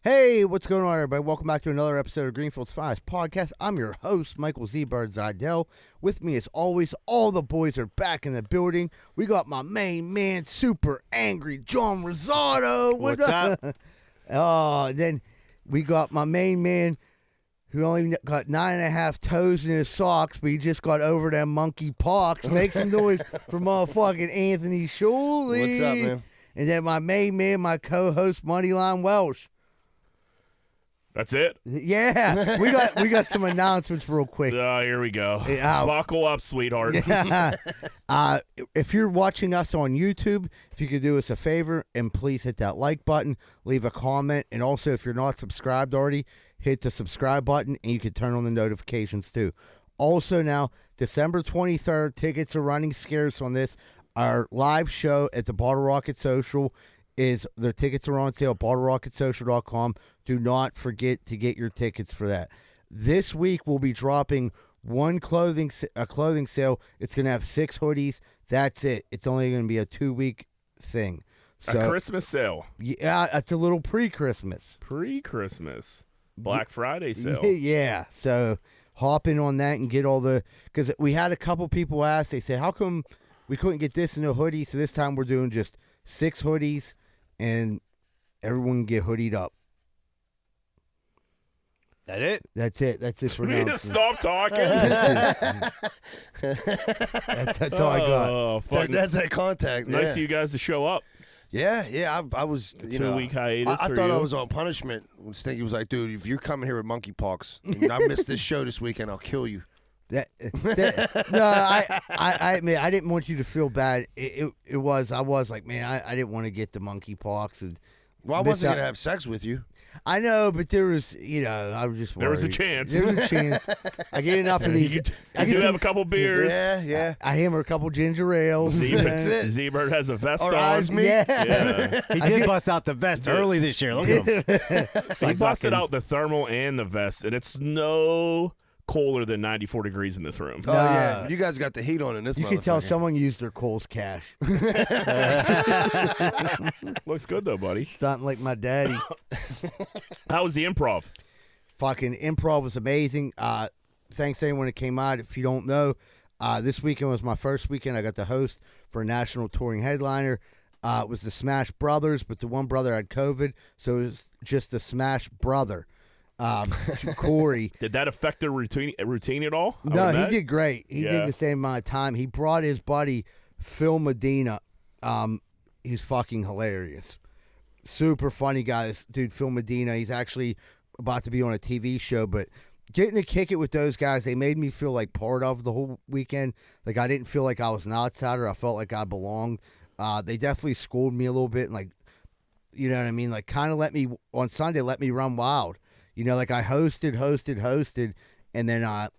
Hey, what's going on, everybody? Welcome back to another episode of Greenfield's Finest Podcast. I'm your host, Michael Z-Bird Zidell. With me, as always, all the boys are back in the building. We got my main man, super angry John Rosado. What's up? Then we got my main man, who only got 9.5 toes in his socks, but he just got over them monkey pox. Make some noise for motherfucking Anthony Shuley. What's up, man? And then my main man, my co-host, Moneyline Welsh. That's it? Yeah, we got some announcements real quick. Here we go. Buckle up, sweetheart. If you're watching us on YouTube, if you could do us a favor and please hit that like button, leave a comment, and also if you're not subscribed already, hit the subscribe button and you can turn on the notifications too. Also now, December 23rd, tickets are running scarce on this. Our live show at the Bottlerocket Social their tickets are on sale at bottlerocketsocial.com. Do not forget to get your tickets for that. This week we'll be dropping a clothing sale. It's going to have 6 hoodies. That's it. It's only going to be a 2-week thing. So, a Christmas sale. Yeah, it's a little pre-Christmas. Pre-Christmas. Black Friday sale. Yeah. So hop in on that and get all because we had a couple people ask. They said, how come we couldn't get this in a hoodie? So this time we're doing just 6 hoodies and everyone can get hoodied up. That it? That's it. That's this for We now. need to stop talking. That's all I got. Oh, That's that contact. nice yeah. of you guys to show up. Yeah. I was, 2-week hiatus. I for thought you. I was on punishment. Stinky was like, dude, if you're coming here with monkeypox and I missed this show this weekend, I'll kill you. No, I admit I didn't want you to feel bad. I was like, man, I didn't want to get the monkeypox and. Well, I wasn't going to have sex with you. I know, but there was, I was just worried. There was a chance. There was a chance. I get enough of these. I do have a couple beers. Yeah. I hammer a couple ginger ales. That's it. Z-Bird has a vest on. eyes meet. Yeah. He did bust out the vest early this year. Look at him. He busted out the thermal and the vest, and it's no colder than 94 degrees in this room. Oh, yeah. You guys got the heat on in this You can tell someone used their Kohl's cash. Looks good, though, buddy. Stunting like my daddy. How was the improv? Fucking improv was amazing. Thanks to anyone that came out. If you don't know, this weekend was my first weekend. I got to host for a national touring headliner. It was the Smash Brothers, but the one brother had COVID, so it was just the Smash Brother. Corey. Did that affect the routine at all? No, he did great. He did the same amount of time. He brought his buddy Phil Medina. He's fucking hilarious. Super funny guy, dude. Phil Medina. He's actually about to be on a TV show, but getting to kick it with those guys, they made me feel like part of the whole weekend. Like I didn't feel like I was an outsider. I felt like I belonged. They definitely schooled me a little bit, and like, you know what I mean? Like kind of let me run wild. Like I hosted, and then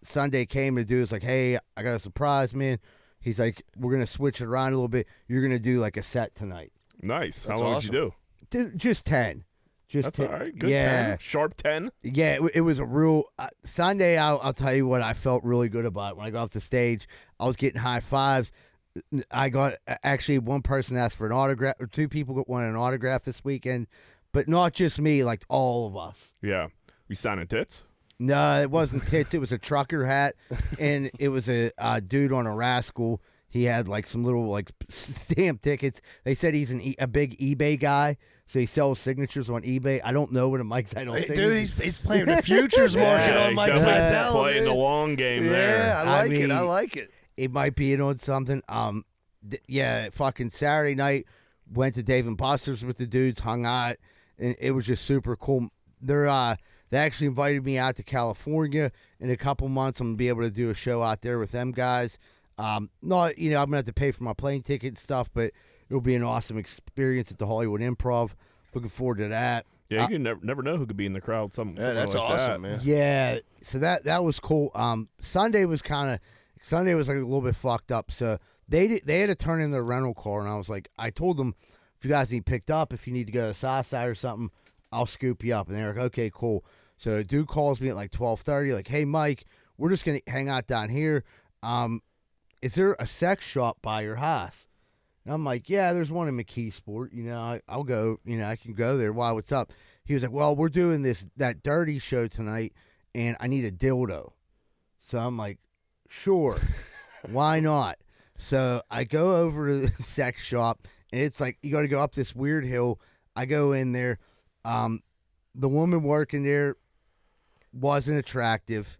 Sunday came and the dude was like, hey, I got a surprise, man. He's like, we're going to switch it around a little bit. You're going to do like a set tonight. Nice. That's How long awesome. did you do? Just 10. That's 10. all right. Good 10. Sharp 10. Yeah, it was a real Sunday. I'll tell you what I felt really good about. When I got off the stage, I was getting high fives. I got actually one person asked for an autograph, or 2 people wanted an autograph this weekend. But not just me, like all of us. Yeah. You signing tits? No, it wasn't tits. It was a trucker hat, and it was a dude on a rascal. He had like some little like stamp tickets. They said he's a big eBay guy, so he sells signatures on eBay. I don't know what a Mike Seidel thing Dude, is. he's playing the futures market on Mike Seidel. Playing the long game there. Yeah, I like it. It might be in on something. Fucking Saturday night, went to Dave and Buster's with the dudes, hung out. And it was just super cool. They actually invited me out to California in a couple months. I'm gonna be able to do a show out there with them guys. I'm gonna have to pay for my plane ticket and stuff, but it'll be an awesome experience at the Hollywood Improv. Looking forward to that. Yeah, you can never know who could be in the crowd. That's like awesome, that. man. Yeah, so that was cool. Sunday was like a little bit fucked up. So they had to turn in their rental car, and I was like, I told them, if you guys need picked up, if you need to go to Southside or something, I'll scoop you up. And they're like, okay, cool. So a dude calls me at like 12:30, like, hey, Mike, we're just going to hang out down here. Is there a sex shop by your house? And I'm like, yeah, there's one in McKeesport. I'll go, I can go there. Why, what's up? he was like, well, we're doing that dirty show tonight, and I need a dildo. So I'm like, sure, why not? So I go over to the sex shop, and it's like you got to go up this weird hill. I go in there. The woman working there wasn't attractive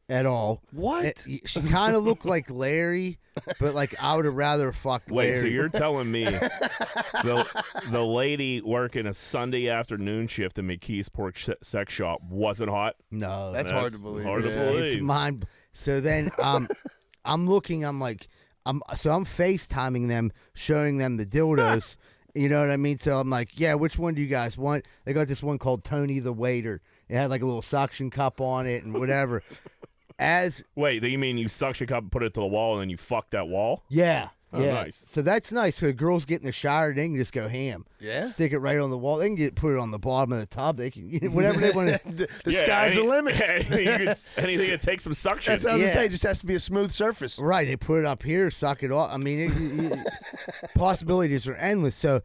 at all. What? She kind of looked like Larry, but like I would have rather fucked Larry. Wait, so you're telling me the lady working a Sunday afternoon shift in McKeesport sex shop wasn't hot? No, That's hard to believe. Hard to it's believe. mind. So then I'm looking. I'm FaceTiming them, showing them the dildos. You know what I mean? So I'm like, yeah, which one do you guys want? They got this one called Tony the Waiter. It had like a little suction cup on it and whatever. Wait, you mean you suction cup and put it to the wall and then you fuck that wall? Yeah. Oh, yeah. nice. So that's nice. So girls get in the shower, they can just go ham. Yeah. Stick it right on the wall. They can put it on the bottom of the tub. They can whatever they want to. The sky's the limit. Anything that takes some suction. That's what I was Yeah. gonna say. It just has to be a smooth surface. Right. They put it up here, suck it off. I mean, possibilities are endless. So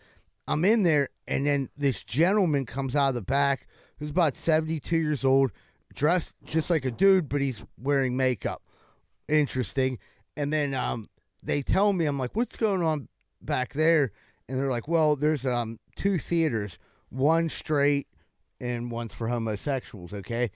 I'm in there, and then this gentleman comes out of the back who's about 72 years old, dressed just like a dude, but he's wearing makeup. Interesting. And then they tell me, I'm like, what's going on back there? And they're like, well, there's 2 theaters, one straight and one's for homosexuals, okay?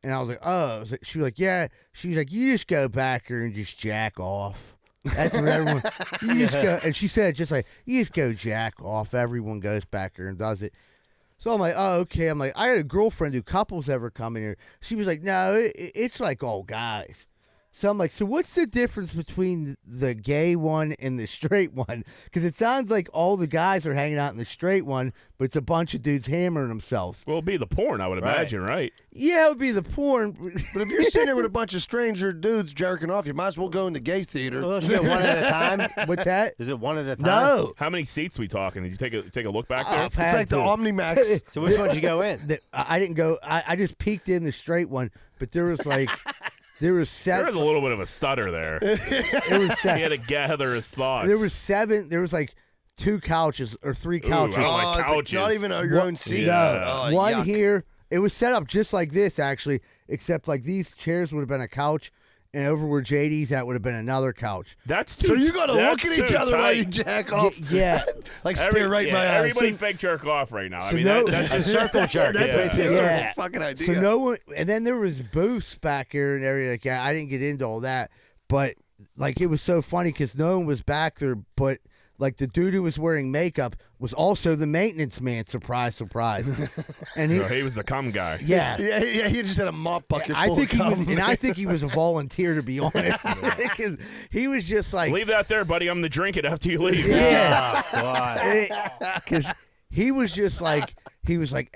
And I was like, oh. She was like, yeah. She's like, you just go back there and just jack off. That's what everyone, you just go. And she said, just like, you just go jack off. Everyone goes back there and does it. So I'm like, oh, okay. I'm like, I had a girlfriend who couples ever come in here. She was like, no, it's like all guys. So I'm like, so what's the difference between the gay one and the straight one? Because it sounds like all the guys are hanging out in the straight one, but it's a bunch of dudes hammering themselves. Well, it'd be the porn, I would imagine, right? Yeah, it would be the porn. But if you're sitting there with a bunch of stranger dudes jerking off, you might as well go in the gay theater. Well, is it one at a time? What's that? Is it one at a time? No. How many seats we talking? Did you take a look back there? I've had It's like the to. Omnimax. So which one did you go in? I didn't go. I just peeked in the straight one, but there was like, there was There 7. was a little bit of a stutter there. There was He 7. had to gather his thoughts. There was 7. There was like 2 couches or 3 couches. I don't like it's couches. not even your own seat. Yeah. Oh, One yuck. here. It was set up just like this, actually, except like these chairs would have been a couch, and over where JD's at would have been another couch. That's too. So you got to that's look at each too other while you tight. jack off. Yeah. Like stare right in my eyes. Everybody fake jerk off right now. I So mean, no- that's A just circle jerk. That's Yeah. basically a Yeah. circle fucking idea. So no one, and then there was booths back here and everything like that. I didn't get into all that, but like it was so funny because no one was back there, but like the dude who was wearing makeup was also the maintenance man. Surprise, surprise. And he was the cum guy. yeah. Yeah, he just had a mop bucket I full think of he was, cum. and I think he was a volunteer, to be honest, because he was just like, Leave that there, buddy. I'm gonna drink it after you leave. yeah, Oh, God. because he was just like,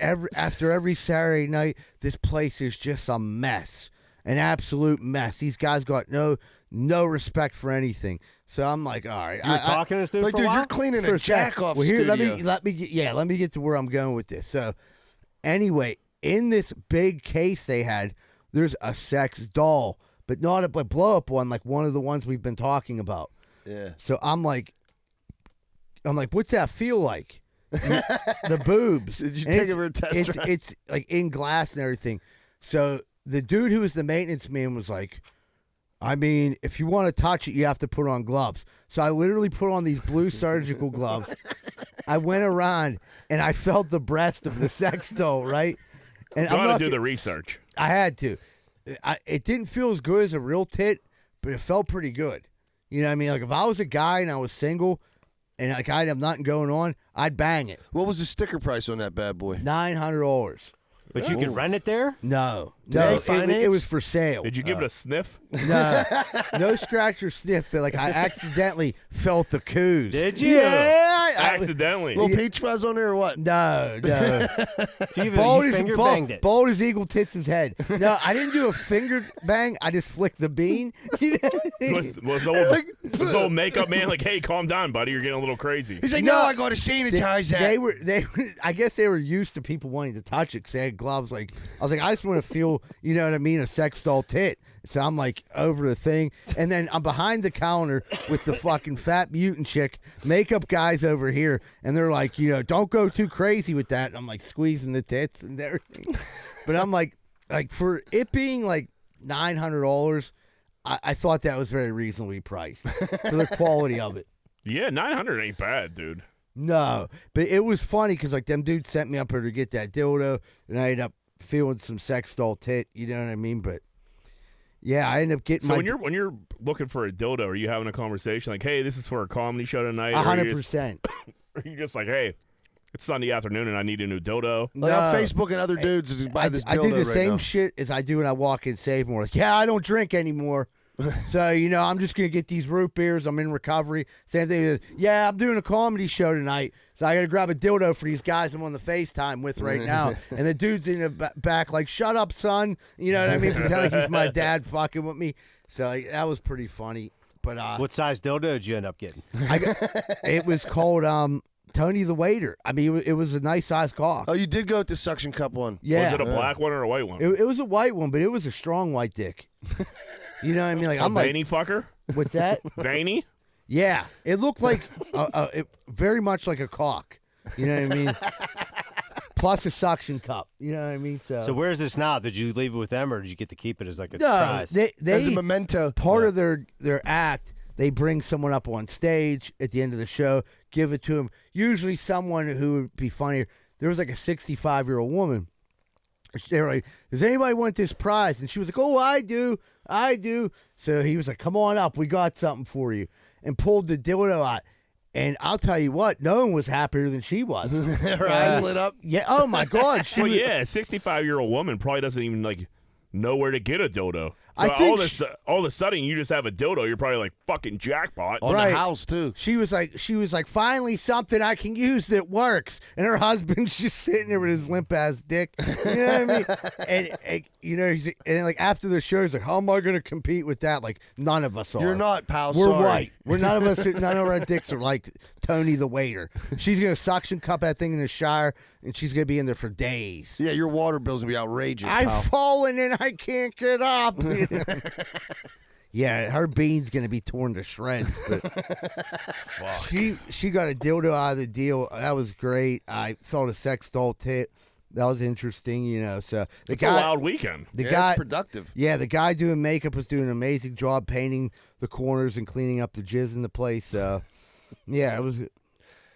after every Saturday night, this place is just a mess, an absolute mess. These guys got no respect for anything. So I'm like, all right, You were talking to this dude Like, for a dude, while? you're cleaning for a a sec. jack off Well, here, studio. let me get to where I'm going with this. So, anyway, in this big case they had, there's a sex doll, but not a blow up one, like one of the ones we've been talking about. Yeah. So I'm like, what's that feel like? The boobs. Did you And take it for a test drive? It's like in glass and everything. So the dude who was the maintenance man was like, I mean, if you want to touch it, you have to put on gloves. So I literally put on these blue surgical gloves. I went around and I felt the breast of the sex doll, right? And You I'm ought not to do the research. I had to. It didn't feel as good as a real tit, but it felt pretty good. You know what I mean? Like if I was a guy and I was single and like I had nothing going on, I'd bang it. What was the sticker price on that bad boy? $900. But you could rent it there? No, Did no, they it finance? was for sale. Did you give it a sniff? No, no scratch or sniff, but like I accidentally felt the coos. Did you? Yeah. Accidentally. Little peach fuzz on there or what? No. You Bald you as finger banged it. bald as Eagle Tits' head. No, I didn't do a finger bang. I just flicked the bean. Was old makeup man like, hey, calm down, buddy. You're getting a little crazy. He's like, No. no, I got to sanitize that. They were. I guess they were used to people wanting to touch it because they had gloves. Like I was like, I just want to feel, you know what I mean, a sex doll tit. So I'm like over the thing, and then I'm behind the counter with the fucking fat mutant chick, makeup guys over here, and they're like, don't go too crazy with that. And I'm like squeezing the tits and everything, but I'm like for it being like $900, I thought that was very reasonably priced for the quality of it. Yeah, 900 ain't bad, dude. No, but it was funny because like them dudes sent me up here to get that dildo, and I ended up feeling some sex doll tit. You know what I mean? But yeah, I ended up getting. So when you're looking for a dildo, are you having a conversation like, "Hey, this is for a comedy show tonight"? 100%. Or you just like, "Hey, it's Sunday afternoon and I need a new dildo"? Like on Facebook and other dudes who buy this dildo I do the right same now. shit as I do when I walk in Save More. Like, yeah, I don't drink anymore. So, I'm just going to get these root beers. I'm in recovery. Same thing. Yeah, I'm doing a comedy show tonight. So I got to grab a dildo for these guys I'm on the FaceTime with right now. And the dude's in the back like, shut up, son. You know what I mean? Pretend like he's my dad fucking with me. So that was pretty funny. But What size dildo did you end up getting? it was called Tony the Waiter. I mean, it was a nice size cock. Oh, you did go with the suction cup one. Yeah. Was it a black one or a white one? It was a white one, but it was a strong white dick. You know what I mean? Like I'm like, veiny fucker? what's that? Veiny? Yeah, it looked like very much like a cock. You know what I mean? Plus a suction cup. You know what I mean? So where's this now? Did you leave it with them, or did you get to keep it as like a no, prize? they As a memento. Part of their act, they bring someone up on stage at the end of the show, give it to them. Usually someone who would be funnier. There was like a 65-year-old woman. They were like, does anybody want this prize? And she was like, oh, I do. So he was like, come on up. We got something for you. And pulled the dildo out. And I'll tell you what, no one was happier than she was. Her eyes lit up. Yeah. Oh, my God. Well, yeah, a 65-year-old woman probably doesn't even like know where to get a dildo. So I think all of a sudden you just have a dildo, you're probably like fucking jackpot. On Right. the house, too. She was like, finally something I can use that works. And her husband's just sitting there with his limp ass dick. You know what I mean? And and like after the show, he's like, how am I going to compete with that? Like none of us are. You're not, pal. We're Sorry. white. None of our dicks are like Tony the Waiter. She's going to suction cup that thing in the shower, and she's going to be in there for days. Yeah, your water bill's going to be outrageous, I've pal. fallen and I can't get up. Yeah, her bean's gonna be torn to shreds. But she got a dildo out of the deal. That was great. I felt a sex doll tit. That was interesting, So the It's guy, a wild weekend. the Yeah, guy, it's productive. yeah, the guy doing makeup was doing an amazing job painting the corners and cleaning up the jizz in the place. Yeah,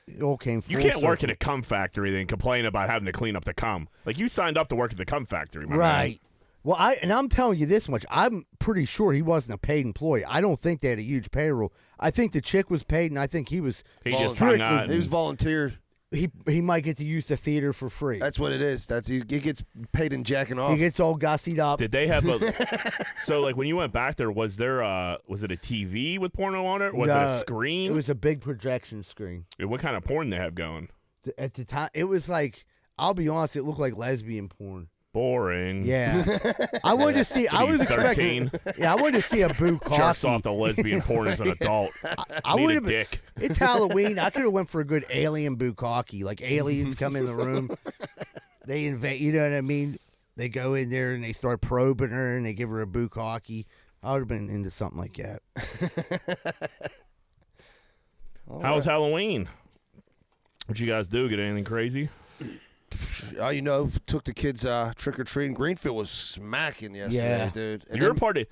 it all came. You can't work at a cum factory then complain about having to clean up the cum. Like you signed up to work at the cum factory, my right. man. Well, I'm telling you this much. I'm pretty sure he wasn't a paid employee. I don't think they had a huge payroll. I think the chick was paid, and I think he was. He just hung out. He was volunteer. He might get to use the theater for free. That's what it is. He gets paid in jacking off. He gets all gussied up. Did they have a? So like when you went back there, was it a TV with porno on it? Was it a screen? It was a big projection screen. What kind of porn they have going? At the time, it was like, I'll be honest, it looked like lesbian porn. Boring. Yeah, I wanted to see. I was expecting. 13. Yeah, I wanted to see a bukkake. Jerks off the lesbian porn as an adult. I Need a would've- dick. It's Halloween. I could have went for a good alien bukkake. Like aliens come in the room, they invade. You know what I mean? They go in there and they start probing her and they give her a bukkake. I would have been into something like that. How was Halloween? What'd you guys do? Get anything crazy? Took the kids trick or treating. Greenfield was smacking yesterday, Yeah. dude. And You're a then- part of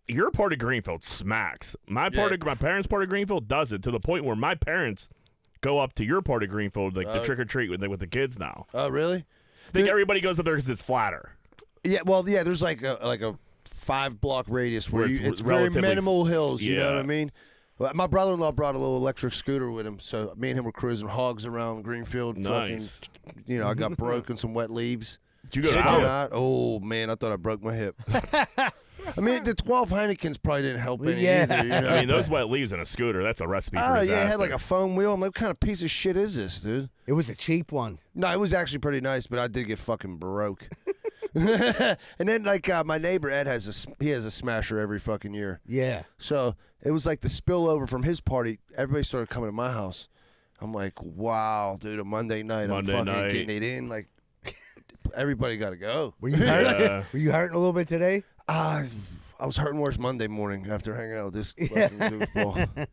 your part of Greenfield smacks. My parents' part of Greenfield doesn't, to the point where my parents go up to your part of Greenfield, like the trick or treat with the kids now. Oh, really? I think everybody goes up there because it's flatter. Yeah. Well, yeah. There's like a 5-block radius where Where it's it's very relatively- minimal hills. You know what I Yeah. mean? Well, my brother-in-law brought a little electric scooter with him, so me and him were cruising hogs around Greenfield. Nice. Fucking, I got broke in some wet leaves. Did you go Shit out? did not. Oh man, I thought I broke my hip. I mean, the 12 Heinekens probably didn't help any Yeah. either. You know? I mean, those wet leaves in a scooter, that's a recipe for Oh disaster. yeah, it had like a foam wheel. I'm like, what kind of piece of shit is this, dude? It was a cheap one. No, it was actually pretty nice, but I did get fucking broke. And then like my neighbor Ed has a smasher every fucking year. Yeah. So it was like the spillover from his party. Everybody started coming to my house. I'm like, wow, dude, a Monday night. I'm fucking getting it in. Like, everybody got to go. Were you hurting? Were you hurting a little bit today? I was hurting worse Monday morning after hanging out with this fucking goofball.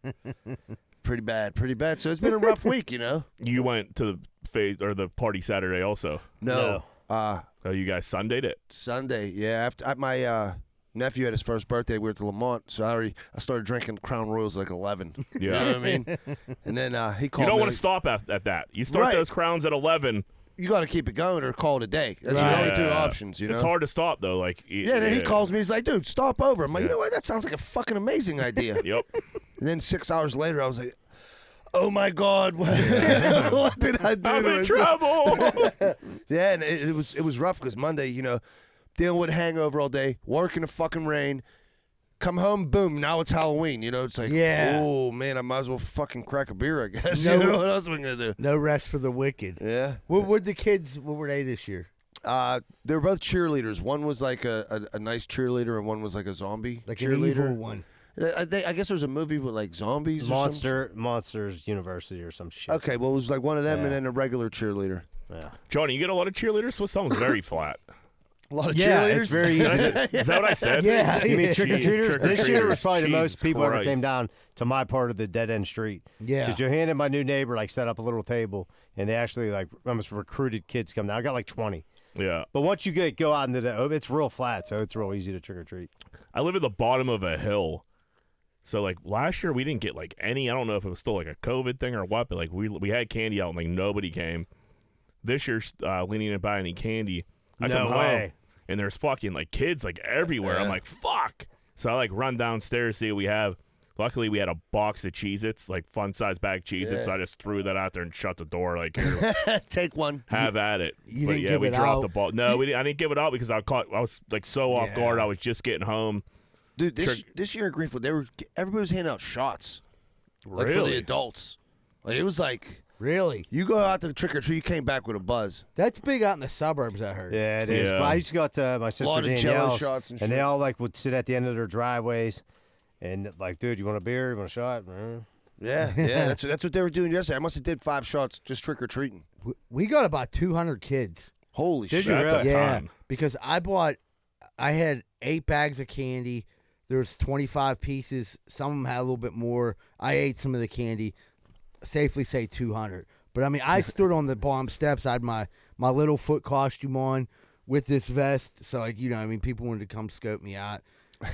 Pretty bad. So it's been a rough week, you know. You went to the party Saturday also. No. Oh, you guys Sundayed it? Sunday, yeah. After my nephew had his first birthday, we were at the Lamont, so I started drinking Crown Royals like 11. Yeah. You know what I mean? And then he called me. You don't want to like, stop at that. You start Right. those Crowns at 11. You got to keep it going or call it a day. That's Right. your only two Yeah. options, you know? It's hard to stop though. Like Yeah, and then he calls me. He's like, dude, stop over. I'm like, Yeah. you know what? That sounds like a fucking amazing idea. Yep. And then 6 hours later, I was like, oh, my God. What, what did I do? I'm to in myself? trouble. Yeah, and it was rough because Monday, you know, dealing with hangover all day, work in the fucking rain, come home, boom, now it's Halloween. You know, it's like, Yeah. oh, man, I might as well fucking crack a beer, I guess. No- You know, what else am I going to do? No rest for the wicked. Yeah. What were the kids? What were they this year? They were both cheerleaders. One was like a nice cheerleader, and one was like a zombie Like an cheerleader. evil one. I guess there's a movie with like zombies or some Monsters University or some shit. Okay, well, it was like one of them Yeah. and then a regular cheerleader. Yeah. Johnny, you get a lot of cheerleaders? Swiss Home's very flat. A lot of Yeah, cheerleaders? it's very easy. Is that what I said? Yeah. You mean trick-or-treaters? This year was probably the most Jesus people ever Christ. came down to my part of the dead-end street. Yeah. Because Johanna, my new neighbor, like set up a little table, and they actually like almost recruited kids come down. I got like 20. Yeah. But once you go out into the, it's real flat, so it's real easy to trick-or-treat. I live at the bottom of a hill. So, like, last year we didn't get, like, any. I don't know if it was still, like, a COVID thing or what, but, like, we had candy out and, like, nobody came. This year, Lenny didn't buy any candy. I No come home, way. and there's fucking, like, kids, like, everywhere. I'm Yeah. like, fuck. So I, like, run downstairs, see what we have. Luckily, we had a box of Cheez-Its, like, fun-size bag Cheez-Its, Yeah. so I just threw that out there and shut the door, like, here, Take one. have at it. You But, didn't yeah, give we it dropped out? the ball. No, I didn't give it out because I was, like, so off Yeah. guard. I was just getting home. Dude, this year in Greenfield, everybody was handing out shots. Like for the Really? adults. Like it was like Really? you go out to trick or treat, you came back with a buzz. That's big out in the suburbs, I heard. Yeah, it is. Yeah. But I used to go out to my sister Lot of Jell-O Danielle's, shots and and they shit. all like would sit at the end of their driveways, and like, dude, you want a beer? You want a shot? Yeah, that's what they were doing yesterday. I must have did 5 shots just trick or treating. We got about 200 kids. Holy Did shit! you That's really? a Yeah, ton. because I had 8 bags of candy. There was 25 pieces. Some of them had a little bit more. I ate some of the candy. Safely say 200. But I mean, I stood on the bottom steps. I had my little foot costume on with this vest. So like, you know, I mean, people wanted to come scope me out.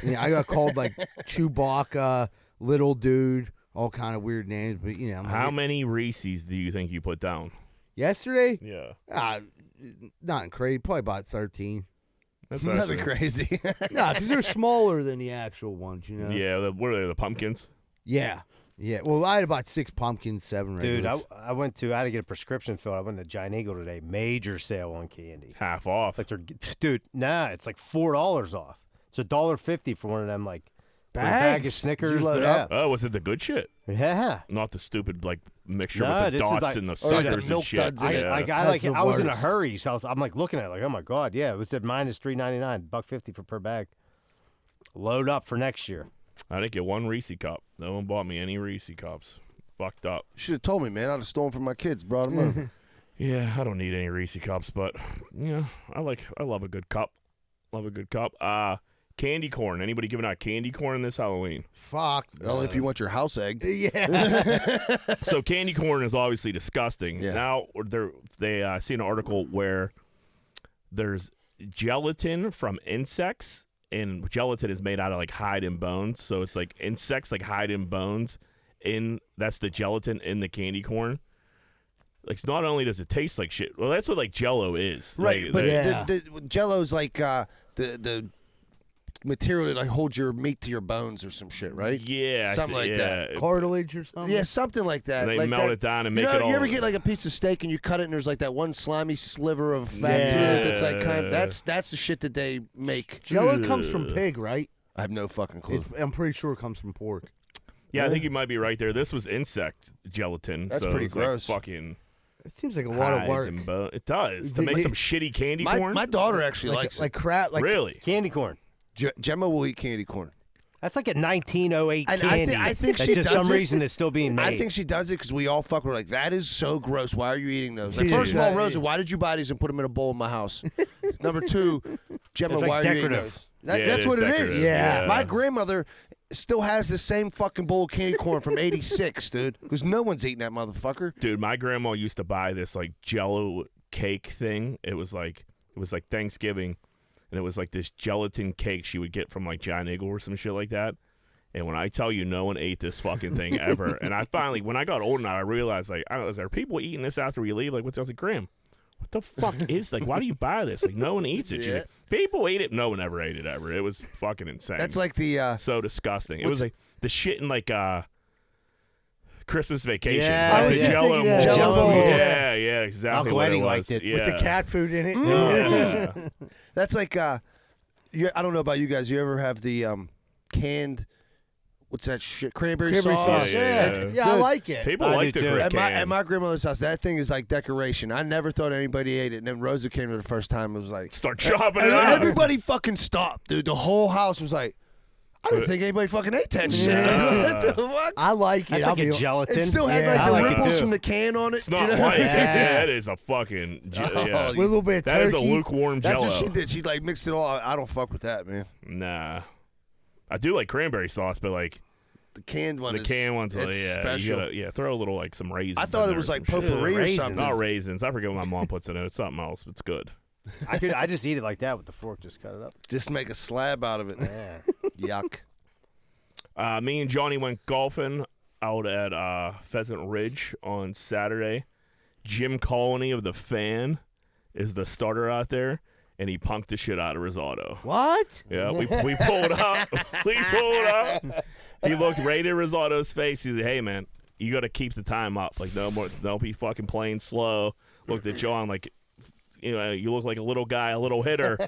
You know, I got called like Chewbacca, little dude, all kind of weird names. But you know, I'm How like, many Reese's do you think you put down? yesterday, Yeah. not crazy. Probably about 13. That's Nothing actually- crazy. No, because they're smaller than the actual ones. You know. Yeah, what are they, the pumpkins? Yeah. Yeah. Well, I had about 6 pumpkins, 7 Dude, regulars. I had to get a prescription filled. I went to Giant Eagle today. Major sale on candy. Half off. Like dude, it's like $4 off. It's $1.50 for one of them like for a bag Bags? of Snickers. Did you load but up? Oh, was it the good shit? Yeah. Not the stupid like mixture No, with the this is dots like- and the yeah, the suckers and milk shit. duds in it. Yeah. I That's the was in a worst. hurry, so I'm like looking at it like, oh my god, yeah, it was at minus $3.99, $1.50 for per bag. Load up for next year. I didn't get one Reese cup. No one bought me any Reese cups. Fucked up. Should have told me, man. I'd have stolen from my kids, brought them over. Yeah, I don't need any Reese cups, but yeah, I love a good cup. Love a good cup. Candy corn. Anybody giving out candy corn this Halloween? Fuck. Only if you want your house egged. Yeah. So candy corn is obviously disgusting. Yeah. Now they see an article where there's gelatin from insects, and gelatin is made out of like hide and bones. So it's like insects like hide and bones. That's the gelatin in the candy corn. Like, not only does it taste like shit. Well, that's what like Jell-O is. Right, Like, but Yeah. the Jell-O's like the material that like holds your meat to your bones or some shit, right? yeah, Something like that. Cartilage or something? Yeah, something like that. And they like melt that. it down and You make know, it all. you ever get like a piece of steak and you cut it and there's like that one slimy sliver of fat Yeah. through it that's like kind of, that's the shit that they make. Jello comes from pig, right? I have no fucking clue. I'm pretty sure it comes from pork. Yeah, I think you might be right there. This was insect gelatin. That's so pretty it's gross. Like fucking It seems like a lot of hides work. and it does to The- make the- some shitty candy My corn. daughter actually Like likes like crap. Like really? Candy corn. it. Gemma will eat candy corn. That's like a 1908 And candy. I think that she just does some it- reason is still being made. I think she does it because we all fuck with her. Like, that is so gross. Why are you eating those? Like, She first of all, does. Rosa, why did you buy these and put them in a bowl in my house? Number 2, Gemma, It's like why are you eating decorative. those? That's what it is. Yeah. My grandmother still has the same fucking bowl of candy corn from '86, dude. Because no one's eating that motherfucker. Dude, my grandma used to buy this like Jello cake thing. It was like Thanksgiving, and it was like this gelatin cake she would get from like Giant Eagle or some shit like that. And when I tell you, no one ate this fucking thing ever. And I finally, when I got old enough, I realized like, I don't know, is there people eating this after we leave? Like, what's? I was like, Graham, what the fuck is like? Why do you buy this? Like, no one eats it. She's like, people ate it. No one ever ate it ever. It was fucking insane. That's like the so disgusting. It was like the shit in like Christmas Vacation. Yeah, like I was the just Jello thinking that. mold. Jello mold. Yeah, exactly. Uncle what Eddie it was. liked it. Yeah. With the cat food in it. Yeah. that's like I don't know about you guys. You ever have the canned? What's that shit? Cranberry sauce. Yeah. Yeah, I like it. People I like do the too. crick At can. my grandmother's house, that thing is like decoration. I never thought anybody ate it. And then Rosa came to the first time. It was like Start chopping and it up. everybody fucking stopped, dude. The whole house was like, I didn't think anybody fucking ate that shit. Yeah. What the fuck? I like it. That's I'll like a be- gelatin. It still had Yeah, like I the like it ripples too. from the can on it. It's not you know? like it. Yeah. Yeah, it is a fucking. Oh, Yeah. with a little bit of That is a turkey. lukewarm That's Jello. what she did. She like mixed it all. I don't fuck with that, man. Nah, I do like cranberry sauce, but like The canned one. the canned ones, it's yeah, special. You gotta, throw a little like some raisins. I thought in it there was or like some shit. potpourri or Raisins. something. Not raisins. I forget what my mom puts in it. It's something else. But it's good. I just eat it like that with the fork. Just cut it up. Just make a slab out of it. Yeah. Yuck. Me and Johnny went golfing out at Pheasant Ridge on Saturday. Jim Colony of the Fan is the starter out there, and he punked the shit out of Risotto. What? Yeah, we pulled up. We pulled up. He looked right at Risotto's face. He said, "Hey, man, you got to keep the time up. Like, no more. Don't be fucking playing slow." Looked at John like, you know, you look like a little guy, a little hitter.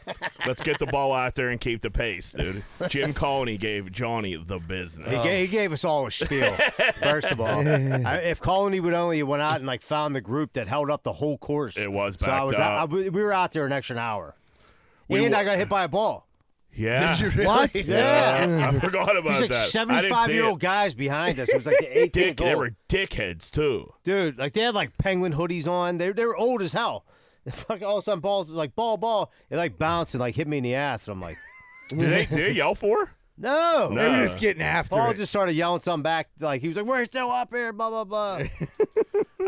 Let's get the ball out there and keep the pace, dude. Jim Colony gave Johnny the business. He gave us all a spiel. First of all, if Colony would only went out and like found the group that held up the whole course, It was so I was backed out, up. we were out there an extra hour, We and wa- I got hit by a ball. Yeah. Did you really? What? Yeah. I forgot about There's like that. I didn't see 75-year-old it. guys behind us. It was like the 18th Dick, they hole. were dickheads too. Dude, like they had like penguin hoodies on. They were old as hell. Fucking all of a sudden, balls like ball. It like bounced and like hit me in the ass. And I'm like, Did they yell for? no. No. They were just getting after Paul it. just started yelling something back. Like he was like, "We're still up here." Blah blah blah.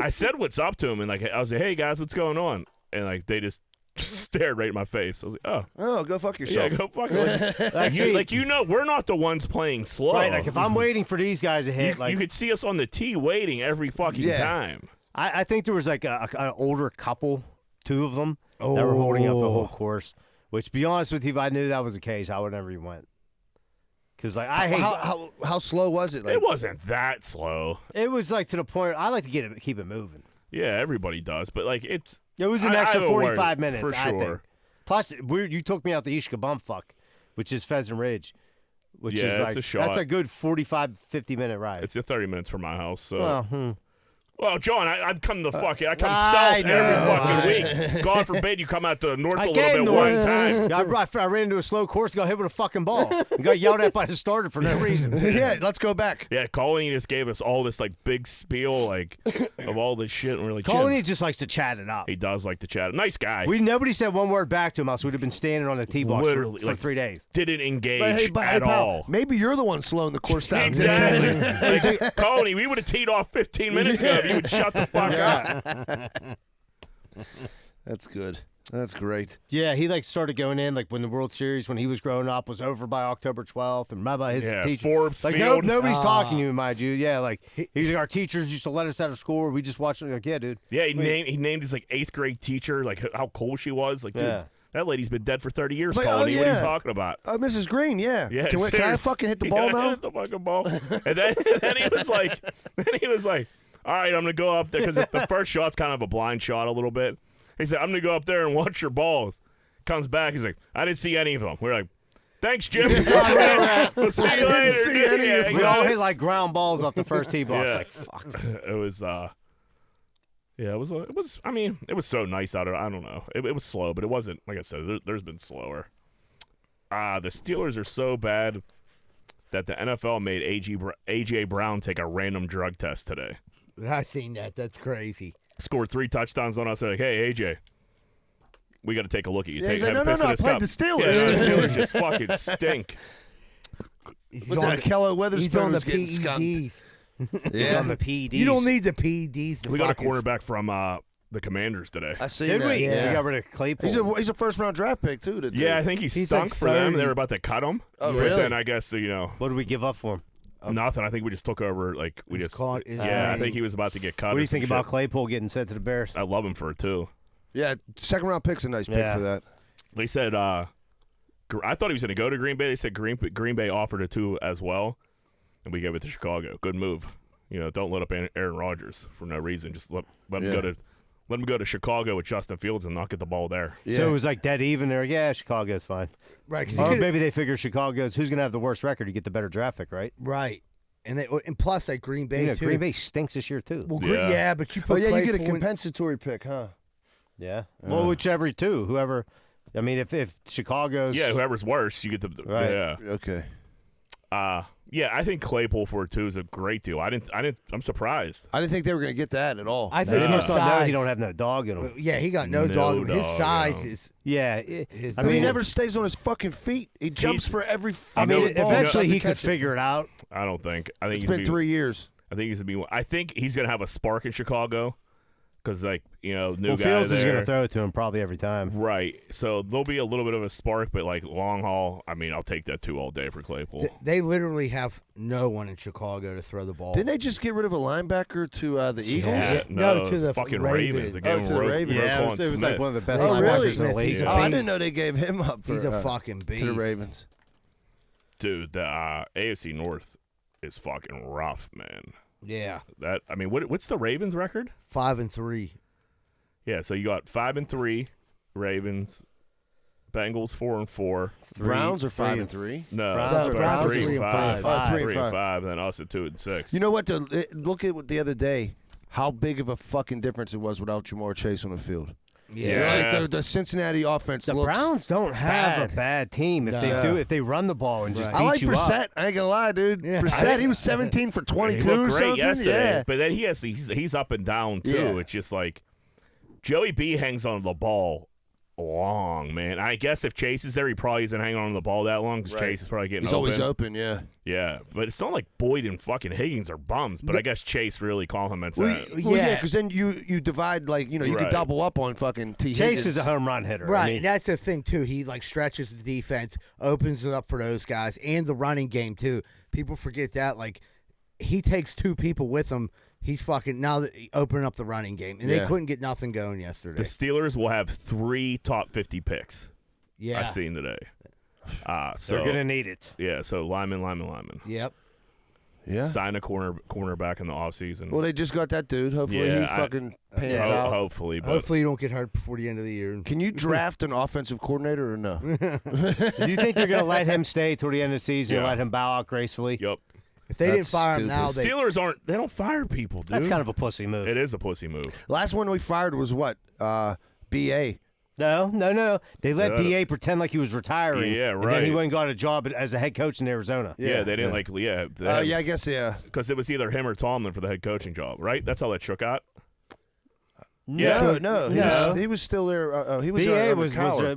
I said what's up to him, and like I was like, "Hey guys, what's going on?" And like they just stared right in my face. I was like, "Oh, Oh, go fuck yeah, yourself. go fuck it." Like, see- you know, we're not the ones playing slow. Right, like if I'm waiting for these guys to hit, you, like you could see us on the tee waiting every fucking Yeah. time. I think there was like an older couple, two of them, that were holding up the whole course. Which, to be honest with you, if I knew that was the case, I would never even went. Because like I hate, How slow was it? Like, It wasn't that slow. it was like to the point I like to keep it moving. Yeah, everybody does, but like it was an I extra have a word 45 minutes, for I think. sure. Plus, you took me out to Ishka Bumfuck, which is Pheasant Ridge, which Yeah, is it's like a shot. that's a good 45, 50-minute ride. It's 30 minutes from my house, so. Well, Well, John, I'd come the fuck. I come I south every know. fucking week. God forbid you come out to the north I a little came bit north. one time. I ran into a slow course, got hit with a fucking ball, and got yelled at by the starter for no reason. yeah, let's go back. Yeah, Colony just gave us all this like big spiel like of all this shit, and we're like, Jim, Colony just likes to chat it up. he does like to chat. Nice guy. Nobody said one word back to him, else we'd have been standing on the tee box Literally, for like, 3 days. didn't engage But hey, at pal, all. maybe you're the one slowing the course down. Exactly. Like, Colony, we would have teed off 15 minutes ago if you would shut the fuck up. That's good. That's great. Yeah, he like started going in like when the World Series when he was growing up was over by October 12th, and remember his Yeah, teacher. Forbes Like Field. nobody's talking to him, mind you. Yeah, like he's like our teachers used to let us out of score. We just watched it. Like, yeah, dude. Yeah, he named his like 8th grade teacher, like how cool she was. Like, dude, Yeah. that lady's been dead for 30 years, Like, oh, Colony. What are yeah. you talking about? Mrs. Green, yeah. Yeah, Can I seriously. fucking hit the ball Yeah, now? hit the fucking ball. And then he was like, all right, I'm gonna go up there because the first shot's kind of a blind shot a little bit. He said, I'm gonna go up there and watch your balls. Comes back, he's like, I didn't see any of them. We're like, thanks, Jim. We'll see you I didn't later. see any Yeah, of them. We all exactly. hit like ground balls off the first tee box. Yeah. Like fuck. It was yeah, it was I mean, it was so nice out of I don't know. It was slow, but it wasn't like I said, there's been slower. The Steelers are so bad that the NFL made AJ Brown take a random drug test today. I seen that. That's crazy. Scored 3 touchdowns on us. They're like, hey, AJ, we got to take a look at you. Yeah, he's Take, like, no, I played the Steelers. Yeah, the Steelers just fucking stink. What's that? Kello He's on Weatherspoon the was getting skunked. PEDs. He's on the PEDs. You don't need the PEDs. We got a quarterback from the Commanders today. I see Did that. we? Yeah. We got rid of Claypool. He's a first-round draft pick, too. Yeah, I think he He's stunk like for them. 30. They were about to cut him. Oh, But really? then I guess, What did we give up for him? nothing. I think we just took over. Like we His just. clock is Yeah, I running. think he was about to get cut. What do or you think some about shit. Claypool getting sent to the Bears? I love him for it too. Yeah, second-round pick's a nice pick Yeah. for that. They said I thought he was going to go to Green Bay. They said Green Bay offered it too as well, and we gave it to Chicago. Good move. Don't let up Aaron Rodgers for no reason. Just let him go to Chicago with Justin Fields and not get the ball there. Yeah. So it was like dead even there. Yeah, Chicago's fine. Right, 'cause Or maybe they figure Chicago's who's going to have the worst record. You get the better draft pick, right? right, and plus like Green Bay too. Green Bay stinks this year too. Well, Yeah. but you Oh, put yeah, you get a Claypool in- compensatory pick, huh? Yeah. Well, whichever two, whoever. I mean, if Chicago's Yeah, whoever's worse, you get the Right. Yeah. Okay. Yeah, I think Claypool for it too is a great deal. I'm surprised. I didn't think they were going to get that at all. I they think must his not know size. he don't have no dog in him. Yeah, he got no No dog. His dog, size yeah. is. Yeah, His, I mean, he never stays on his fucking feet. He jumps for every I fucking mean, ball. eventually Doesn't he could catch it. figure it out. I don't think. I think It's he's been gonna 3 years. I think he's gonna be. I think he's gonna have a spark in Chicago, because new Well, guy Fields is there. going to throw it to him probably every time. Right. So there'll be a little bit of a spark, but like long haul, I mean, I'll take that too all day for Claypool. they literally have no one in Chicago to throw the ball. Didn't they just get rid of a linebacker to the Eagles? Yeah, No, to the fucking Ravens. They Oh, gave to him the Ravens. Yeah, Roquan it was Smith. like one of the best Oh, linebackers really? in the league. He's a Oh, I beast. didn't know they gave him up for, He's a fucking beast. to the Ravens. Dude, the AFC North is fucking rough, man. Yeah, What's the Ravens record? 5-3. Yeah, so you got 5-3 Ravens, Bengals 4-4. Browns are 5-3. No, Browns are 3-5. 3-5, and then us at 2-6. You know what? Look at what the other day. How big of a fucking difference it was without Jamar Chase on the field. Yeah. Like the Cincinnati offense. The looks Browns don't have bad. a bad team if No. if they run the ball and just Right. beat I like you Brissett. up. I ain't gonna lie, dude. Yeah. Brissett, he was 17 for He 22 looked or great something. yesterday, Yeah. but then he's up and down too. Yeah. It's just like Joey B hangs on the ball long, man. I guess if Chase is there, he probably isn't hanging on to the ball that long because Right. Chase is probably getting He's open. always open, yeah. Yeah, but it's not like Boyd and fucking Higgins are bums. But I guess Chase really compliments that. Well, yeah, because then you divide, like, you Right. could double up on fucking T. Chase Higgins. is a home run hitter. Right, I mean, that's the thing too. He like stretches the defense, opens it up for those guys, and the running game too. People forget that. Like he takes two people with him. He's fucking now opening up the running game, and they Yeah. couldn't get nothing going yesterday. The Steelers will have 3 top 50 picks. Yeah, I've seen today. So they're gonna need it. yeah. So lineman. Yep. Yeah. Sign a cornerback in the offseason. Well, they just got that dude. Hopefully Yeah, he I- fucking pans Ho- out. hopefully, but Hopefully you don't get hurt before the end of the year. Can you draft an offensive coordinator or no? Do you think they're gonna let him stay toward the end of the season and Yeah. let him bow out gracefully? Yep. If they didn't That's fire him stupid. now, they Steelers they don't fire people, dude. That's kind of a pussy move. It is a pussy move. Last one we fired was what? BA. No. They let Yeah. BA pretend like he was retiring. Yeah, And then he right. went and got a job as a head coach in Arizona. Yeah, they didn't Yeah, I guess, yeah. because it was either him or Tomlin for the head coaching job, right? That's how that shook out. No, No. He was still there. He was BA under was Cowher.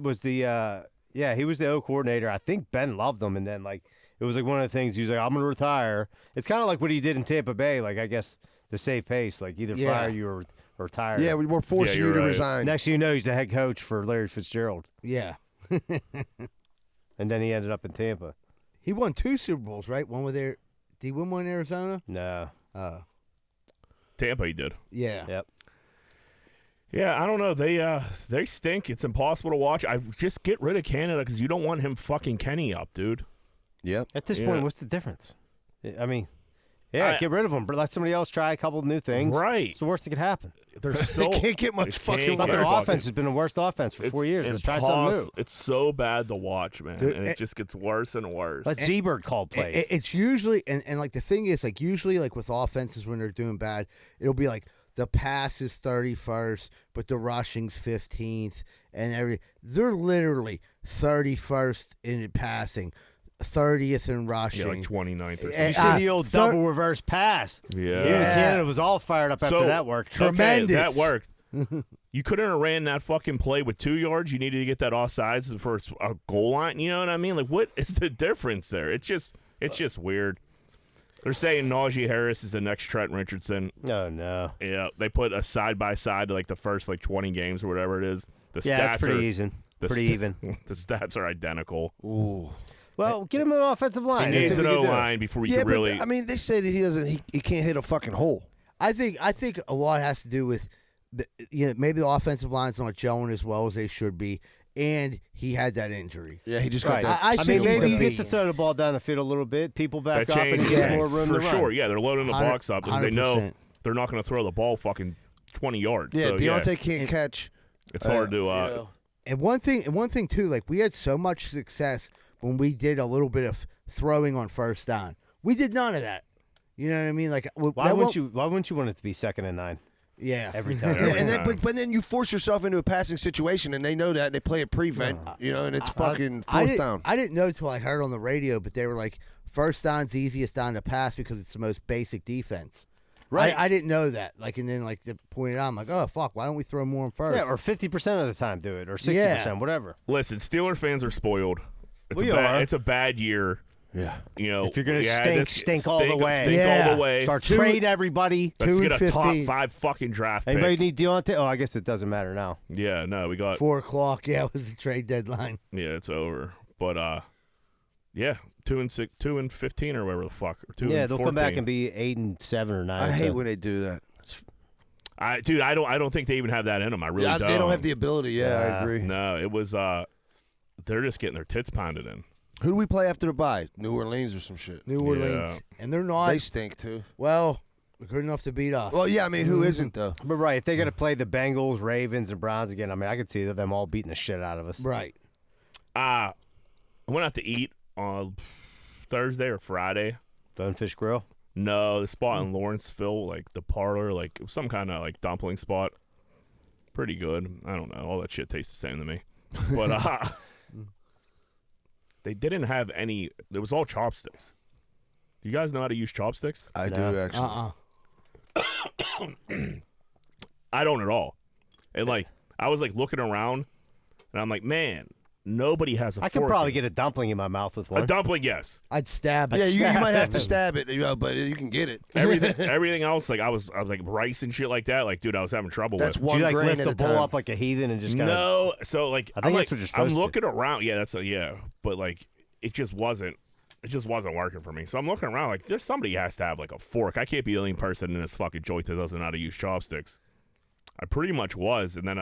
he was the O coordinator. I think Ben loved him, and then like it was like one of the things he was like, I'm gonna retire. It's kind of like what he did in Tampa Bay. Like I guess the save pace, like either Yeah. fire you or retire. Yeah, we were forcing Yeah, you you're to right. resign. Next thing you know, he's the head coach for Larry Fitzgerald, yeah. and then he ended up in Tampa. He won 2 Super Bowls, right? One with did he win one in Arizona? No. Tampa, he did. Yeah. Yep. Yeah, I don't know. They stink. It's impossible to watch. I just get rid of Canada because you don't want him fucking Kenny up, dude. Yep. At this Yeah. point, what's the difference? I mean, yeah, get rid of him, but let somebody else try a couple of new things. Right. It's the worst that could happen. They're still They can't get much they fucking can't But get their fucking- offense has been the worst offense for 4 years. Let's try something new. It's so bad to watch, man, Dude, and it just gets worse and worse. Let Z-Bird call plays. It's usually and like the thing is like usually like with offenses when they're doing bad, it'll be like the pass is 31st, but the rushing's 15th, and they're literally 31st in passing, 30th in rushing. Yeah, like 29th or Eh, something. You see the old double reverse pass. Yeah. Even Canada was all fired up after So, that worked. Tremendous. Okay, that worked. You couldn't have ran that fucking play with 2 yards. You needed to get that offsides for a goal line. You know what I mean? Like, what is the difference there? It's just weird. They're saying Najee Harris is the next Trent Richardson. Oh, no. Yeah, they put a side-by-side to, like, the first, 20 games or whatever it is. The stats it's pretty even. The stats are identical. Ooh. Well, get him an offensive line. He needs an O-line before we can really... but, I mean, they say that he can't hit a fucking hole. I think a lot has to do with maybe the offensive line's not gelling as well as they should be, and he had that injury. Yeah, he just got that. I mean, maybe you get beast. to throw the ball down the field a little bit. People back that up and he changes gets more room for to run. sure. Yeah, they're loading the box up because they know 100%. they're not going to throw the ball fucking 20 yards. Yeah, so, Deontay can't catch. It's hard to. And one thing too, like we had so much success when we did a little bit of throwing on first down. We did none of that. You know what I mean? Like why wouldn't you want it to be 2nd and 9? Yeah, every time. But then you force yourself into a passing situation, and they know that, and they play a prevent, and it's fucking fourth down. I didn't know until I heard on the radio, but they were like, first down's easiest down to pass because it's the most basic defense. Right. I didn't know that. Like, and then they pointed out, I'm like, oh fuck, why don't we throw more on first? Yeah, or 50% of the time do it, or 60%, whatever. Listen, Steeler fans are spoiled. It's a bad year. Yeah. You know, if you're gonna stink all the way. Stink all the way. Start trade everybody. Let's get a 2-15. top 5 fucking draft pick. Anybody need Deontay? Oh, I guess it doesn't matter now. Yeah, no, we got 4:00. Yeah, it was the trade deadline. Yeah, it's over. But yeah, 2-6, 2-15 or whatever the fuck. Or 2 yeah, and they'll 14. come back and be 8-7 or 9. I hate when they do that. I don't think they even have that in them. I really don't. They don't have the ability. Yeah, I agree. No, it was they're just getting their tits pounded in. Who do we play after the bye? New Orleans or some shit? New Orleans. And they're not. They stink, too. Well, they're good enough to beat us. Well, yeah, I mean, who isn't, though? But right, if they got to play the Bengals, Ravens, and Browns again, I mean, I could see them all beating the shit out of us. Right. I went out to eat on Thursday or Friday. Stonefish Grill? No, the spot in Lawrenceville, like the parlor, like it was some kind of like dumpling spot. Pretty good. I don't know. All that shit tastes the same to me. But they didn't have any. It was all chopsticks. Do you guys know how to use chopsticks? I do, actually. I don't at all. And like, I was like looking around, and I'm like, man, nobody has a fork. I could probably get a dumpling in my mouth with one. A dumpling, yes. I'd stab it. Yeah, you might have to stab it, but you can get it. Everything else, like I was like rice and shit like that. Like, dude, I was having trouble That's with. one Do you grain lift at the a bowl time. up like a heathen and just kind of? No, so like I think that's what you're supposed I'm to. looking around. Yeah, but like it just wasn't working for me. So I'm looking around like there's somebody has to have like a fork. I can't be the only person in this fucking joint that doesn't know how to use chopsticks. I pretty much was, and then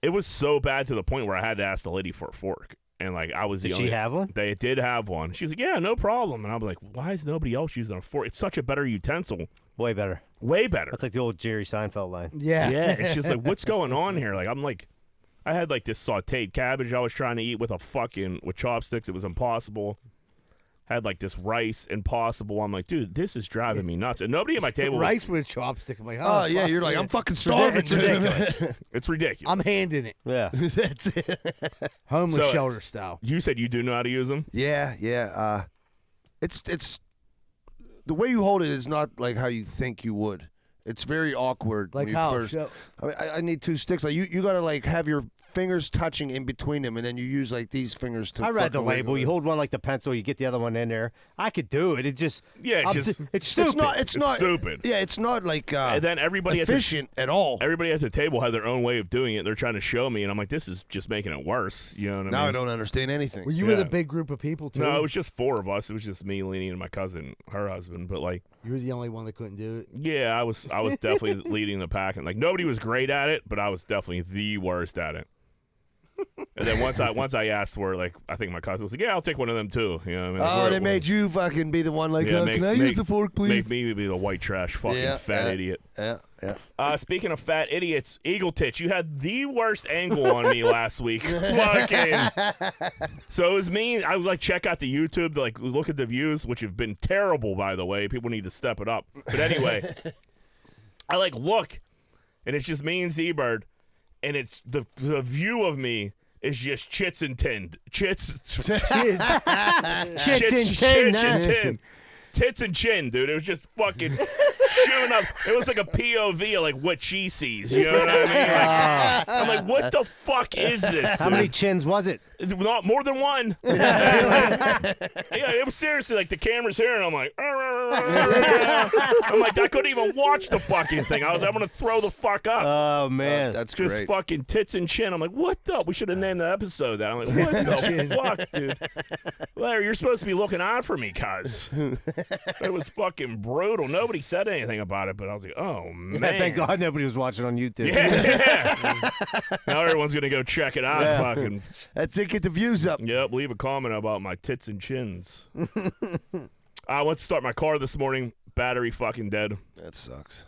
it was so bad to the point where I had to ask the lady for a fork. And like I was the Did only. she have one? They did have one. She's like, yeah, no problem. And I'm like, why is nobody else using a fork? It's such a better utensil. Way better. Way better. That's like the old Jerry Seinfeld line. Yeah. Yeah, it's just like, what's going on here? Like, I'm like, I had like this sauteed cabbage I was trying to eat with chopsticks. It was impossible. Had like this rice, impossible. I'm like, dude, this is driving me nuts. And nobody at my table. Rice with a chopstick. I'm like, Oh, yeah, fuck you're like, yeah. I'm fucking starving. It's ridiculous. It's ridiculous. I'm handing it. Yeah. That's it. Homeless So- shelter style. You said you do know how to use them? Yeah. It's the way you hold it is not like how you think you would. It's very awkward. Like when you how? first. Show- I mean, I need 2 sticks. Like you gotta like have your fingers touching in between them, and then you use like these fingers to. I read the fucking label. wiggle You it. hold one like the pencil, you get the other one in there. I could do it. It just Yeah, it's just. it's stupid. It's not stupid. Yeah, it's not like And then everybody efficient at all. Everybody at the table had their own way of doing it. They're trying to show me, and I'm like, this is just making it worse. You know what I Now I mean? don't understand anything. Were you with Yeah. a big group of people too? No, it was just 4 of us. It was just me, Leanie, and my cousin, her husband. But like, You were the only one that couldn't do it. yeah, I was definitely leading the pack, and like nobody was great at it, but I was definitely the worst at it. And then once I asked for like, I think my cousin was like, yeah, I'll take one of them too. You know what I mean? Like, Oh, we're- they made you fucking be the one like, Yeah, can I use the fork, please? Make me be the white trash fucking fat idiot. Yeah. Speaking of fat idiots, Eagle Tits, you had the worst angle on me last week. Fucking. So it was me. I was like, check out the YouTube to like look at the views, which have been terrible, by the way. People need to step it up. But anyway, I like look, and it's just me and Z-Bird, and it's the view of me is just chits and tin. Chits and tin. Tits and chin, dude. It was just fucking shooting up. It was like a POV of like what she sees. You know what I mean? Like, I'm like, what the fuck is this? How many chins was it? Not more than one. Yeah, it was seriously like the camera's here, and I'm like, I'm like, I couldn't even watch the fucking thing. I'm gonna throw the fuck up. Oh man, That's Just great. fucking tits and chin. I'm like, what the? We should have named the episode that. I'm like, what the fuck, dude? Larry, you're supposed to be looking out for me, cuz. It was fucking brutal. Nobody said anything about it, but I was like, oh man. thank God nobody was watching on YouTube. Yeah. Now everyone's gonna go check it out. Yeah. Fucking. That's it. Get the views up. Yep. Leave a comment about my tits and chins. I went to start my car this morning. Battery fucking dead. That sucks.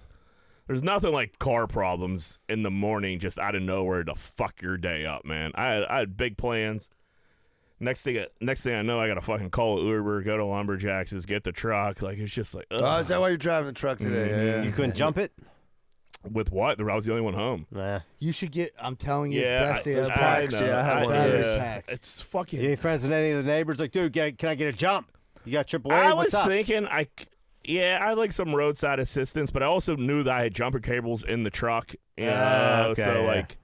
There's nothing like car problems in the morning just out of nowhere to fuck your day up, man. I had big plans. Next thing I know, I gotta fucking call Uber, go to Lumberjacks, get the truck. Like it's just like, ugh. Oh, is that why you're driving the truck today? Yeah. You couldn't jump it? With what? I was the only one home. Nah. You should get. I'm telling you, Yeah, best thing those ever. packs, know. yeah, I had one of those. yeah. Pack. It's fucking. You ain't friends with any of the neighbors? Like, dude, can I get a jump? You got AAA? I What's was up? thinking, I had like some roadside assistance, but I also knew that I had jumper cables in the truck. You know, Okay, so yeah. like,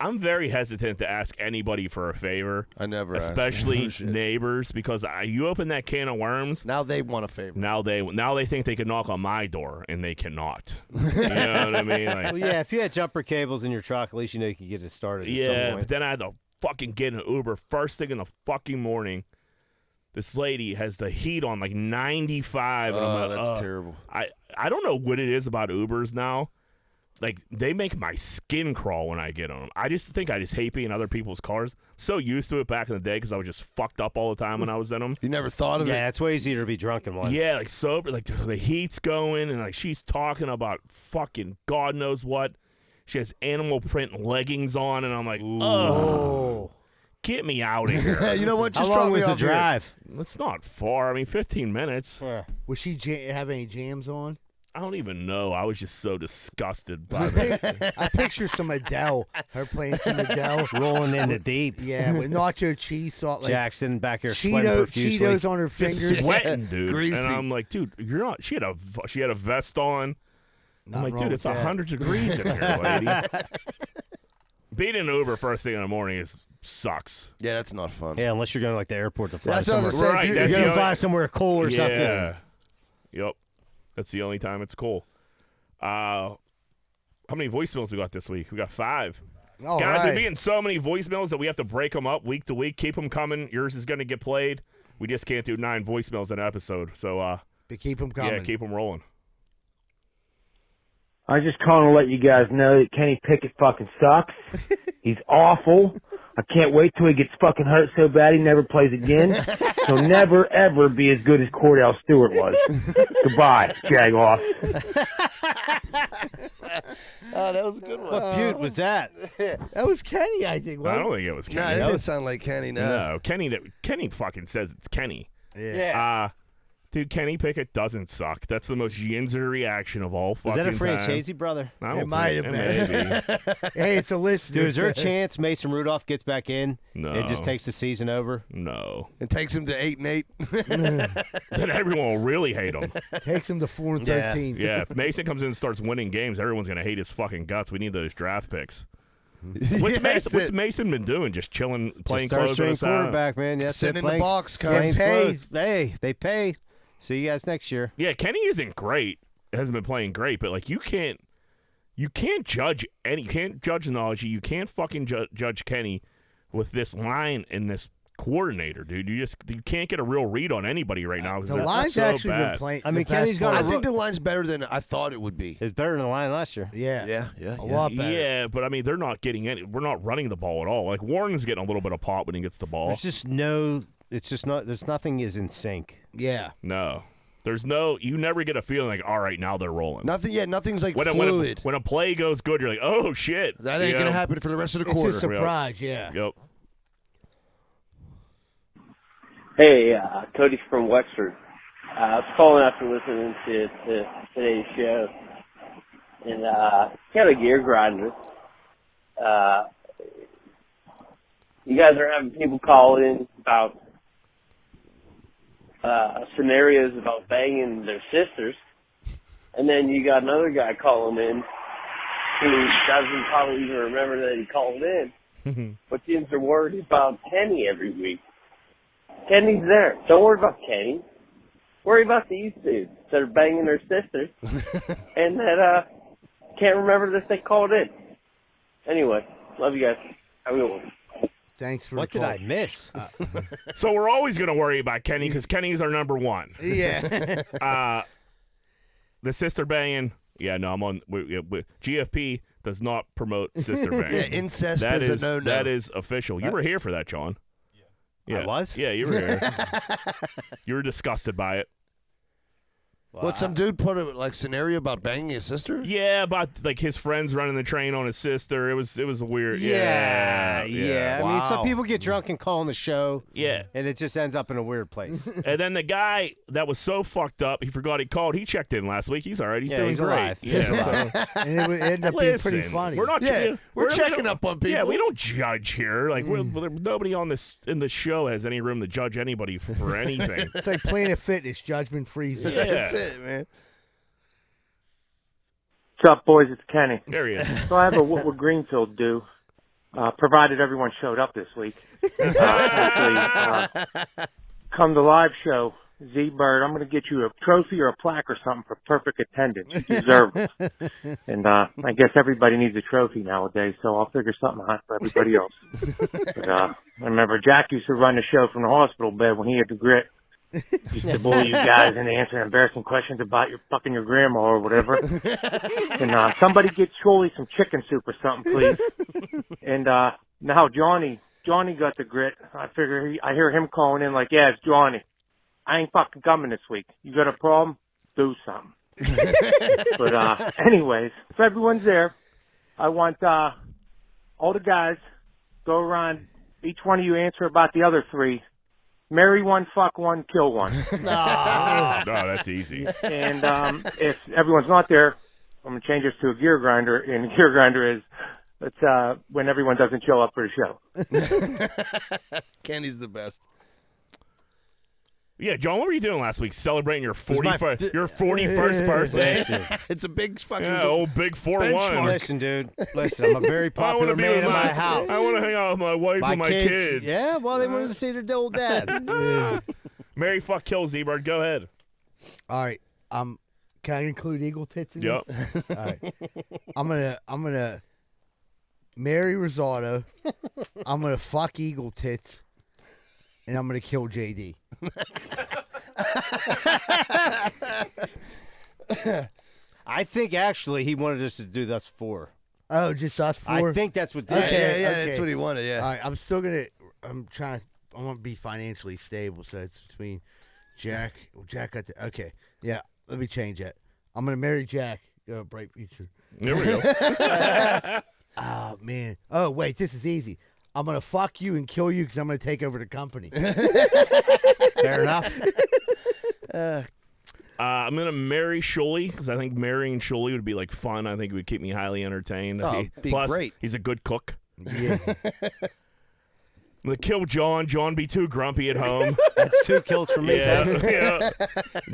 I'm very hesitant to ask anybody for a favor, I never asked. especially Oh, shit. neighbors, because you open that can of worms. Now they want a favor. Now they think they can knock on my door, and they cannot. You know what I mean? Like, Well, yeah, if you had jumper cables in your truck, at least you know you could get it started at some yeah, point. but then I had to fucking get an Uber first thing in the fucking morning. This lady has the heat on like 95, and I'm Oh, like, that's terrible. I don't know what it is about Ubers now. Like, they make my skin crawl when I get on them. I just think I just hate being in other people's cars. So used to it back in the day because I was just fucked up all the time when I was in them. You never thought of Yeah, it? it's way easier to be drunk in one. Yeah, like sober, like the heat's going, and like she's talking about fucking God knows what. She has animal print leggings on, and I'm like, oh, get me out of here. You know what? How Just long drop me was the off here. drive? It's not far. I mean, 15 minutes. Yeah. Was she have any jams on? I don't even know. I was just so disgusted by that. I picture some Adele. Her playing some Adele. Rolling in the deep. Yeah, with nacho cheese salt, like Jackson back here sweating Cheetos, profusely. Cheetos on her Just fingers. sweating, dude. Greasy. And I'm like, dude, you're not. She had a vest on. Not I'm like, wrong dude, with it's that. 100 degrees in here, lady. Being in Uber first thing in the morning sucks. Yeah, that's not fun. Yeah, unless you're going to like the airport to fly That's what I was somewhere. gonna say. Right, If that's you, You're the going to only- fly somewhere cool or something. Yeah. Yep. That's the only time it's cool. How many voicemails we got this week? We got 5. All Guys, right. we're getting so many voicemails that we have to break them up week to week. Keep them coming. Yours is going to get played. We just can't do 9 voicemails in an episode. So, But keep them coming. yeah, keep them rolling. I was just calling to let you guys know that Kenny Pickett fucking sucks. He's awful. I can't wait till he gets fucking hurt so bad he never plays again. He'll never, ever be as good as Cordell Stewart was. Goodbye, Jagoff. Oh, that was a good one. What butte was that? That was Kenny, I think. I wasn't don't think it was No, Kenny. it didn't sound like Kenny. No, Kenny fucking says it's Kenny. it? Yeah. Dude, Kenny Pickett doesn't suck. That's the most Yinzer reaction of all Was fucking that a time. Francesi brother? I don't It might think- have been. Maybe. Hey, it's a list. Dude, is there a chance Mason Rudolph gets back in No. and just takes the season over? No. It takes him to 8-8. Then everyone will really hate him. Takes him to 4 and Yeah. 13. Yeah, if Mason comes in and starts winning games, everyone's going to hate his fucking guts. We need those draft picks. What's Mason been doing? Just chilling, playing Just third close string on the side? quarterback, man. Yes, Sitting in the playing- box, playing cuz. pays. close. Hey, they pay. See you guys next year. Yeah, Kenny isn't great. Hasn't been playing great, but like you can't judge any. You can't judge Najee. You can't fucking judge Kenny with this line and this coordinator, dude. You can't get a real read on anybody right now. 'cause The they're line's so actually bad. been playing. I mean, the Kenny's best got I a part. think the line's better than I thought it would be. It's better than the line last year. Yeah. Yeah. A lot better. Yeah, but I mean, they're not getting any. We're not running the ball at all. Like Warren's getting a little bit of pop when he gets the ball. There's just no. It's just not. There's nothing is in sync. Yeah. No, there's no. You never get a feeling like, all right, now they're rolling. Nothing yet. Nothing's like When fluid. a play goes good, you're like, oh shit, That ain't You going to know? happen for the rest of the It's quarter. a surprise, yeah. Yep. Hey, Cody from Wexford. I was calling after listening to today's show, and kind of gear grinder. You guys are having people call in about scenarios about banging their sisters. And then you got another guy calling in who doesn't probably even remember that he called in, but seems to worry about Kenny every week. Kenny's there. Don't worry about Kenny. Worry about these dudes that are banging their sisters and that can't remember that they called in. Anyway, love you guys. Have a good one. Thanks for What the did call. I miss? So we're always going to worry about Kenny because Kenny's our number one. Yeah. The sister banging. Yeah, no, I'm on. GFP does not promote sister banging. Yeah, incest That is is a no-no. That is official. You were here for that, John. Yeah. I was? Yeah, you were here. You were disgusted by it. What, some dude put a like scenario about banging his sister? Yeah, about like his friends running the train on his sister. It was a weird. Yeah. Yeah. I mean, Wow. some people get drunk and call on the show. Yeah. And it just ends up in a weird place. And then the guy that was so fucked up, he forgot he called. He checked in last week. He's all right. He's doing he's great. alive. Yeah. He's So, And it would end up being pretty listen, funny. we're not. Yeah, we're checking up on people. Yeah, we don't judge here. Like nobody on this in the show has any room to judge anybody for anything. It's like Planet Fitness, judgment free. zone. Yeah. That's it, man. What's up, boys? It's Kenny. There he is. So I have a what would Greenfield do, provided everyone showed up this week. Actually, come the live show, Z-Bird, I'm going to get you a trophy or a plaque or something for perfect attendance. You deserve it. And I guess everybody needs a trophy nowadays, so I'll figure something out for everybody else. But, I remember Jack used to run the show from the hospital bed when he had the grit. Used to bully you guys into answering embarrassing questions about your fucking your grandma or whatever. And somebody get Shirley some chicken soup or something, please. And now Johnny got the grit. I figure I hear him calling in like, yeah, it's Johnny. I ain't fucking coming this week. You got a problem? Do something. But anyways, if everyone's there, I want all the guys go around. Each one of you answer about the other three. Marry one, fuck one, kill one. No, that's easy. And if everyone's not there, I'm going to change this to a gear grinder. And the gear grinder is it's when everyone doesn't show up for the show. Kenny's the best. Yeah, John, what were you doing last week? Celebrating your 41st birthday? It's a big fucking big 4-1. Listen, dude. Listen, I'm a very popular man in my house. I want to hang out with my wife and my kids. Yeah, well, they wanted to see their old dad. Mary, fuck, kill, Z-Bird. Go ahead. All right. Can I include eagle tits in Yep. this? All right. I'm gonna marry Rosado. I'm gonna fuck eagle tits, and I'm gonna kill JD. I think actually he wanted us to do thus four. Oh, just us four? I think that's what. Okay. Yeah, that's what he wanted. Yeah. All right. I want to be financially stable, so it's between Jack. Jack got the. Okay. Yeah. Let me change that. I'm gonna marry Jack. Bright future. There we go. Oh man. Oh wait, this is easy. I'm gonna fuck you and kill you because I'm gonna take over the company. Fair enough. I'm gonna marry Shuley because I think marrying Shuley would be like fun. I think it would keep me highly entertained. Oh, be Plus, great. he's a good cook. Yeah. I'm gonna kill John. John be too grumpy at home. That's 2 kills for me. Yeah, Thanks. yeah.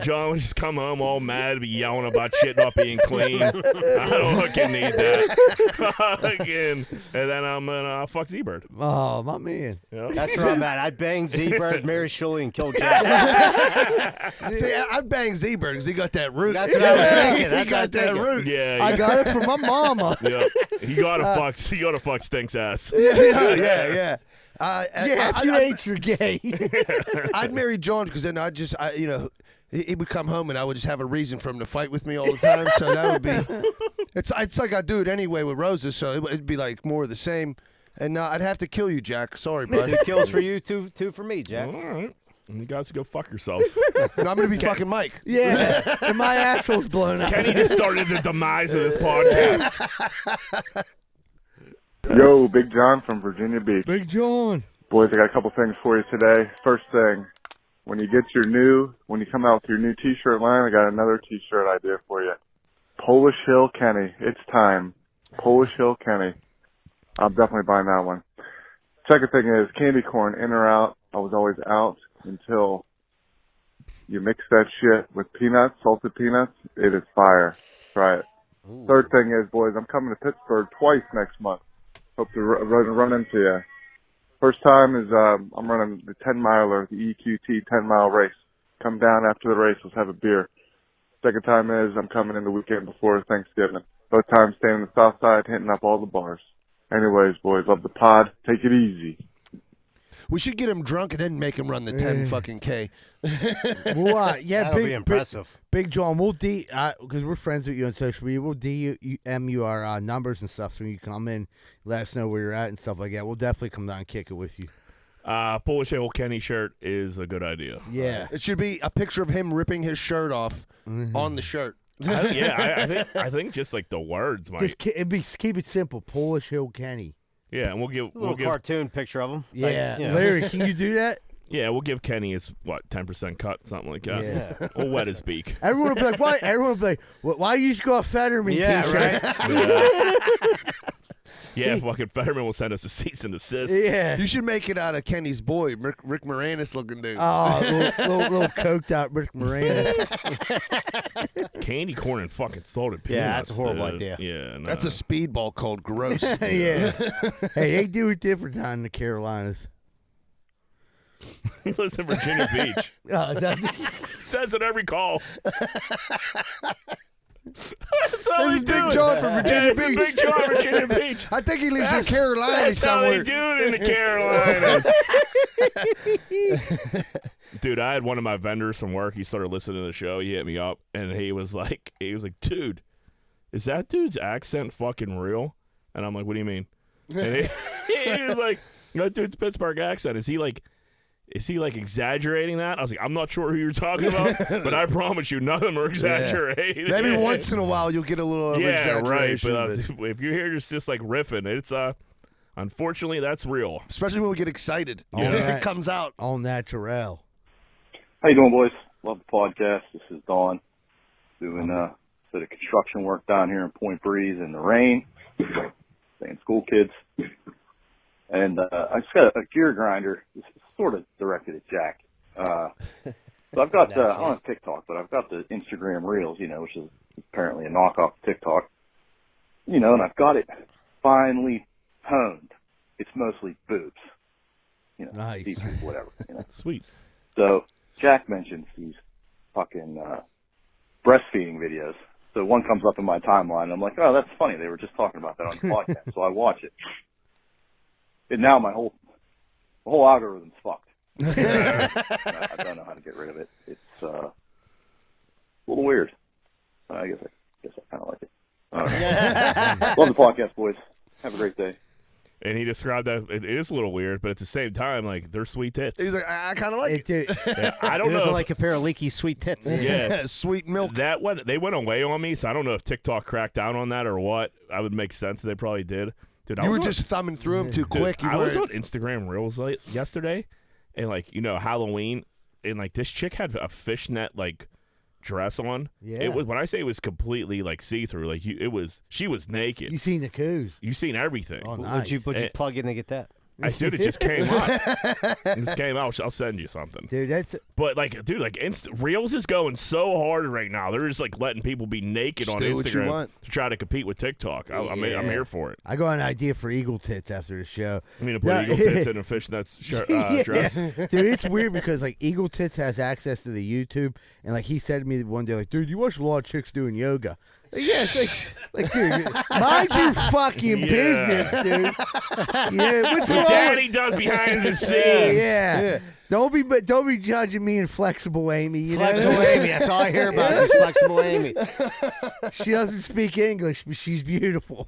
John would just come home all mad, be yelling about shit not being clean. I don't fucking need that. Again. And then I'm gonna fuck Z-Bird. Oh my man. Yeah. That's where I'm at. I'd bang Z-Bird, marry Shirley, and kill Jack. See, I'd bang Z-Bird because he got that root. That's what I was thinking. He That's got what I that was root. Yeah, I got it from my mama. yeah. You gotta fuck Stink's ass. Yeah. Yeah, if you ain't, you're gay. I'd marry John because then he would come home and I would just have a reason for him to fight with me all the time. So that would be, it's like I do it anyway with roses. So it'd be like more of the same. And I'd have to kill you, Jack. Sorry, bud. 2 kills for you, two for me, Jack. All right. You guys go fuck yourselves. And I'm gonna be fucking Mike. Yeah, and my asshole's blown out. Kenny just started the demise of this podcast. Yo, Big John from Virginia Beach. Big John. Boys, I got a couple things for you today. First thing, when you come out with your new t-shirt line, I got another t-shirt idea for you. Polish Hill Kenny. It's time. Polish Hill Kenny. I'm definitely buying that one. Second thing is candy corn, in or out. I was always out until You mix that shit with peanuts, salted peanuts. It is fire. Try it. Ooh. Third thing is, boys, I'm coming to Pittsburgh twice next month. Hope to run into you. First time is I'm running the 10-miler, the EQT 10-mile race. Come down after the race. Let's have a beer. Second time is I'm coming in the weekend before Thanksgiving. Both times staying on the south side, hitting up all the bars. Anyways, boys, love the pod. Take it easy. We should get him drunk and then make him run the 10 fucking K. Well, yeah, That'll be impressive. Big John, we'll because we're friends with you on social media. We'll DM you our numbers and stuff so when you come in, let us know where you're at and stuff like that. We'll definitely come down and kick it with you. Polish Hill Kenny shirt is a good idea. Yeah. It should be a picture of him ripping his shirt off on the shirt. I think just like the words might. Just keep it simple. Polish Hill Kenny. Yeah, and we'll give A little cartoon picture of him. Yeah. Like, Larry, can you do that? Yeah, we'll give Kenny his 10% cut, something like that. Yeah. We'll wet his beak. Everyone will be like, why? Everyone will be like, why you just go Fetterman Yeah, t-shirt? Yeah, fucking Fetterman will send us a cease and desist. Yeah. You should make it out of Kenny's boy, Rick Moranis looking dude. Oh, little coked out Rick Moranis. Candy corn and fucking salted peanuts. Yeah, that's a horrible dude. idea. Yeah, no. That's a speedball called gross. Yeah. Hey, they do it different down in the Carolinas. He lives in Virginia Beach. Says it every call. That's how This is they Big do it. John from Virginia It's Beach. Big John, Virginia Beach. I think he lives in That's Carolina That's somewhere. how they do it in the Carolinas. Dude, I had one of my vendors from work. He started listening to the show. He hit me up, and he was like, dude, is that dude's accent fucking real? And I'm like, what do you mean? And he was like, that dude's Pittsburgh accent. Is he like exaggerating that? I was like, I'm not sure who you're talking about, but I promise you, none of them are exaggerating. Maybe once in a while you'll get a little exaggeration. Right. But if you hear just like riffing, it's unfortunately that's real. Especially when we get excited. Yeah. It comes out. All natural. How you doing, boys? Love the podcast. This is Dawn doing a bit of construction work down here in Point Breeze in the rain, staying school kids. And I just got a gear grinder. It's sort of directed at Jack. So I've got, I don't have TikTok, but I've got the Instagram Reels, which is apparently a knockoff of TikTok. And I've got it finely honed. It's mostly boobs. Nice. See-through, whatever. Sweet. So Jack mentions these fucking breastfeeding videos. So one comes up in my timeline, and I'm like, oh, that's funny. They were just talking about that on the podcast. So I watch it. And now my whole algorithm's fucked. I don't know how to get rid of it. It's a little weird. I guess I kind of like it. Love the podcast, boys. Have a great day. And he described that it is a little weird, but at the same time, like, they're sweet tits. He's like, I kind of like it. Yeah, I don't know. Like a pair of leaky sweet tits. Yeah. Sweet milk. They went away on me, so I don't know if TikTok cracked down on that or what. That would make sense. They probably did. Dude, You were just thumbing through them too quick. I was on Instagram Reels yesterday, and Halloween, and this chick had a fishnet dress on. Yeah. It was, when I say it was completely see through, she was naked. You seen the coos? You seen everything. Oh, nice. What'd you plug in to get that? Dude, it just came up. It just came out. I'll send you something. Dude, that's... But, Reels is going so hard right now. They're just, letting people be naked on Instagram to try to compete with TikTok. I'm here for it. I got an idea for eagle tits after the show. I mean, to put eagle tits in a fishnet dress. Dude, it's weird because, Eagle Tits has access to the YouTube, and, he said to me one day, dude, you watch a lot of chicks doing yoga. Yeah, it's dude, mind your fucking business, dude. Yeah, what's wrong? Daddy does behind the scenes. Yeah. Don't be judging me and Flexible Amy. Flexible Amy, that's all I hear about is Flexible Amy. She doesn't speak English, but she's beautiful.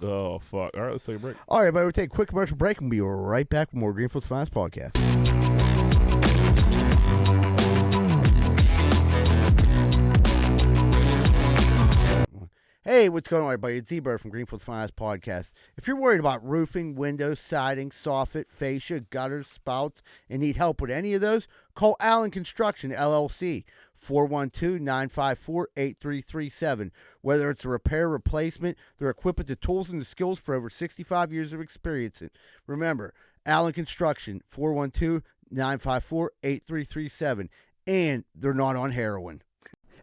Oh, fuck. All right, let's take a break. All right, everybody, we'll take a quick commercial break and we'll be right back with more Greenfield's Finest Podcast. Hey, what's going on, everybody? It's Z-Bird from Greenfield's Finest Podcast. If you're worried about roofing, windows, siding, soffit, fascia, gutters, spouts, and need help with any of those, call Allen Construction, LLC, 412-954-8337. Whether it's a repair, replacement, they're equipped with the tools and the skills for over 65 years of experience. Remember, Allen Construction, 412-954-8337. and they're not on heroin.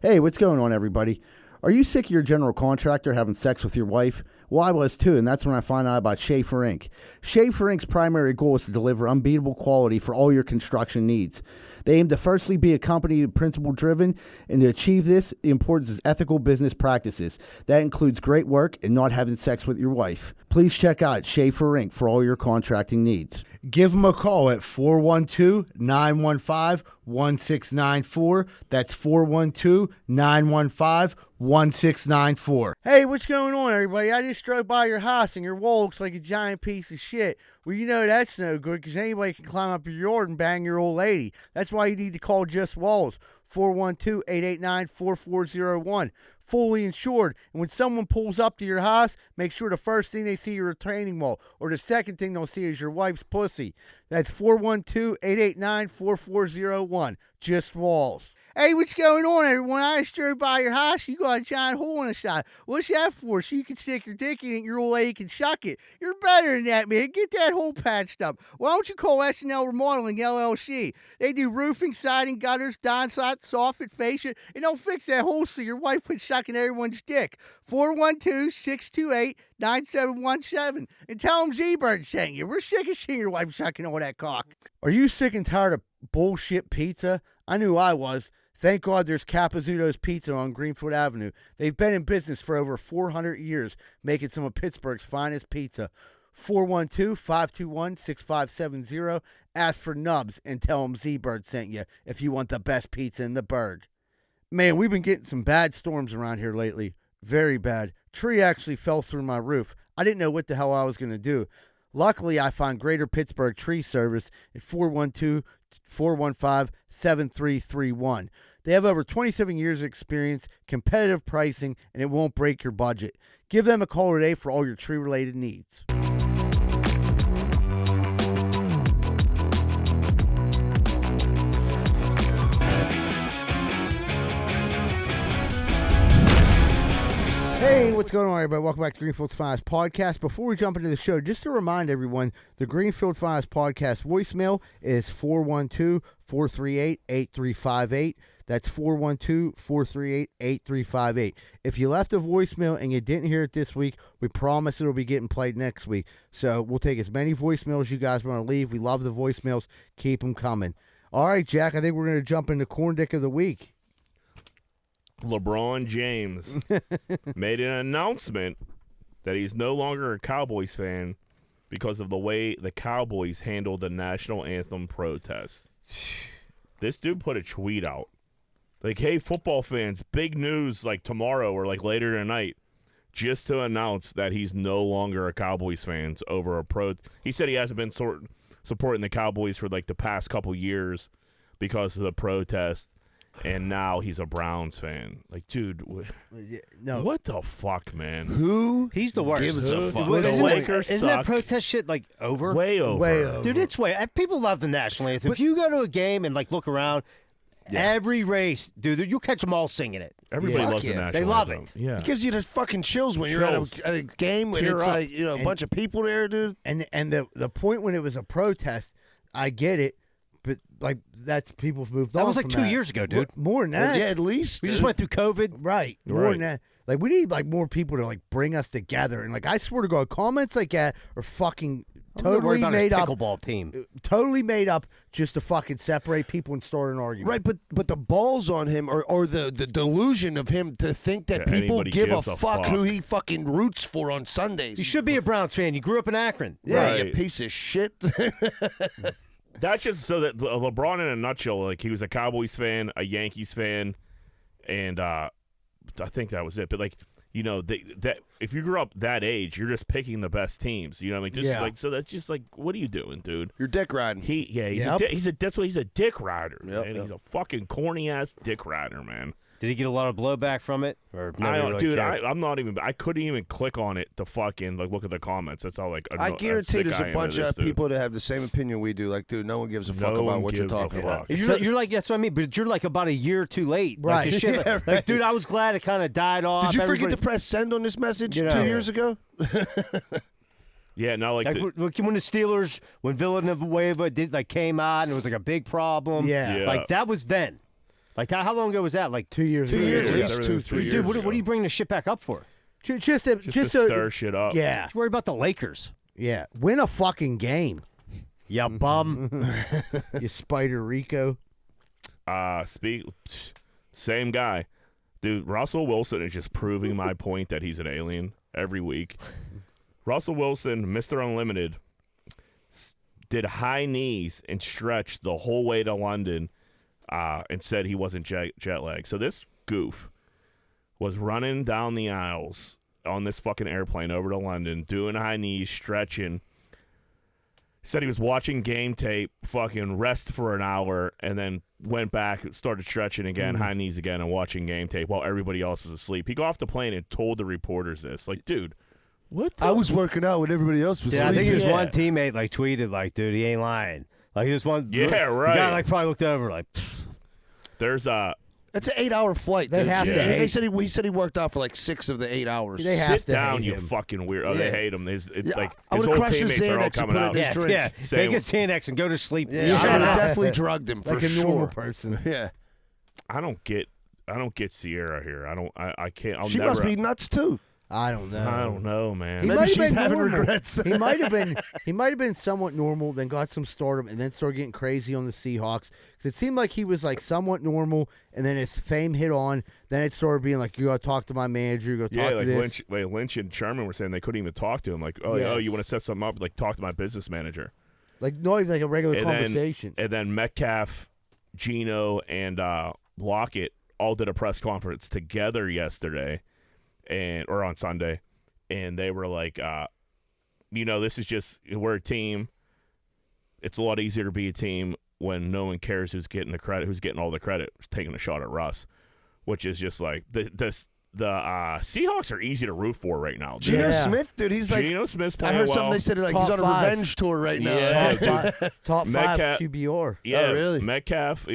Hey, what's going on, everybody? Are you sick of your general contractor having sex with your wife? Well, I was too, and that's when I found out about Schaefer Inc. Schaefer Inc.'s primary goal is to deliver unbeatable quality for all your construction needs. They aim to firstly be a company principle-driven, and to achieve this, the importance is ethical business practices. That includes great work and not having sex with your wife. Please check out Schaefer Inc. for all your contracting needs. Give them a call at 412-915-1694. That's 412-915-1694. Hey, what's going on, everybody? I just drove by your house and your wall looks like a giant piece of shit. Well, you know that's no good because anybody can climb up your yard and bang your old lady. That's why you need to call Just Walls, 412-889-4401. Fully insured. And when someone pulls up to your house, make sure the first thing they see is a retaining wall, or the second thing they'll see is your wife's pussy. That's 412-889-4401. Just Walls. Hey, what's going on, everyone? I just drove by your house. You got a giant hole in the side. What's that for? So you can stick your dick in it and your old lady can suck it. You're better than that, man. Get that hole patched up. Why don't you call SNL Remodeling LLC? They do roofing, siding, gutters, downspouts, soffit, fascia, and they'll fix that hole so your wife quits sucking everyone's dick. 412-628-9717. And tell them Z-Bird sent you. We're sick of seeing your wife sucking all that cock. Are you sick and tired of bullshit pizza? I knew I was. Thank God there's Capizzuto's Pizza on Greenfield Avenue. They've been in business for over 400 years, making some of Pittsburgh's finest pizza. 412-521-6570. Ask for Nubs and tell them Z-Bird sent you if you want the best pizza in the burg. Man, we've been getting some bad storms around here lately. Very bad. Tree actually fell through my roof. I didn't know what the hell I was going to do. Luckily, I found Greater Pittsburgh Tree Service at 412-415-7331. They have over 27 years of experience, competitive pricing, and it won't break your budget. Give them a call today for all your tree-related needs. Hey, what's going on, everybody? Welcome back to Greenfield's Finest Podcast. Before we jump into the show, just to remind everyone, the Greenfield Finest Podcast voicemail is 412-438-8358. That's 412-438-8358. If you left a voicemail and you didn't hear it this week, we promise it'll be getting played next week. So we'll take as many voicemails you guys want to leave. We love the voicemails. Keep them coming. All right, Jack, I think we're going to jump into Corn Dick of the Week. LeBron James made an announcement that he's no longer a Cowboys fan because of the way the Cowboys handled the national anthem protest. This dude put a tweet out. Like, hey, football fans, big news like tomorrow or like later tonight, just to announce that he's no longer a Cowboys fan over a He said he hasn't been supporting the Cowboys for like the past couple years because of the protest. And now he's a Browns fan. Like, dude, no. What the fuck, man? Who? He's the worst. Gives a fuck. The Lakers Isn't suck. that protest shit like over? Way over. Dude, it's way. People love the national anthem. If you go to a game and like look around, every race, dude, you'll catch them all singing it. Everybody loves the national They love anthem. it. Yeah. It gives you the fucking chills when you're at a game and it's like, you know, a bunch of people there, dude. And the point when it was a protest, I get it. But, like, that's people have moved on. That was like from 2 that. years ago, dude. More than that. Yeah, at least. We just went through COVID. Right. More than that. Like, we need, like, more people to, like, bring us together. And, like, I swear to God, comments like that are fucking totally made up. Pickleball team. Totally made up just to fucking separate people and start an argument. Right, but the balls on him or the delusion of him to think that people give a fuck who he fucking roots for on Sundays. You should be a Browns fan. You grew up in Akron. Yeah, you piece of shit. That's just so that LeBron, in a nutshell, like, he was a Cowboys fan, a Yankees fan, and I think that was it. But, like, you know, that if you grew up that age, you're just picking the best teams. You know what I mean? Like, so that's just like, what are you doing, dude? You're dick riding. He's a dick rider. Yep, man. He's a fucking corny ass dick rider, man. Did he get a lot of blowback from it? Or I'm not even. I couldn't even click on it to fucking like look at the comments. That's how like. I guarantee there's a bunch of people that have the same opinion we do. Like, dude, no one gives a fuck about what you're talking about. You're like, that's what I mean. But you're like about a year too late. Right. Like, shit, Yeah, like, right. dude, I was glad it kind of died off. Did you forget to press send on this message 2 years ago? Yeah, now like when the Steelers, when Villanueva came out and it was like a big problem. Yeah. Like that was then. Like how long ago was that? Like 2 years. 2 years. At ago. least 2-3 years. Dude, what are you bringing the shit back up for? Just to stir shit up. Yeah. Just worry about the Lakers. Yeah. Win a fucking game. Yeah, bum. You Spider Rico. Same guy. Dude, Russell Wilson is just proving my point that he's an alien every week. Russell Wilson, Mr. Unlimited, did high knees and stretched the whole way to London and said he wasn't jet lagged. So this goof was running down the aisles on this fucking airplane over to London, doing high knees, stretching. Said he was watching game tape, fucking rest for an hour, and then went back, started stretching again, high knees again, and watching game tape while everybody else was asleep. He got off the plane and told the reporters this. Like, dude, what the... I was working out when everybody else was Yeah, sleeping. I think his one teammate like tweeted like, dude, he ain't lying. Like he just one. Yeah, right. The guy like probably looked over like. There's That's an 8-hour flight. They dude. have to hate- They said he said he worked out for like 6 of the 8 hours. They have sit to down, hate you him. fucking weird. Oh, Yeah. they hate him. Yeah, I His would've old crushed his teammates are all Xanax and coming put it out. in his drink. Yeah, Saying- take his Xanax and go to sleep. Yeah, I would have Yeah. definitely drugged him for Like a sure. normal person. Yeah, I don't get Sierra here. I can't. I'll she never. must be nuts too. I don't know. I don't know, man. He Maybe might have she's been having normal. regrets. He might have been. He might have been somewhat normal, then got some stardom, and then started getting crazy on the Seahawks. Because it seemed like he was like somewhat normal, and then his fame hit on. Then it started being like, "You got to talk to my manager. You got to Yeah, talk like to this." Lynch and Sherman were saying they couldn't even talk to him. Like, oh, Yes. you want to set something up? Like, talk to my business manager. Like not even like a regular And conversation. And then Metcalf, Geno, and Lockett all did a press conference together yesterday, or on Sunday, and they were like, this is just, we're a team. It's a lot easier to be a team when no one cares who's getting the credit, who's getting all the credit, taking a shot at Russ, which is just like the Seahawks are easy to root for right now. Geno Yeah. Smith, dude, he's like. Geno Smith's I playing heard well. something they said like Top he's on a 5. revenge tour right now. Yeah, Top five Metcalf- QBR. Yeah, Oh, really? Metcalf,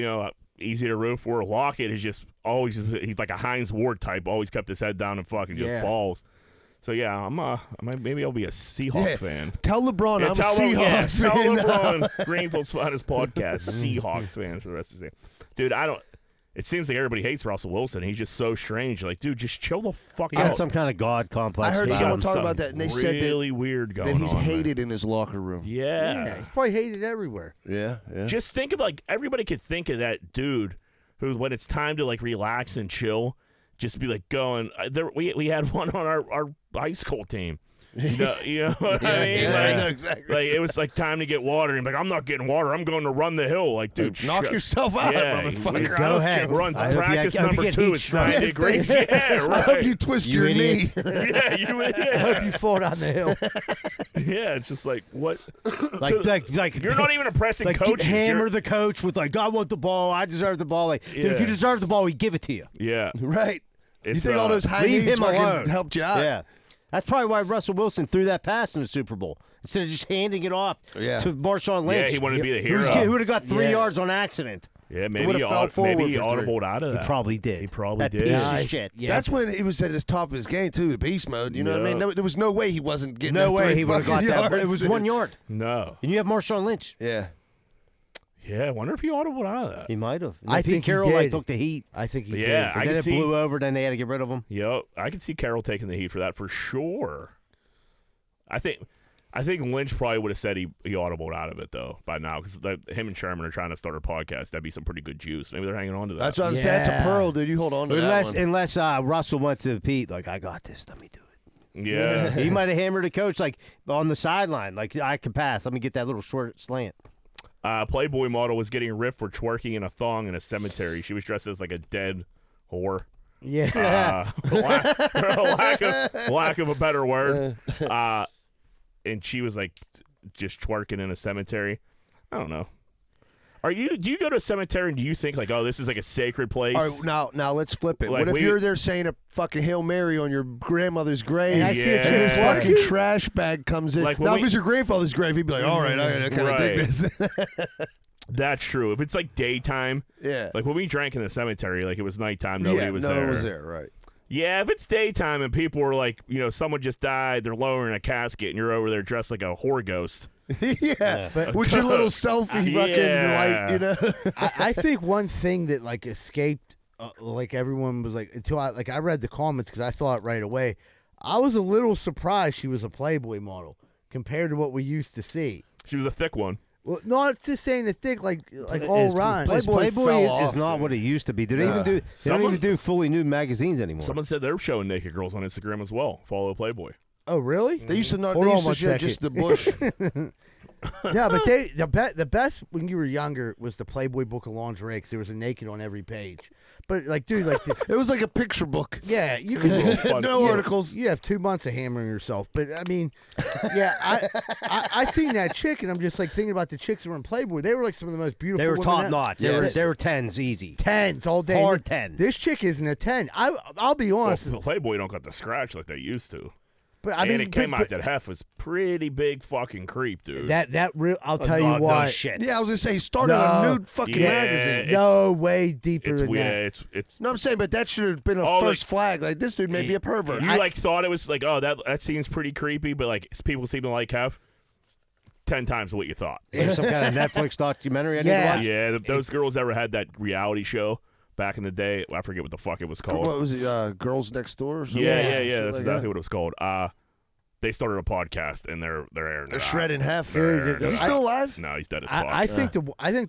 easy to root for. Lockett is just always, he's like a Heinz Ward type, always kept his head down and fucking just Yeah. balls. So yeah, maybe I'll be a Seahawk fan. Tell LeBron I'm a tell Seahawks tell fan. LeBron, Greenfield's finest podcast, Seahawks fan for the rest of the day. Dude, it seems like everybody hates Russell Wilson. He's just so strange. Like, dude, just chill the fuck He got out. some kind of god complex. I heard going someone on. talk about that, and they said really weird going that he's on, man. hated in his locker room. Yeah. He's probably hated everywhere. Yeah, yeah. Just think of everybody could think of that dude who, when it's time to relax and chill, just be going. We had one on our high school team. You know what I mean? Yeah, I know exactly. It was time to get water, and I'm not getting water. I'm going to run the hill. Like, dude, Knock shut- yourself out, Yeah, motherfucker. just I go don't ahead. care. Run I hope you- practice I hope you number get 2. heat It's stroke. 90 degrees. Yeah, I right. hope you twist You your idiot. knee. I hope you fall down the hill. Yeah, it's just like what? Like You're not even impressing like coaches. hammer You're- the coach with I want the ball. I deserve the ball. Like, dude, if Yeah. you deserve the ball, we give it to you. Yeah, Right. You It's, think all those high leave knees him fucking alone. helped you out? Yeah. That's probably why Russell Wilson threw that pass in the Super Bowl instead of just handing it off Yeah. to Marshawn Lynch. yeah. He wanted to be the hero. Who would have got 3 Yeah. yards on accident. Yeah, maybe would've he, fell forward maybe he for 3. audibled out of that. He probably did. He probably that did. Piece Yeah, of shit. Yeah. That's when he was at his top of his game too, the beast mode. You know what I mean? Yeah. There was no way he wasn't getting. No that way 3 he would have got fucking that. It yards, was dude. 1 yard. No. And you have Marshawn Lynch. Yeah. Yeah, I wonder if he audibled out of that. He might have. I Pete think he Carroll did. took the heat. I think he Yeah, did. I And then can it see. blew over. Then they had to get rid of him. Yep, I can see Carroll taking the heat for that for sure. I think Lynch probably would have said he audibled out of it though by now because him and Sherman are trying to start a podcast. That'd be some pretty good juice. Maybe they're hanging on to that. That's what I was saying. That's a Yeah. pearl, dude. You hold on to that one. Unless Russell went to Pete, like, I got this. Let me do it. Yeah. He might have hammered a coach like on the sideline, like I can pass. Let me get that little short slant. Playboy model was getting ripped for twerking in a thong in a cemetery. She was dressed as like a dead whore. Yeah. Lack of a better word. And she was like just twerking in a cemetery. I don't know. Do you go to a cemetery and do you think like, oh, this is like a sacred place? All right, now let's flip it. Like, what if you're there saying a fucking Hail Mary on your grandmother's grave, And I see a Yeah. chick and this twerking. fucking trash bag comes in? Like, when now, if we- it's your grandfather's grave, he'd be like, all right, I kind of dig this. That's true. If it's like daytime, Yeah. like when we drank in the cemetery, like it was nighttime, nobody was no there. one was there, right. Yeah, if it's daytime and people are like, someone just died, they're lowering a casket, and you're over there dressed like a whore ghost. Yeah, with your little selfie fucking light, I think one thing that like escaped, like everyone was like, until I read the comments because I thought right away, I was a little surprised she was a Playboy model compared to what we used to see. She was a thick one. Well, no, it's just saying the thick, like all around. Playboy is not what it used to be. Do they even do? They don't even do fully nude magazines anymore. Someone said they're showing naked girls on Instagram as well. Follow Playboy. Oh, really? They used to not. They used to show just the bush. Yeah, but the best when you were younger was the Playboy book of lingerie because there was a naked on every page. But like, dude, like it was like a picture book. Yeah, you could no articles. You have 2 months of hammering yourself. But I mean, yeah, I seen that chick and I'm just like thinking about the chicks that were in Playboy. They were like some of the most beautiful. They were top notch. Yes. They were 10s easy. 10s all day. Hard 10. This chick isn't a 10. I'll be honest. Well, Playboy don't got the scratch like they used to. But I mean, it came out that Hef was pretty big fucking creep, dude. That real. I'll tell you what. No shit. Yeah, I was gonna say he started a nude fucking magazine. No, way deeper than that. It's. No, I'm saying, but that should have been a first flag. Like this dude may be a pervert. You like thought it was like, oh, that seems pretty creepy, but like people seem to like Hef 10 times what you thought. There's some kind of Netflix documentary I need to watch? Yeah, those girls ever had that reality show back in the day. I forget what the fuck it was called. What was it? Girls Next Door or something? Yeah. That's exactly what it was called. They started a podcast and they're airing it. Shredding Hef. Is he still alive? No, he's dead as fuck. I think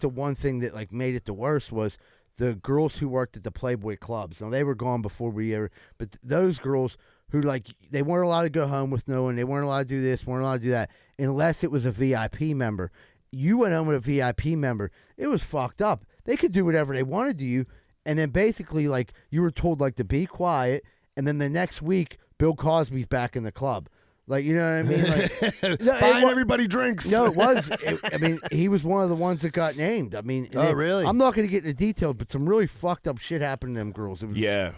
the one thing that like made it the worst was the girls who worked at the Playboy clubs. Now they were gone before we ever, but those girls who like they weren't allowed to go home with no one. They weren't allowed to do this. Weren't allowed to do that unless it was a VIP member. You went home with a VIP member. It was fucked up. They could do whatever they wanted to you, and then basically like you were told like to be quiet, and then the next week Bill Cosby's back in the club. Like, you know what I mean? Like, buying everybody drinks. No, it was. I mean, he was one of the ones that got named. I mean, really? I'm not going to get into details, but some really fucked up shit happened to them girls. It was, yeah.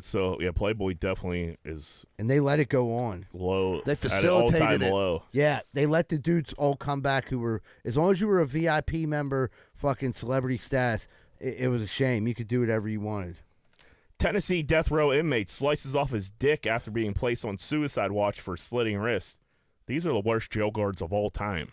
So Playboy definitely is. And they let it go on. Low. They facilitated all-time it. low. Yeah, they let the dudes all come back who were, as long as you were a VIP member, fucking celebrity status, it was a shame. You could do whatever you wanted. Tennessee death row inmate slices off his dick after being placed on suicide watch for slitting wrists. These are the worst jail guards of all time.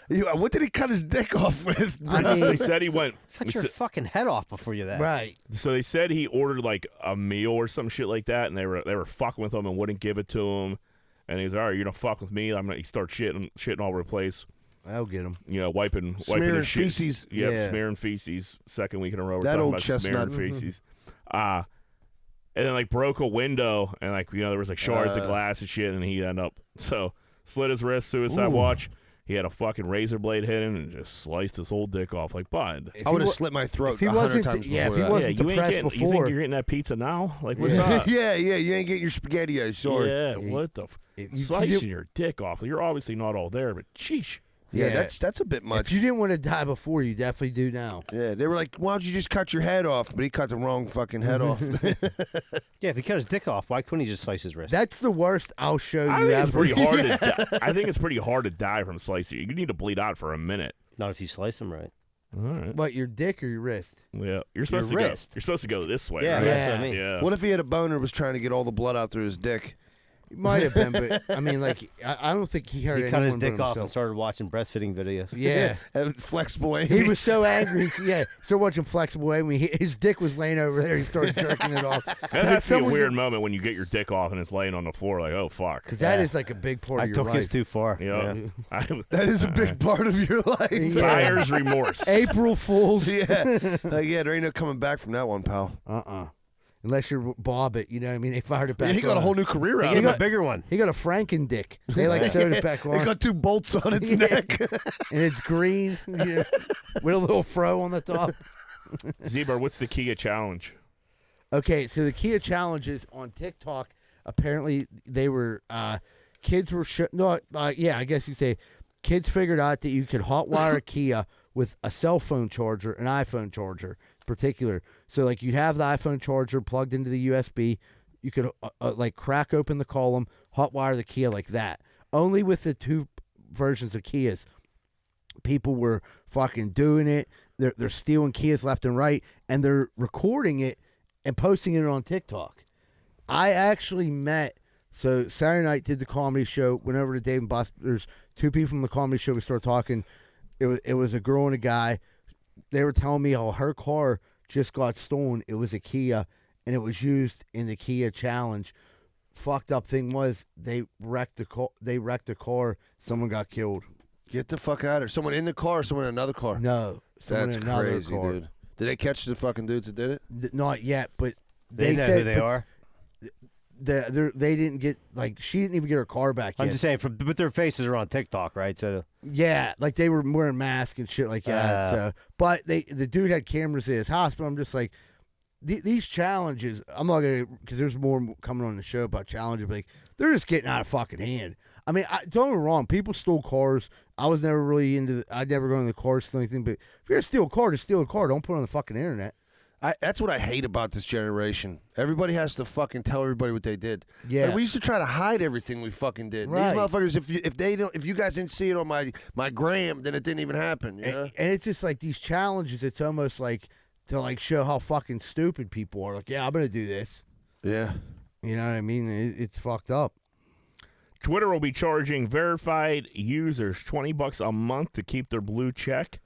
What did he cut his dick off with? They said he went. Cut your fucking head off before you that. Right. So they said he ordered like a meal or some shit like that, and they were fucking with him and wouldn't give it to him. And he's all right. You're gonna fuck with me. He starts shitting all over the place. I'll get him. You know, wiping smearing his shit. feces. Yep, smearing feces. Second week in a row. That old about chestnut. Smearing feces. And then like broke a window, and like there was like shards of glass and shit, and he ended up slit his wrist, suicide watch. He had a fucking razor blade hit him and just sliced his whole dick off. Like, bud, I would have slit my throat. If he 100 times if he before that. wasn't you ain't depressed getting. before, You think you're getting that pizza now? Like, what's up? Yeah, you ain't getting your SpaghettiOs. Sorry. Yeah, what the slicing your dick off? You're obviously not all there, but sheesh. Yeah, that's a bit much. If you didn't want to die before, you definitely do now. Yeah, they were like, why don't you just cut your head off? But he cut the wrong fucking head off. Yeah, if he cut his dick off, why couldn't he just slice his wrist? That's the worst I'll show you I think ever. it's pretty hard to I think it's pretty hard to die from slicing. You need to bleed out for a minute. Not if you slice him right. All right. What, your dick or your wrist? Yeah, you're supposed Your to wrist. go. You're supposed to go this way. Yeah, right? that's what I mean. Yeah. What if he had a boner and was trying to get all the blood out through his dick? It might have been, but I mean, like, I don't think he hurt He cut his anyone but dick off and himself. started watching breastfeeding videos. Yeah. Flexible A. He was so angry. Yeah, started watching Flexible A. When his dick was laying over there, he started jerking it off. That has to be a weird moment when you get your dick off and it's laying on the floor. Like, oh fuck. Because that is like a big part I of your took life. his too far. Yeah. That is a big part of your life. Buyer's remorse. April Fools. Yeah. There ain't no coming back from that one, pal. Unless you're Bob it, you know what I mean? They fired it back Yeah, he got a on. whole new career out He of got it. a bigger one. He got a Franken dick. They like sewed it back on. It got 2 bolts on its neck. And it's green, with a little fro on the top. Zebra, what's the Kia challenge? Okay, so the Kia challenges on TikTok, apparently they were, kids were, I guess you say, kids figured out that you could hotwire a Kia with a cell phone charger, an iPhone charger in particular. So, like, you'd have the iPhone charger plugged into the USB. You could, like, crack open the column, hotwire the Kia like that. Only with the 2 versions of Kias. People were fucking doing it. They're stealing Kias left and right, and they're recording it and posting it on TikTok. I actually met So Saturday night did the comedy show. Went over to Dave and Buster's. 2 people from the comedy show. We started talking. It was a girl and a guy. They were telling me how her car just got stolen. It was a Kia, and it was used in the Kia Challenge. Fucked up thing was they wrecked the car. Someone got killed. Get the fuck out of here. Someone in the car or someone in another car? No. That's in another crazy, car. dude. Did they catch the fucking dudes that did it? Not yet, but They know said, who they are. They didn't get, like, she didn't even get her car back yet. I'm just saying, but their faces are on TikTok, right? So yeah, like they were wearing masks and shit like that. So, but the dude had cameras at his house. But I'm just like, these challenges. I'm not gonna, because there's more coming on the show about challenges. But like, they're just getting out of fucking hand. I mean, don't get me wrong. People stole cars. I was never really into. I'd never go into the car stealing thing. But if you're gonna steal a car, just steal a car. Don't put it on the fucking internet. That's what I hate about this generation. Everybody has to fucking tell everybody what they did. Yeah. Like, we used to try to hide everything we fucking did. Right. These motherfuckers, if you guys didn't see it on my gram, then it didn't even happen. You know? And it's just like these challenges. It's almost like to like show how fucking stupid people are. Like, yeah, I'm gonna do this. Yeah. You know what I mean? It's fucked up. Twitter will be charging verified users $20 a month to keep their blue check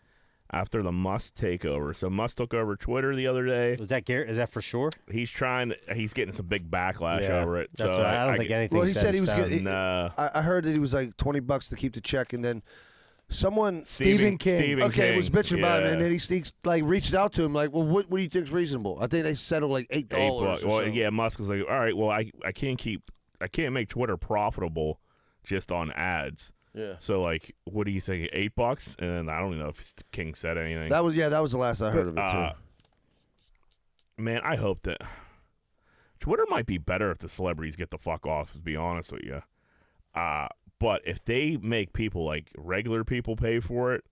after the Musk takeover. So Musk took over Twitter the other day. is that for sure? He's getting some big backlash over it. That's So what, I don't think anything. Well, he said he was getting. I heard that he was like $20 to keep the check, and then someone Stephen King. Okay, was bitching about it, and then Yeah. he like reached out to him like, well, what do you think's reasonable? I think they settled like $8. Well, yeah, Musk was like, all right, well, I can't make Twitter profitable just on ads. Yeah. So like, what do you think? $8? And I don't even know if King said anything. That was the last I heard of it too. Man, I hope that Twitter might be better if the celebrities get the fuck off. To be honest with you, but if they make people like regular people pay for it,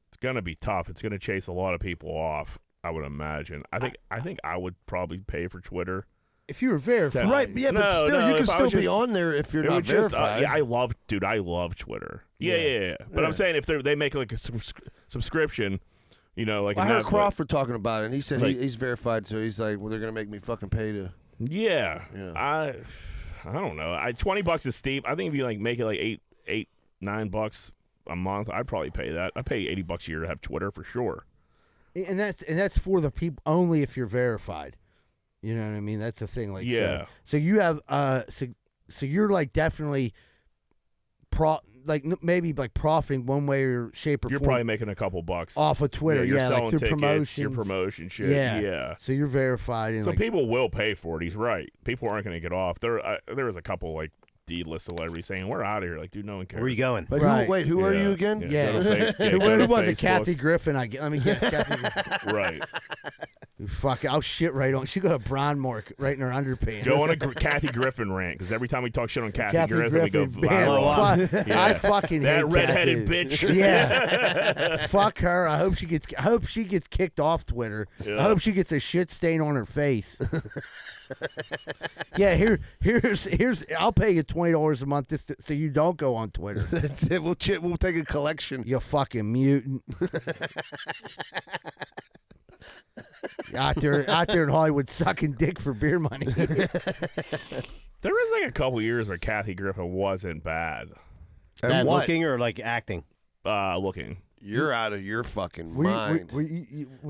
it's gonna be tough. It's gonna chase a lot of people off. I would imagine. I think I would probably pay for Twitter. If you were verified. Right, yeah, but still, you can still be on there if you're not verified. Yeah, I love Twitter. Yeah. But I'm saying if they make like a subscription, you know, like I heard Crawford talking about it, and he said he's verified, so he's like, well, they're gonna make me fucking pay to. Yeah. I don't know. $20 is steep. I think if you like make it like $9 a month, I'd probably pay that. I pay $80 a year to have Twitter for sure. And that's for the people only if you're verified. You know what I mean? That's the thing. Like, yeah. So you have so you're like definitely maybe like profiting one way or shape or You're form. probably making a couple bucks off of Twitter. You're Yeah, selling like through tickets, promotions. your promotion shit. Yeah. So you're verified. And so like, people will pay for it. He's right. People aren't going to get off. There was a couple like D-list celebrities saying, "We're out of here." Like, dude, no one cares. Where are you going? Like, right. who are you again? Yeah. Who was it? Kathy Griffin. I mean, yes, Kathy Griffin. Right. Fuck, I'll shit right on. She got a brown mark right in her underpants. Go on a Kathy Griffin rant, because every time we talk shit on Kathy Griffin, we go man, viral. Yeah. I fucking that hate redheaded Kathy. bitch. Yeah, fuck her. I hope she gets kicked off Twitter. Yeah. I hope she gets a shit stain on her face. Yeah, here's. I'll pay you $20 a month so you don't go on Twitter. That's it. We'll take a collection. You fucking mutant. out there in Hollywood sucking dick for beer money. There was like a couple years where Kathy Griffin wasn't bad. Bad what? looking or like acting? Looking. You're out of your fucking mind. Were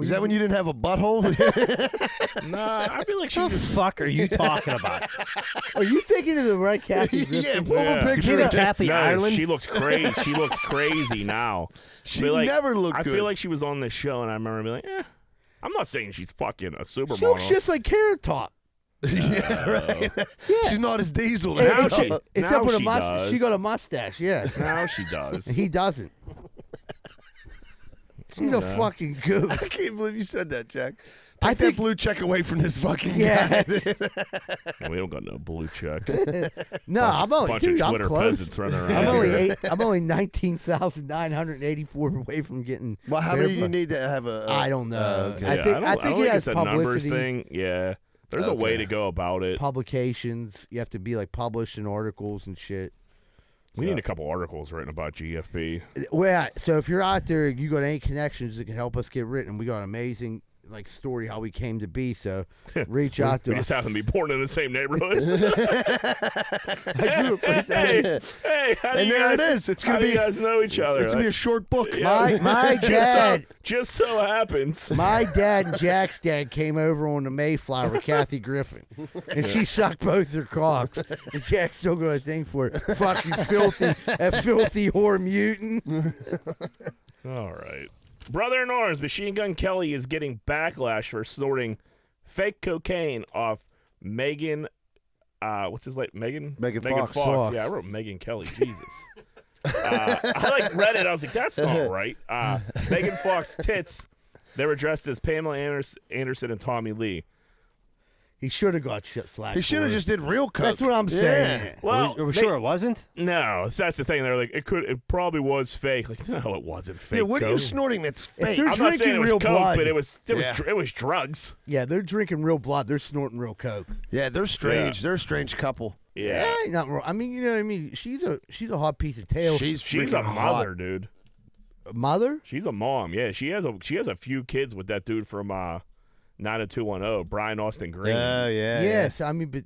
Is that when you didn't have a butthole? Nah, I feel like she What the just fuck are you talking about? Are you thinking of the right Kathy Griffin? Yeah, pull Yeah. a picture You of mean Kathy no, Ireland? she looks crazy. She looks crazy now. She But, like, never looked I good. feel like she was on this show, and I remember being like, I'm not saying she's fucking a supermodel. She looks just like Carrot Top. Yeah, right. She's not as Diesel Hey, now. except with a she mustache. does. She got a mustache, yeah. Now she does. He doesn't. She's a fucking goof. I can't believe you said that, Jack. I Take think- that blue check away from this fucking Yeah. guy. We don't got no blue check. No, I'm only Bunch dude. of I'm Twitter close. peasants running around. I'm only 19,984 away from getting. Well, how many do you verified. need to have a? I don't know. okay. I think I don't it think has it's a numbers publicity. thing. Yeah, there's a way to go about it. Publications. You have to be like published in articles and shit. We need a couple articles written about GFP. Well, so if you're out there, you got any connections that can help us get written. We got amazing like story how we came to be. So reach out to we us. just happen to be born in the same neighborhood. hey, how do and you there guys, it is. It's gonna how do be. you guys know each other. It's gonna be a short book. My dad. Just so happens. My dad and Jack's dad came over on the Mayflower with Kathy Griffin, and she sucked both their cocks. And Jack still got a thing for it. Fucking filthy, that filthy whore mutant. All right. Brother in Arms, Machine Gun Kelly is getting backlash for snorting fake cocaine off Megan. What's his name? Megan Fox. Yeah, I wrote Megan Kelly. Jesus. I read it. I was like, that's not right. Megan Fox tits. They were dressed as Pamela Anderson and Tommy Lee. He should have got shit slapped. He should have just did real coke. That's what I'm saying. Well, Are we sure it wasn't? No, that's the thing. They're like, it probably was fake. Like, no, it wasn't fake. Yeah, what are you coke. snorting that's fake? they're I'm not saying drinking it was real coke, blood. but it was drugs. Yeah, they're drinking real blood. They're snorting real coke. Yeah, they're strange. Yeah. They're a strange couple. Yeah, ain't nothing wrong. I mean, you know what I mean. She's a hot piece of tail. She's she's a freaking mother, hot. dude. Mother? She's a mom. Yeah, she has a few kids with that dude from 90210, Brian Austin Green. Oh, yeah. Yes. I mean, but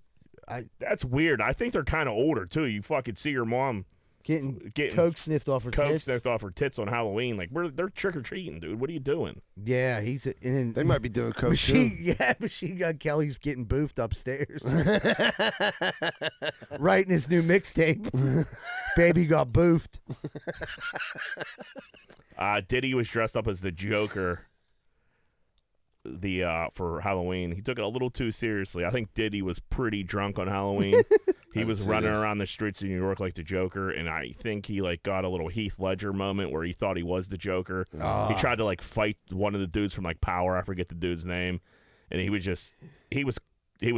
That's weird. I think they're kind of older too. You fucking see your mom getting getting coke sniffed off her coke tits. sniffed off her tits on Halloween. Like they're trick or treating, dude. What are you doing? Yeah, he's and then They might be doing coke Machine, too. yeah, Machine Gun Kelly's getting boofed upstairs. Writing his new mixtape. Baby got boofed. Diddy was dressed up as the Joker. For Halloween, he took it a little too seriously. I think Diddy was pretty drunk on Halloween. He was running around the streets of New York like the Joker, and I think he got a little Heath Ledger moment where he thought he was the Joker. He tried to fight one of the dudes from Power. I forget the dude's name, and he was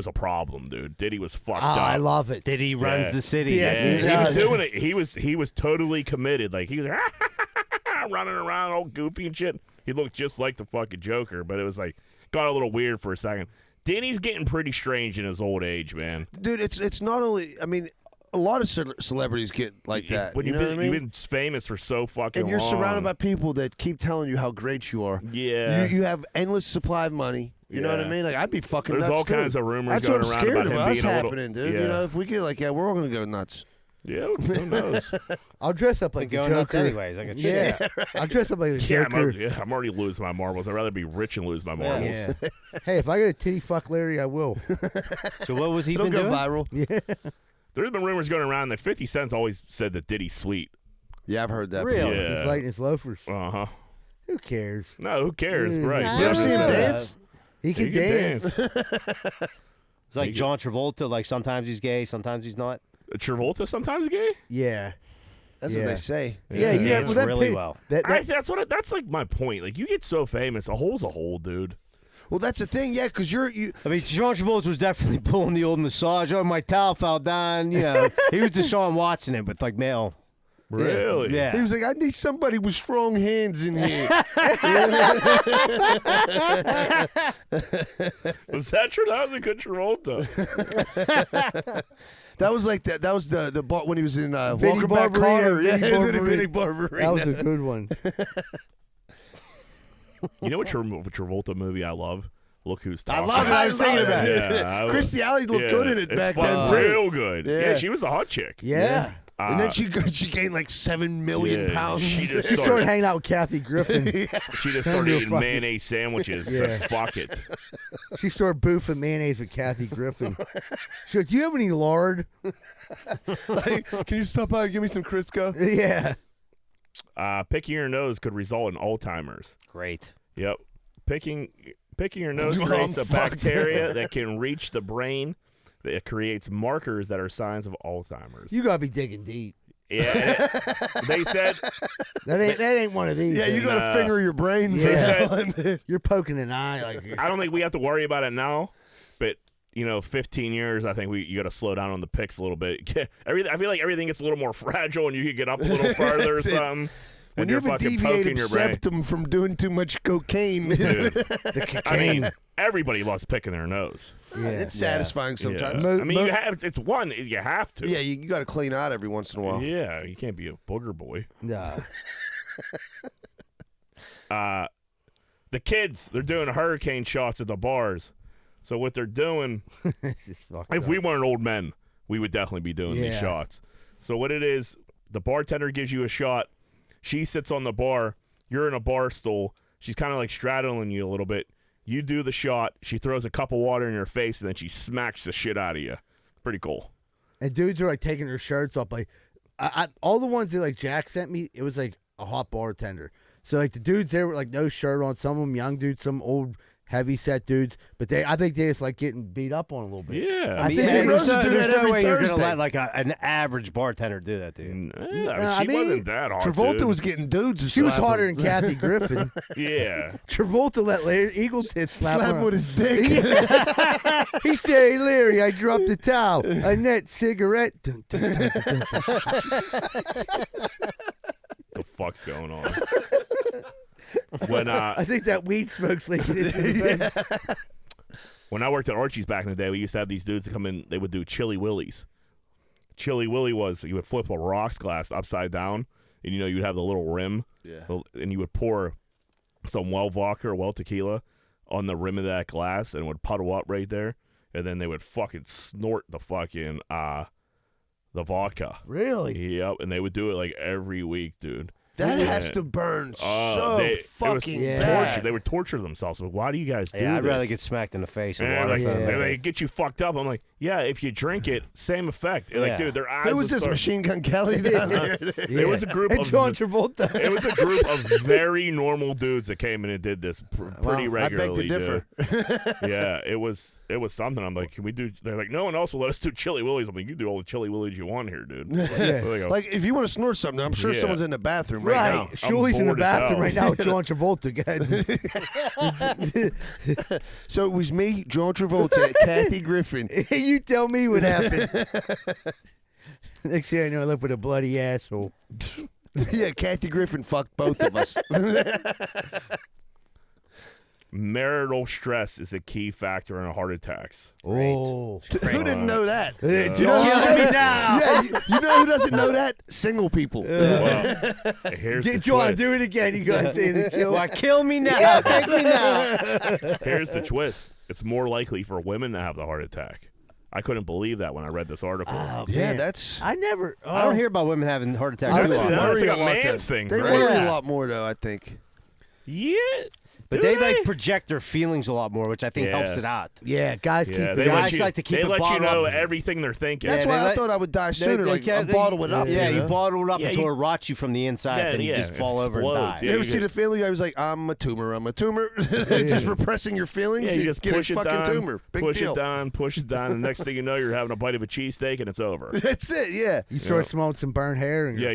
a problem, dude. Diddy was fucked up. I love it. Diddy runs the city. Yeah, he was doing it. He was totally committed. He was running around all goofy and shit. He looked just like the fucking Joker, but it was got a little weird for a second. Diddy's getting pretty strange in his old age, man. Dude, it's not only. I mean, a lot of celebrities get like that. When you know what I mean? you've been famous for so fucking And you're long. surrounded by people that keep telling you how great you are. Yeah. You have endless supply of money. You know what I Yeah. mean? I'd be fucking There's nuts all too. kinds of rumors That's going what I'm around scared about of him us being a little- happening, dude. Yeah. You know, if we get we're all going to go nuts. Yeah, who knows? I'll dress up like the Going nuts Joker. anyways. Like a Yeah, I'll dress up like the Joker. I'm already losing my marbles. I'd rather be rich and lose my marbles. Yeah. Hey, if I get a titty fuck Larry, I will. So what was he It'll been go doing? viral. Yeah. There's been rumors going around that 50 Cent's always said that Diddy's sweet. Yeah, I've heard that. Really? before. Yeah. He's lighting his loafers. Uh-huh. Who cares? No, who cares? Mm. Right. You ever see him dance? He can dance. It's like John Travolta. Like sometimes he's gay, sometimes he's not. Travolta sometimes gay? Yeah. That's Yeah. what they say. Yeah, He you danced that really pic- well. That, That's my point. You get so famous, a hole's a hole, dude. Well, that's the thing, yeah, because you. I mean, John Travolta was definitely pulling the old massage. Oh, my towel fell down. You know, he was Deshaun Watson it with male. Really? Yeah. He was like, I need somebody with strong hands in here. Was that true? That was a good Travolta. That was like that. That was the bar when he was in Vinnie Welcome Back, Barbarino, Carter. Yeah, Vinnie he was in Barbarino. Vinnie Barbarino. that was a good one. You know what Travolta movie I love? Look Who's Talking. love it. I was thinking about it. Yeah, Christy Alley looked good in it it's back fucking then, too. real good. Yeah. Yeah, she was a hot chick. Yeah. And then she gained like 7 million Yeah, pounds. she just She started hanging out with Kathy Griffin. She just started Real eating fucking- mayonnaise sandwiches. Yeah. Fuck it. She started boofing mayonnaise with Kathy Griffin. She's like, do you have any lard? Like, can you stop by and give me some Crisco? Yeah. Picking your nose could result in Alzheimer's. Great. Yep. Picking your nose I'm creates a fucked. bacteria that can reach the brain. That creates markers that are signs of Alzheimer's. You gotta be digging deep. Yeah, they said That ain't one of these. Yeah, you things. got to finger your brain. for Yeah. that one. You're poking an eye like I don't think we have to worry about it now, but 15 years, I think you got to slow down on the picks a little bit. I feel like everything gets a little more fragile, and you could get up a little farther or That's it. something. When and you you're have a fucking poking deviated your brain. septum from doing too much cocaine, Dude. I mean, everybody loves picking their nose. yeah. it's satisfying sometimes. Yeah. Mo- I mean, mo- you have to. Yeah, you got to clean out every once in a while. Yeah, you can't be a booger boy. Nah. The kids, they're doing hurricane shots at the bars. So what they're doing, if we weren't old men, we would definitely be doing these shots. So what it is, the bartender gives you a shot. She sits on the bar. You're in a bar stool. She's kind of like straddling you a little bit. You do the shot. She throws a cup of water in your face, and then she smacks the shit out of you. Pretty cool. And dudes are like taking their shirts off. Like, all the ones that like Jack sent me, it was like a hot bartender. So like the dudes there were like no shirt on. Some of them young dudes, some old heavy set dudes. But I think they just like getting beat up on a little bit. Yeah, I think there's no way you're gonna let like an average bartender do that, dude. She wasn't that hard. Travolta dude. was getting dudes. She was harder than Kathy Griffin. Yeah. Travolta let Eagle Tits slap him with his dick. He said, "Hey Larry, I dropped the towel. A net cigarette." Dun, dun, dun, dun, dun, dun. The fuck's going on? When I think that weed smoke's leaking into the vents. When I worked at Archie's back in the day, we used to have these dudes that come in. They would do Chili Willies. Chili Willy was you would flip a rocks glass upside down, and you'd have the little rim, and you would pour some well vodka or well tequila on the rim of that glass, and it would puddle up right there, and then they would fucking snort the fucking the vodka. Really? Yep, and they would do it like every week, dude. That has to burn so fucking bad. Torture. They would torture themselves. Like, why do you guys do this? I'd rather get smacked in the face. They get you fucked up. I'm like, yeah, if you drink it, same effect. Like, dude, their eyes. Who was this Machine Gun Kelly down here? It was a group of John Travolta. It was a group of very normal dudes that came in and did this pretty regularly. I beg to differ. Yeah, it was something. I'm like, can we do? They're like, no one else will let us do Chili Willies. I'm like, you do all the Chili Willies you want here, dude. Like, if you want to snort something, I'm sure someone's in the bathroom right now. Shuley's in the bathroom right now with John Travolta. So it was me, John Travolta, Kathy Griffin. You tell me what happened. Next thing I know, I look with a bloody asshole. Yeah, Kathy Griffin fucked both of us. Marital stress is a key factor in heart attacks. Oh, who didn't know that? John, kill me now. Yeah, you know who doesn't know that? Single people. Well, here's the John, twist. do it again. You gotta say the kill. Why, kill me now. Take me now. Here's the twist. It's more likely for women to have the heart attack. I couldn't believe that when I read this article. Yeah, Man. that's. I never. I don't hear about women having heart attacks. That's too often. like a a lot, man's thing. They right? worry a lot more, though, I think. Yeah. But they like project their feelings a lot more, which I think Yeah. helps it out. Yeah, guys keep it. They let guys you, like to keep they it let you bottled know up. everything they're thinking. That's they why I let- thought I would die sooner. Like, can't- bottle it up. Yeah, you bottle it up Yeah, until it rots you from the inside, Yeah, then you yeah, just it fall over and die. explodes, You yeah. ever see the feeling? I was like, I'm a tumor. I'm a tumor. Just repressing your feelings. Yeah, you you just get push a it fucking down, tumor. Big push deal. it down, and the next thing you know, you're having a bite of a cheesesteak and it's over. That's it. Yeah. You start smelling some burnt hair. And Yeah,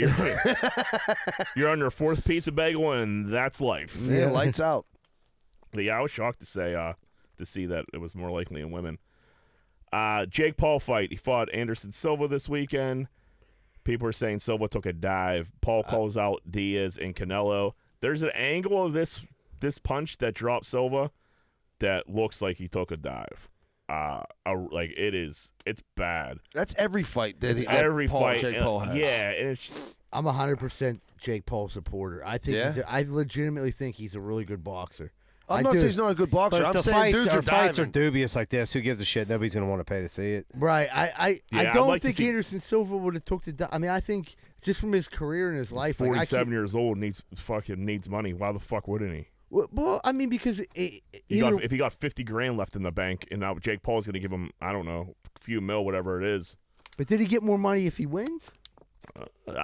you're on your fourth pizza bagel, and that's life. Yeah. Lights out. But yeah, I was shocked to see that it was more likely in women. Jake Paul fight. He fought Anderson Silva this weekend. People are saying Silva took a dive. Paul calls out Diaz and Canelo. There's an angle of this punch that dropped Silva that looks like he took a dive. It's bad. That's every fight that It's every fight. Jake Paul has. Yeah, and it's I'm 100% Jake Paul supporter. I think I legitimately think he's a really good boxer. I'm not saying he's not a good boxer. But I'm if the saying dudes are fights are diving. dubious like this, who gives a shit? Nobody's going to want to pay to see it. Right. I I'd don't like to think see- Anderson Silva would have took the. I mean, I think just from his career and his life, 47 years old, needs money. Why the fuck wouldn't he? Well, I mean, because If he got 50 grand left in the bank, and now Jake Paul's going to give him, I don't know, a few mil, whatever it is. But did he get more money if he wins?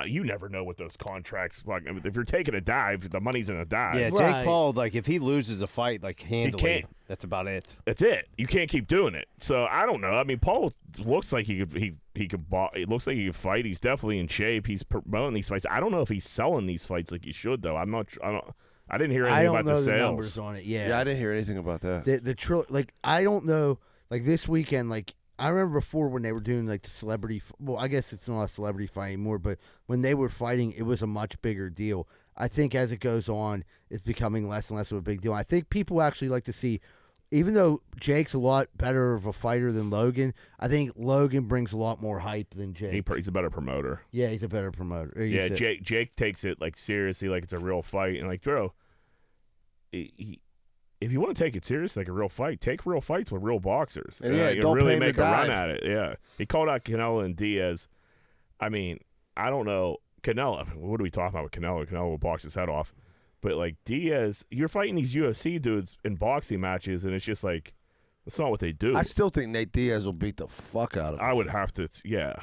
You never know what those contracts. Like, I mean, if you're taking a dive, the money's in a dive. Yeah, Right. Jake Paul, like, if he loses a fight, like, handily, can't. that's about it. That's it. You can't keep doing it. So I don't know. I mean, Paul looks like he could. It looks like he could fight. He's definitely in shape. He's promoting these fights. I don't know if he's selling these fights like he should, though. I didn't hear anything about know the the sales. numbers on it. Yeah, I didn't hear anything about that. Like I don't know. Like this weekend, like I remember before when they were doing like the celebrity. Well, I guess it's not a celebrity fight anymore, but when they were fighting, it was a much bigger deal. I think as it goes on, it's becoming less and less of a big deal. I think people actually like to see, even though Jake's a lot better of a fighter than Logan, I think Logan brings a lot more hype than Jake. He's a better promoter. Yeah, he's a better promoter. Jake takes it like seriously, like it's a real fight, and like, bro, if you want to take it serious, like a real fight, take real fights with real boxers. And yeah, you don't really pay him make to a run dive. at it. Yeah, he called out Canelo and Diaz. I mean, I don't know Canelo. What are we talking about with Canelo? Canelo will box his head off, but like Diaz, you're fighting these UFC dudes in boxing matches, and it's just like that's not what they do. I still think Nate Diaz will beat the fuck out of him. I would have to. Yeah,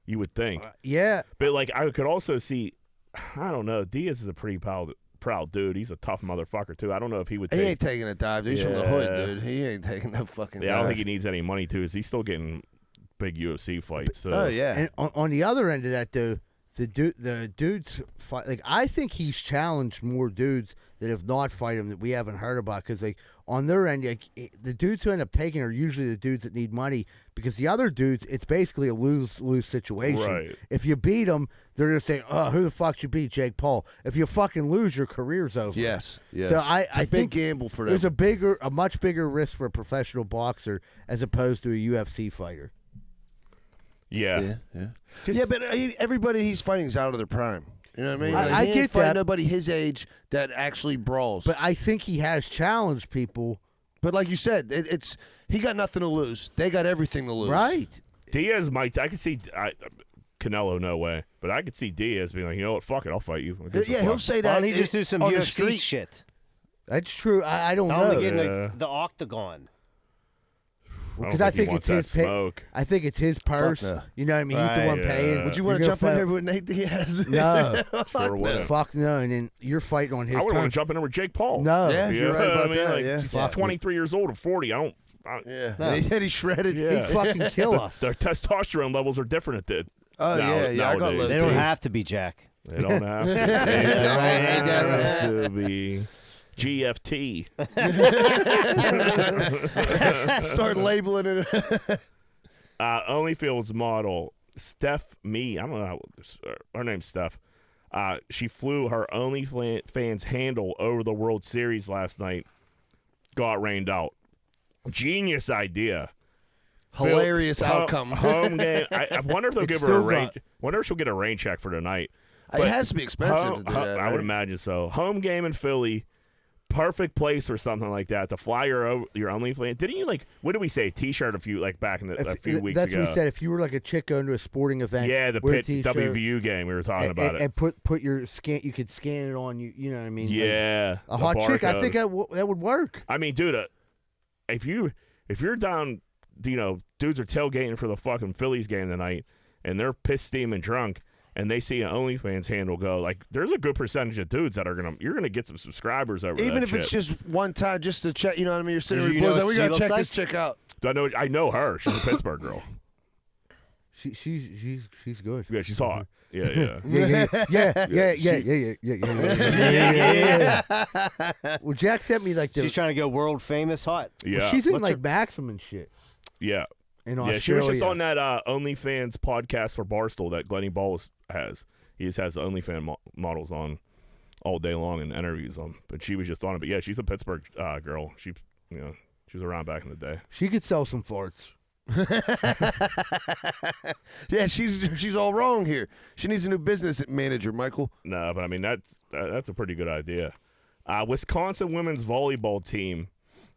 you would think. Yeah, but like I could also see. I don't know. Diaz is a pretty proud dude. He's a tough motherfucker too. I don't know if he would. He ain't taking a dive. He's from the hood, dude. He ain't taking no fucking dive. I don't think he needs any money too. Is he still getting big UFC fights? So. Oh yeah. And on the other end of that, though, the dudes fight. Like I think he's challenged more dudes that have not fight him that we haven't heard about. Because like on their end, like the dudes who end up taking are usually the dudes that need money. Because the other dudes, it's basically a lose-lose situation. Right. If you beat them, they're gonna say, "Oh, who the fuck should beat Jake Paul?" If you fucking lose, your career's over. Yes. So I big think gamble for them. there's a much bigger risk for a professional boxer as opposed to a UFC fighter. Yeah. Yeah, but everybody he's fighting is out of their prime. You know what I mean? I he ain't get fighting that. nobody his age that actually brawls. But I think he has challenged people. But like you said, it's he got nothing to lose. They got everything to lose. Right. Diaz might. I could see Canelo. No way. But I could see Diaz being like, you know what? Fuck it. I'll fight you. Yeah, he'll say Why that. don't he just do some on the UFC street. shit? That's true. I don't Tell him know. to get in Yeah. the octagon. Because I think it's his smoke. I think it's his purse. no. You know what I mean? He's the Right. one paying. Yeah. Would you You're want to gonna jump in fight- there with Nate Diaz? No. Sure would. Fuck no. And then you're fighting on his I would want terms. to jump in there with Jake Paul. No. Yeah, You you're know right what about I mean? that. Like, Yeah. he's 23 years old or 40. I don't. Yeah. No. And he's shredded. Yeah. He'd fucking kill us. Their testosterone levels are different at the. Oh yeah, I got nowadays. low They don't T. have to be Jack. They don't have to. They Ain't that don't right? have to be. GFT. Start labeling it. OnlyFans model Steph Me. I don't know her name's Steph. She flew her OnlyFans handle over the World Series last night. Got rained out. Genius idea. Hilarious outcome. Home game. I wonder if they'll give her a still rain. got- Wonder if she'll get a rain check for tonight. It has to be expensive to do that. I would right? imagine so. Home game in Philly. Perfect place for something like that to fly your OnlyFans. Didn't you what did we say? T-shirt a few back in a few weeks That's ago. what we said. If you were like a chick going to a sporting event, Yeah, the wear a Pitt t-shirt, WVU game. We were talking about it. and put your scan. You could scan it on you. You know what I mean? Like, Yeah, a hot the chick. I barcode. think that would work. I mean, dude, if you're down, dudes are tailgating for the fucking Phillies game tonight, and they're pissed, steaming, drunk, and they see an OnlyFans handle go, like, there's a good percentage of dudes that you're gonna get some subscribers over. Even that if it's shit. just one time, just to check. You know what I mean? You're sitting Do there, you boys. know Like, what we she gotta looks check like? this chick out. I know her. She's a Pittsburgh girl. She's good. Yeah, she's hot. Yeah. Yeah. Well, Jack sent me like the. She's trying to go world famous hot. Yeah. She's in What's like her- Maxim and shit Yeah. in Yeah, Australia. she was just on that OnlyFans podcast for Barstool that Glenny Ball has. He just has the OnlyFans models on all day long and interviews them. But she was just on it. But yeah, she's a Pittsburgh girl. She was around back in the day. She could sell some farts. Yeah, she's all wrong here. She needs a new business manager, Michael. No, but I mean that's a pretty good idea. Wisconsin women's volleyball team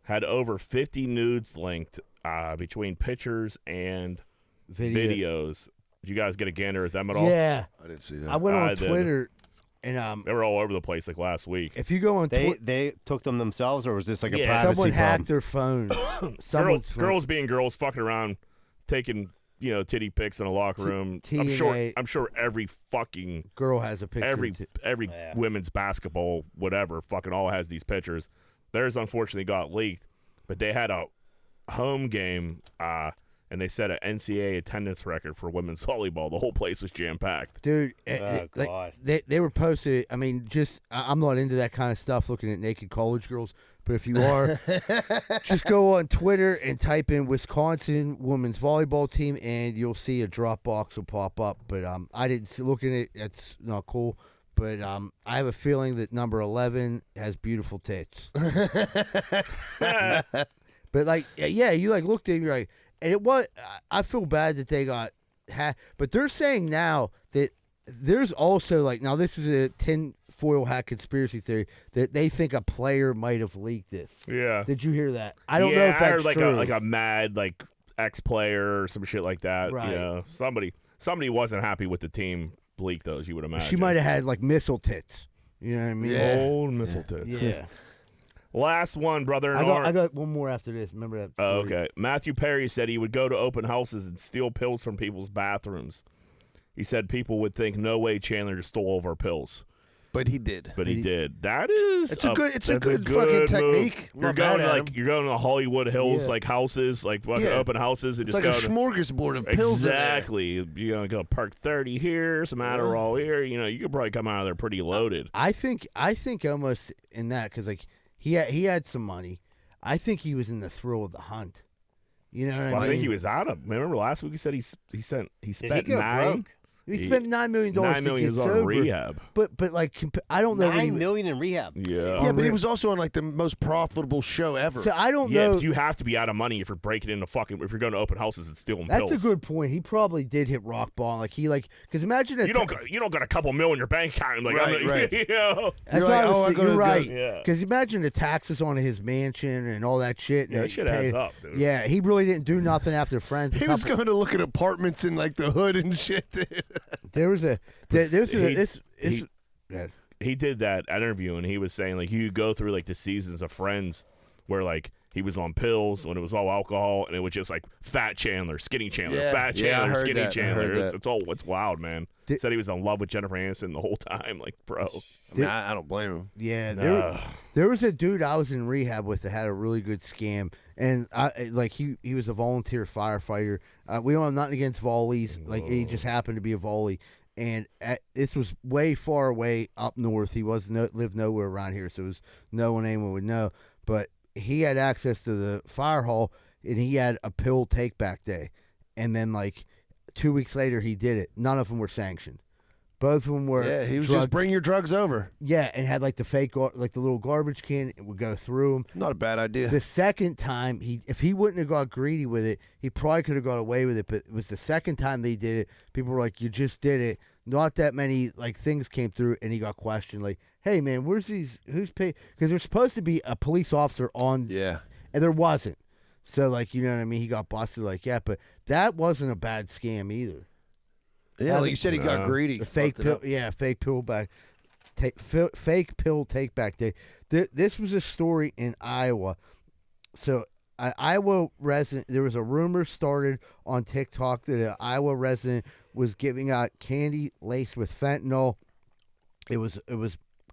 had over 50 nudes linked between pictures and videos. Did you guys get a gander at them at all? Yeah, I didn't see that. I went I on did. Twitter, and They were all over the place like last week. if you go on Twitter, They took them themselves, or was this like a Yeah. privacy someone hacked problem? their phone. Someone's phone. Girls being girls, fucking around, taking titty pics in a locker room. TNA. I'm sure every fucking girl has a picture. every Yeah. women's basketball whatever fucking all has these pictures. Theirs unfortunately got leaked, but they had a home game and they set an NCAA attendance record for women's volleyball. The whole place was jam packed. Dude, Oh, God. they were posted. I mean, I'm not into that kind of stuff, looking at naked college girls. But if you are, just go on Twitter and type in Wisconsin women's volleyball team, and you'll see a drop box will pop up. But I didn't see, look at it. That's not cool. But I have a feeling that number 11 has beautiful tits. But like, yeah, you like looked at it, you're like, and it was. I feel bad that they got but they're saying now that there's also like, now this is a tinfoil hat conspiracy theory that they think a player might have leaked this. Yeah. Did you hear that? I don't know if I that's heard like true. a mad like ex-player or some shit like that. Right. You know, somebody wasn't happy with the team leak those. You would imagine She might have had like missile tits. You know what I mean? Yeah. Old missile tits. Yeah. Last one, brother. I got one more after this. Remember that? Oh, story? okay. Matthew Perry said he would go to open houses and steal pills from people's bathrooms. He said people would think, no way Chandler just stole all of our pills. But he did. But he did. That is It's a good fucking move. technique. You're Not going bad at like him. you're going to Hollywood Hills Yeah. like houses, like fucking Yeah. open houses, and It's just like go a to smorgasbord of pills in there. exactly. You're gonna go Park 30 here, some Adderall here. You know, you could probably come out of there pretty loaded. I think almost in that because like he had some money. I think he was in the thrill of the hunt. You know what Well, I I mean? think he was out of. Remember last week he said he spent Did he $9 go broke? He spent $9 million $9 to million get was on sober. rehab. But like I don't know. $9 million in rehab. Yeah. Yeah, but he was also on like the most profitable show ever. So I don't Yeah, know. but you have to be out of money if you're breaking into fucking. If you're going to open houses and stealing That's pills. a good point. He probably did hit rock bottom. Like he because imagine You don't got a couple mil in your bank account. Like, Right, right. You know? That's You're what like, I was oh, I saying. gotta You're go- right. Yeah. Because imagine the taxes on his mansion and all that shit. Yeah, and that shit paid- adds up, dude. Yeah, he really didn't do nothing after Friends. He was going to look at apartments in like the hood and shit. There was a this. He did that interview and he was saying like you go through like the seasons of Friends where like he was on pills when it was all alcohol and it was just like fat Chandler, skinny Chandler, Yeah. fat Yeah, I Chandler, heard skinny that. I Chandler. heard It's wild, man. Said he was in love with Jennifer Aniston the whole time. Like, bro. I mean, I don't blame him. Yeah, Nah. there was a dude I was in rehab with that had a really good scam, and he was a volunteer firefighter. We don't have nothing against volleys, like he just happened to be a volley, and this was way far away up north. He lived nowhere around here, so it was anyone would know. But he had access to the fire hall, and he had a pill take back day, and then like 2 weeks later he did it. None of them were sanctioned. Both of them were. Yeah, he was drugged. just bring your drugs over. Yeah, and had like the fake, like the little garbage can. It would go through them. Not a bad idea. The second time, if he wouldn't have got greedy with it, he probably could have got away with it. But it was the second time they did it. People were like, "You just did it." Not that many like things came through, and he got questioned. Like, "Hey man, where's these? Who's paid?" Because there's supposed to be a police officer on. Yeah. And there wasn't. So like, you know what I mean? He got busted like that. But that wasn't a bad scam either. Yeah, like you said, he got greedy. The fake Fucked it pill, up. yeah, fake pill back, fake pill take back day. This was a story in Iowa. So, an Iowa resident, there was a rumor started on TikTok that an Iowa resident was giving out candy laced with fentanyl. It was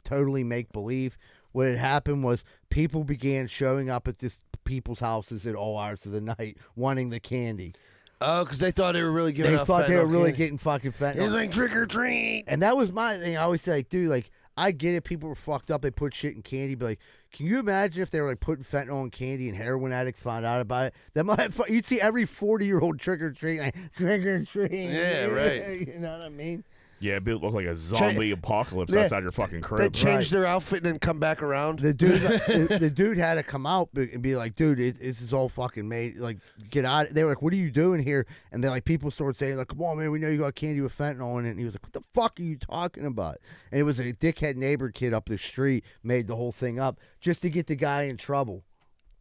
totally make believe. What had happened was people began showing up at this people's houses at all hours of the night wanting the candy. Oh, because they thought they were really giving They out thought they were fentanyl really candy. getting fucking fentanyl. It was like trick or treat. And that was my thing. I always say, like, dude, like, I get it. People were fucked up. They put shit in candy. But, like, can you imagine if they were, like, putting fentanyl in candy and heroin addicts found out about it? That might, you'd see every 40-year-old trick-or-treat, like, trick-or-treat. Yeah, right. You know what I mean? Yeah, it looked like a zombie apocalypse Yeah. outside your fucking They crib. changed their outfit and then come back around. The dude, the dude had to come out and be like, dude, this is all fucking made. Like, get out. They were like, what are you doing here? And then, like, people started saying, like, come on, man, we know you got candy with fentanyl in it. And he was like, what the fuck are you talking about? And it was a dickhead neighbor kid up the street made the whole thing up just to get the guy in trouble.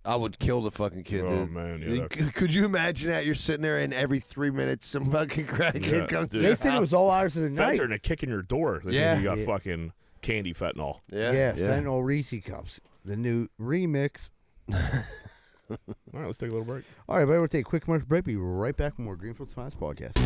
I would kill the fucking kid, Oh, dude. man, yeah, Could you imagine that? You're sitting there and every 3 minutes some fucking crackhead Yeah, comes to dude. They the said it house. was all hours of the night. Feds are kicking your door. They Yeah. think you got Yeah. fucking candy fentanyl. Yeah, fentanyl Reese cups, the new remix. All right, let's take a little break. All right, everybody, we'll take a quick commercial break. Be right back with more Greenfield's Finest Podcast.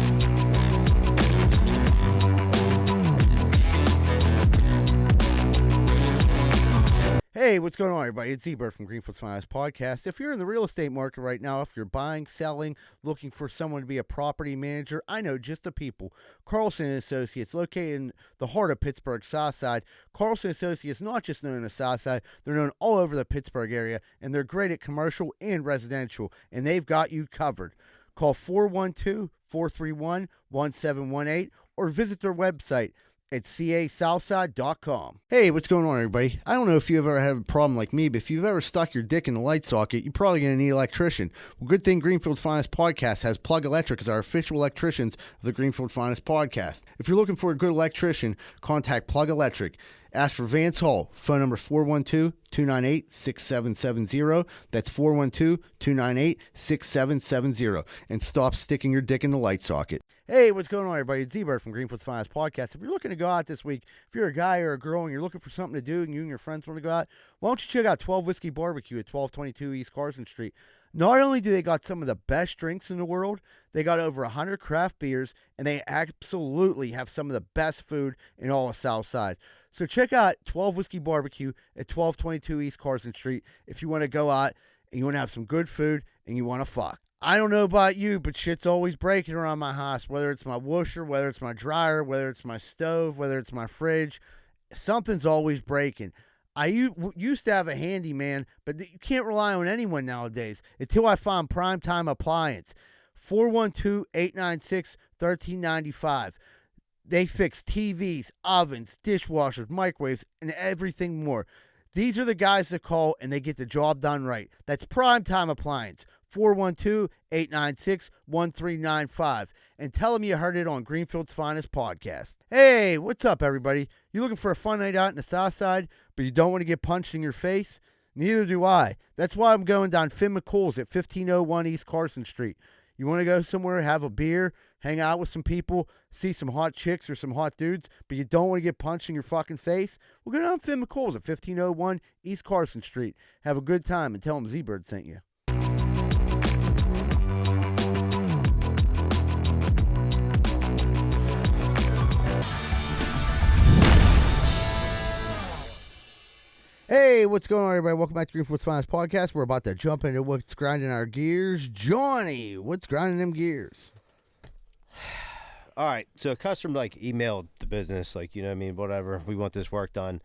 Hey, what's going on, everybody? It's Z-Bird from Greenfield's Finest Podcast. If you're in the real estate market right now, if you're buying, selling, looking for someone to be a property manager, I know just the people. Carlson & Associates, located in the heart of Pittsburgh, Southside. Carlson & Associates, not just known in the Southside, they're known all over the Pittsburgh area, and they're great at commercial and residential, and they've got you covered. Call 412-431-1718 or visit their website at casouthside.com. Hey, what's going on, everybody? I don't know if you've ever had a problem like me, but if you've ever stuck your dick in the light socket, you're probably going to need an electrician. Well, good thing Greenfield's Finest Podcast has Plug Electric as our official electricians of the Greenfield Finest Podcast. If you're looking for a good electrician, contact Plug Electric Ask for Vance Hall. Phone number 412-298-6770. That's 412-298-6770. And stop sticking your dick in the light socket. Hey, what's going on, everybody? It's Z-Bird from Greenfoot's Finest Podcast. If you're looking to go out this week, if you're a guy or a girl and you're looking for something to do and you and your friends want to go out, why don't you check out 12 Whiskey Barbecue at 1222 East Carson Street. Not only do they got some of the best drinks in the world, they got over 100 craft beers, and they absolutely have some of the best food in all of Southside. So check out 12 Whiskey Barbecue at 1222 East Carson Street if you want to go out and you want to have some good food and you want to fuck. I don't know about you, but shit's always breaking around my house, whether it's my washer, whether it's my dryer, whether it's my stove, whether it's my fridge. Something's always breaking. I used to have a handyman, but you can't rely on anyone nowadays until I find Primetime Appliance. 412-896-1395. They fix TVs, ovens, dishwashers, microwaves, and everything more. These are the guys that call, and they get the job done right. That's Primetime Appliance. 412-896-1395. And tell them you heard it on Greenfield's Finest Podcast. Hey, what's up, everybody? You looking for a fun night out in the South Side, but you don't want to get punched in your face? Neither do I. That's why I'm going down Finn McCool's at 1501 East Carson Street. You want to go somewhere, have a beer, hang out with some people, see some hot chicks or some hot dudes, but you don't want to get punched in your fucking face? Well, go down Finn McCool's at 1501 East Carson Street. Have a good time and tell them Z-Bird sent you. Hey, what's going on, everybody? Welcome back to Greenfoot's Finest Podcast. We're about to jump into what's grinding our gears. Johnny, what's grinding them gears? All right, so a customer emailed the business, whatever. We want this work done.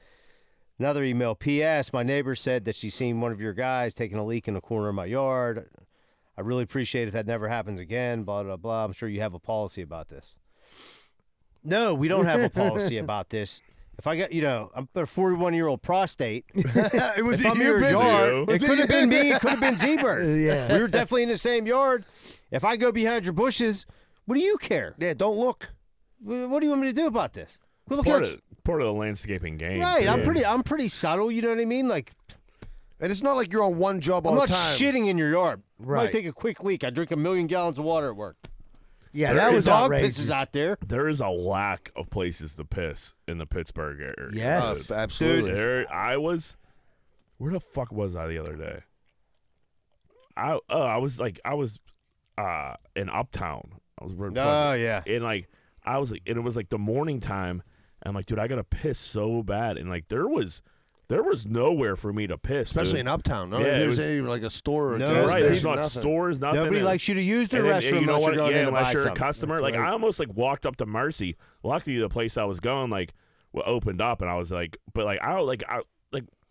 Another email, P.S. My neighbor said that she's seen one of your guys taking a leak in the corner of my yard. I really appreciate if that never happens again, blah, blah, blah. I'm sure you have a policy about this. No, we don't have a policy about this. If I got, I'm a 41-year-old prostate. It was if I'm in your yard, it could have been me. It could have been Z-Bird. Yeah. We were definitely in the same yard. If I go behind your bushes, what do you care? Yeah, don't look. What do you want me to do about this? It's part of the landscaping game. Right. Yeah. I'm pretty subtle. You know what I mean? And it's not like you're on one job all I'm the not time. shitting in your yard. Right. I might take a quick leak. I drink 1 million gallons of water at work. Yeah, There that is was Dog outrageous. pisses out there. There is a lack of places to piss in the Pittsburgh area. Yes. Absolutely. Where the fuck was I the other day? I was in Uptown. I was yeah. and and it was the morning time. And I'm like, dude, I gotta piss so bad. And there was nowhere for me to piss, Especially dude. in Uptown. No, Yeah, there's any a store or No, a gas Right, there's station, not nothing. stores, nothing. Nobody And- likes you to use the and then, restroom you know unless what? you're going in to unless buy you're something. a customer. That's right. I almost walked up to Mercy. Luckily, the place I was going opened up, and I was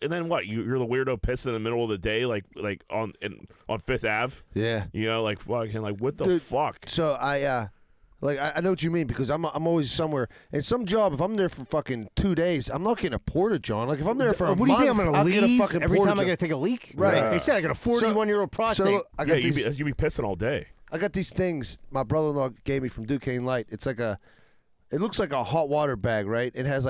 and then what? You're the weirdo pissing in the middle of the day, on Fifth Ave. Yeah. Fucking what the Dude, fuck? So I know what you mean because I'm always somewhere. And some job, if I'm there for fucking 2 days, I'm not getting a porta john. If I'm there for a What do you month, think I'm going I'll to get a leave fucking every porta time I john. got to take a leak? Right. They said I got a 41-year-old prostate. So look, I got You'd these. be pissing all day. I got these things my brother-in-law gave me from Duquesne Light. It looks like a hot water bag, right? It has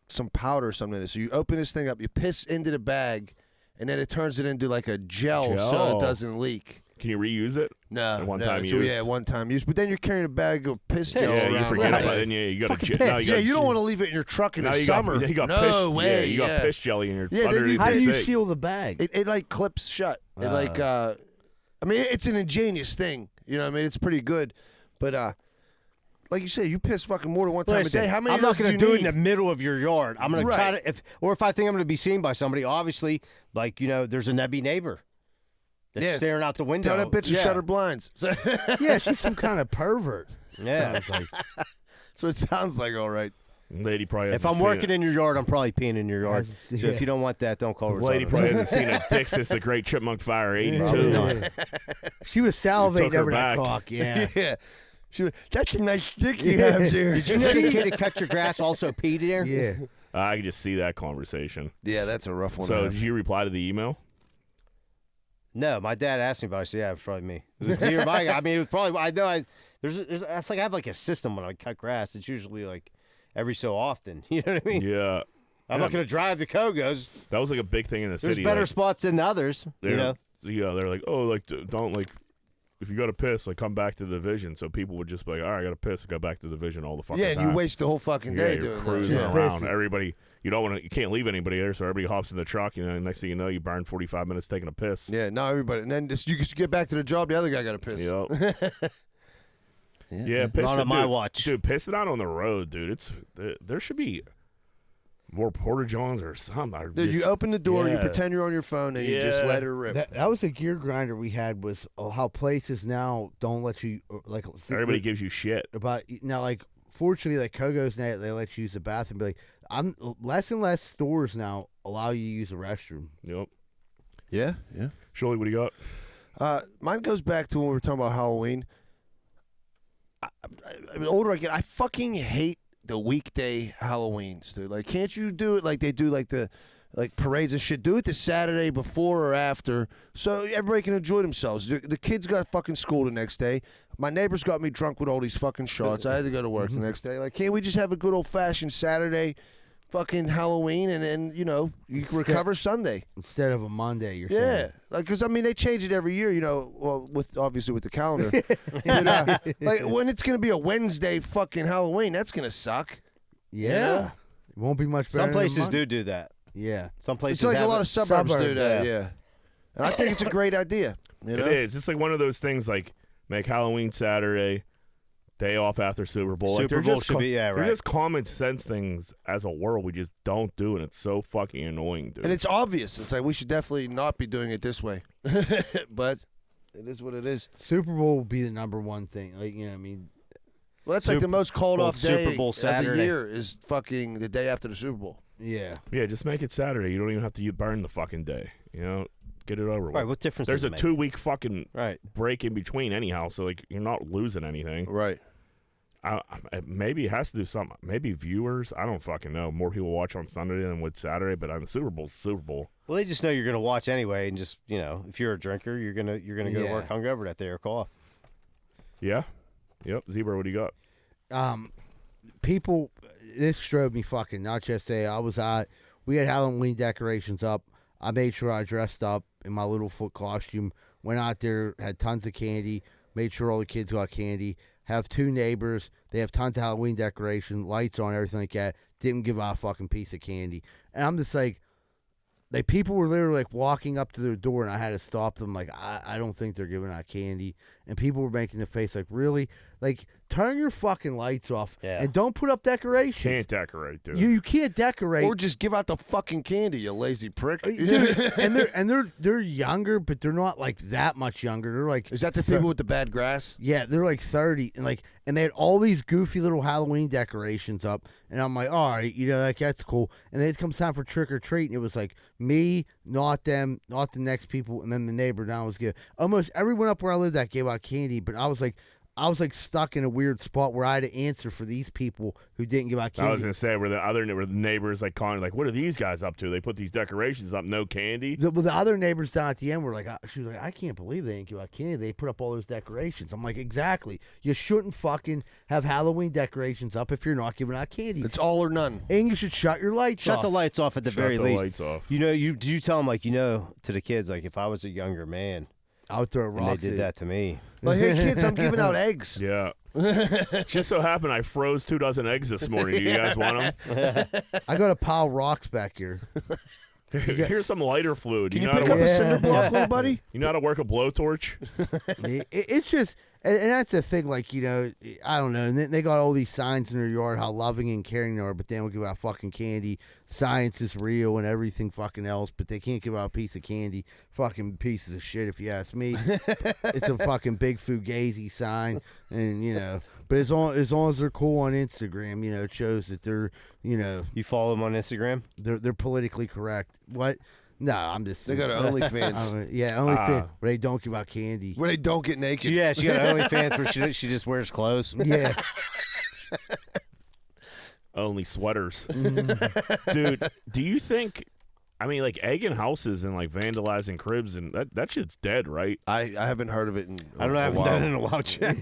some powder or something in it. So you open this thing up, you piss into the bag, and then it turns it into a gel so it doesn't leak. Can you reuse it? No, At one no. time So, use? yeah, one time use. But then you're carrying a bag of piss gel Yeah, around. you forget right? about it. And you got Fucking to. piss. Yeah, you don't want to leave it in your truck in the summer. You got no piss, way. Yeah, you got piss jelly in your. Yeah, then underneath you- How do the you sink. seal the bag? It clips shut. I mean, it's an ingenious thing. You know what I mean? It's pretty good. But like you say, you piss fucking more than one time Listen, a day. How many I'm of not those do going you to do it need? in the middle of your yard. I'm going to try Right. to, if I think I'm going to be seen by somebody, obviously, there's a nebby neighbor that's staring out the window. Tell that bitch to shut her blinds. Yeah, she's some kind of pervert. Yeah. Sounds like. That's what it sounds like, all right. Lady probably. If hasn't I'm seen working it. in your yard, I'm probably peeing in your yard. So Yeah. if you don't want that, don't call her. Lady probably hasn't seen a dick since the Great Chipmunk Fire '82. Yeah. She was salivating took her over that back. cock. Yeah. Yeah. That's a nice dick you have there. Did you know the kid that cut your grass also peed there? Yeah. I can just see that conversation. Yeah, that's a rough one. So did you reply to the email? No, my dad asked me, but I said, yeah, it was probably me. It was near my, I mean, it was probably, I know, I have like a system when I cut grass. It's usually every so often. You know what I mean? Yeah. I'm not going to drive the Kogos. That was like a big thing in the There's city. better like, spots than others. You know. Yeah, they're like, oh, like don't like. If you got to piss, like come back to the division. So people would just be like, all right, I got to piss, and go back to the division all the fucking time. Yeah, and you waste the whole fucking day you're doing cruising that. around. Everybody, you can't leave anybody there, so everybody hops in the truck. You know, next thing you know, you burn 45 minutes taking a piss. Yeah, now everybody, and then you get back to the job, the other guy got to piss. Yep. Yeah, piss Not on my watch, dude. Pissing out on the road, dude. There should be more porta johns or something. Dude, you open the door, you pretend you're on your phone, and you just let her rip. That was a gear grinder we had. Was how places now don't let you like. Everybody gives you shit about now. Like, fortunately, like Kogos now, they let you use the bathroom. Be like, I'm less and less stores now allow you to use the restroom. Yep. Yeah. Shirley, what do you got? Mine goes back to when we were talking about Halloween. The older I get, I fucking hate the weekday Halloweens, dude. Like, can't you do it like they do, like the parades and shit? Do it the Saturday before or after, so everybody can enjoy themselves. The kids got fucking school the next day. My neighbors got me drunk with all these fucking shots. I had to go to work the next day. Like, can't we just have a good old fashioned Saturday, fucking Halloween, and then you can recover Sunday instead of a Monday? You're saying. Yeah, like because I mean they change it every year. Well, obviously with the calendar. But, like when it's gonna be a Wednesday fucking Halloween, that's gonna suck. Yeah, it won't be much better. Some places do that. Yeah, some places. It's like a lot of suburbs do that. Yeah, and I think it's a great idea. It is. It's like one of those things. Like make Halloween Saturday. Day off after Super Bowl. Super Bowl should be, right. They're just common sense things as a world we just don't do, and it's so fucking annoying, dude. And it's obvious. It's like we should definitely not be doing it this way. But it is what it is. Super Bowl will be the number one thing. Like, you know what I mean? Well, that's like the most called off day Super Bowl Saturday. of the year is fucking the day after the Super Bowl. Yeah. Yeah, just make it Saturday. You don't even have to burn the fucking day, Get it over with. Right, what difference There's does a it make? 2-week fucking break in between anyhow, so like you're not losing anything. Right. Maybe it has to do something. Maybe viewers. I don't fucking know. More people watch on Sunday than would Saturday, but on the Super Bowl, Super Bowl. Well, they just know you're going to watch anyway, and just if you're a drinker, you're gonna go to work hungover that day or call off. Yeah. Yep. Zebra, what do you got? People, this drove me fucking nuts yesterday. We had Halloween decorations up. I made sure I dressed up in my Littlefoot costume. Went out there, had tons of candy. Made sure all the kids got candy. Have 2 neighbors. They have tons of Halloween decoration, lights on, everything like that. Didn't give out a fucking piece of candy. And I'm just like people were literally like walking up to their door, and I had to stop them. Like, I don't think they're giving out candy. And people were making the face like, really? Like, turn your fucking lights off and don't put up decorations. Can't decorate, dude. You can't decorate. Or just give out the fucking candy, you lazy prick. They're younger, but they're not like that much younger. They're like, is that the people with the bad grass? Yeah, they're like 30, and they had all these goofy little Halloween decorations up, and I'm like, all right, that's cool. And then it comes time for trick or treat, and it was like me, not them, not the next people, and then the neighbor. Now was good. Almost everyone up where I lived at gave out candy, but I was like stuck in a weird spot where I had to answer for these people who didn't give out candy. I was gonna say were the neighbors like calling like, what are these guys up to? They put these decorations up, no candy. The other neighbors down at the end were like, she was like, I can't believe they didn't give out candy. They put up all those decorations. I'm like, exactly. You shouldn't fucking have Halloween decorations up if you're not giving out candy. It's all or none. And you should shut your lights off. Shut the lights off at the very least. Lights off. Did you tell them to the kids if I was a younger man, I would throw rocks. And they did that to me. Like, hey kids, I'm giving out eggs. Yeah. Just so happened I froze 2 dozen eggs this morning. Do you guys want them? I got a pile of rocks back here. Here's some lighter fluid. Can you pick up a cinder block, little buddy? You know how to work a blowtorch? It's just, and that's the thing, I don't know. And they got all these signs in their yard, how loving and caring they are, but they don't give out fucking candy. Science is real and everything fucking else, but they can't give out a piece of candy. Fucking pieces of shit, if you ask me. It's a fucking big Fugazi sign, and, but as long as they're cool on Instagram, it shows that they're, You follow them on Instagram? They're politically correct. What? No, I'm just. They got an OnlyFans. OnlyFans where they don't give out candy. Where they don't get naked. Yeah, she got an OnlyFans where she just wears clothes. Yeah. Only sweaters. Dude, do you think I mean, like egging houses and like vandalizing cribs and that shit's dead, right? I haven't heard of it in I don't know. I haven't done it in a while, Jack.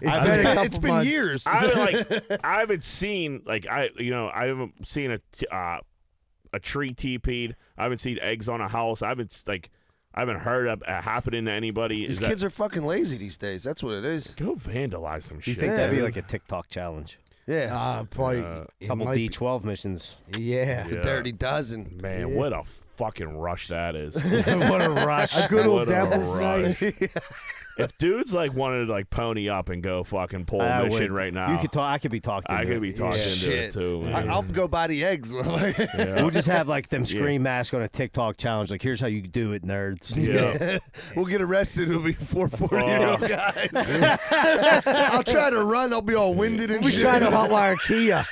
It's been years. I haven't seen like I haven't seen a tree TP'd. I haven't seen eggs on a house. I haven't heard of it happening to anybody. These kids are fucking lazy these days. That's what it is. Go vandalize some Do shit. you think that'd be like a TikTok challenge? Yeah. Probably A couple D12 missions. Yeah. The Dirty Dozen. Man, what a fucking rush that is. What a rush. A good old What a devil's rush. night. If dudes like wanted to like pony up and go fucking pull a mission right now, You could talk. I could be talked into I could it. be talked into it too. Man. I'll go buy the eggs. Yeah. We'll just have like them scream masks on a TikTok challenge. Like, here's how you do it, nerds. Yeah. We'll get arrested. It'll be 440-year-old guys. I'll try to run. I'll be all winded and We shit. try to hotwire Kia.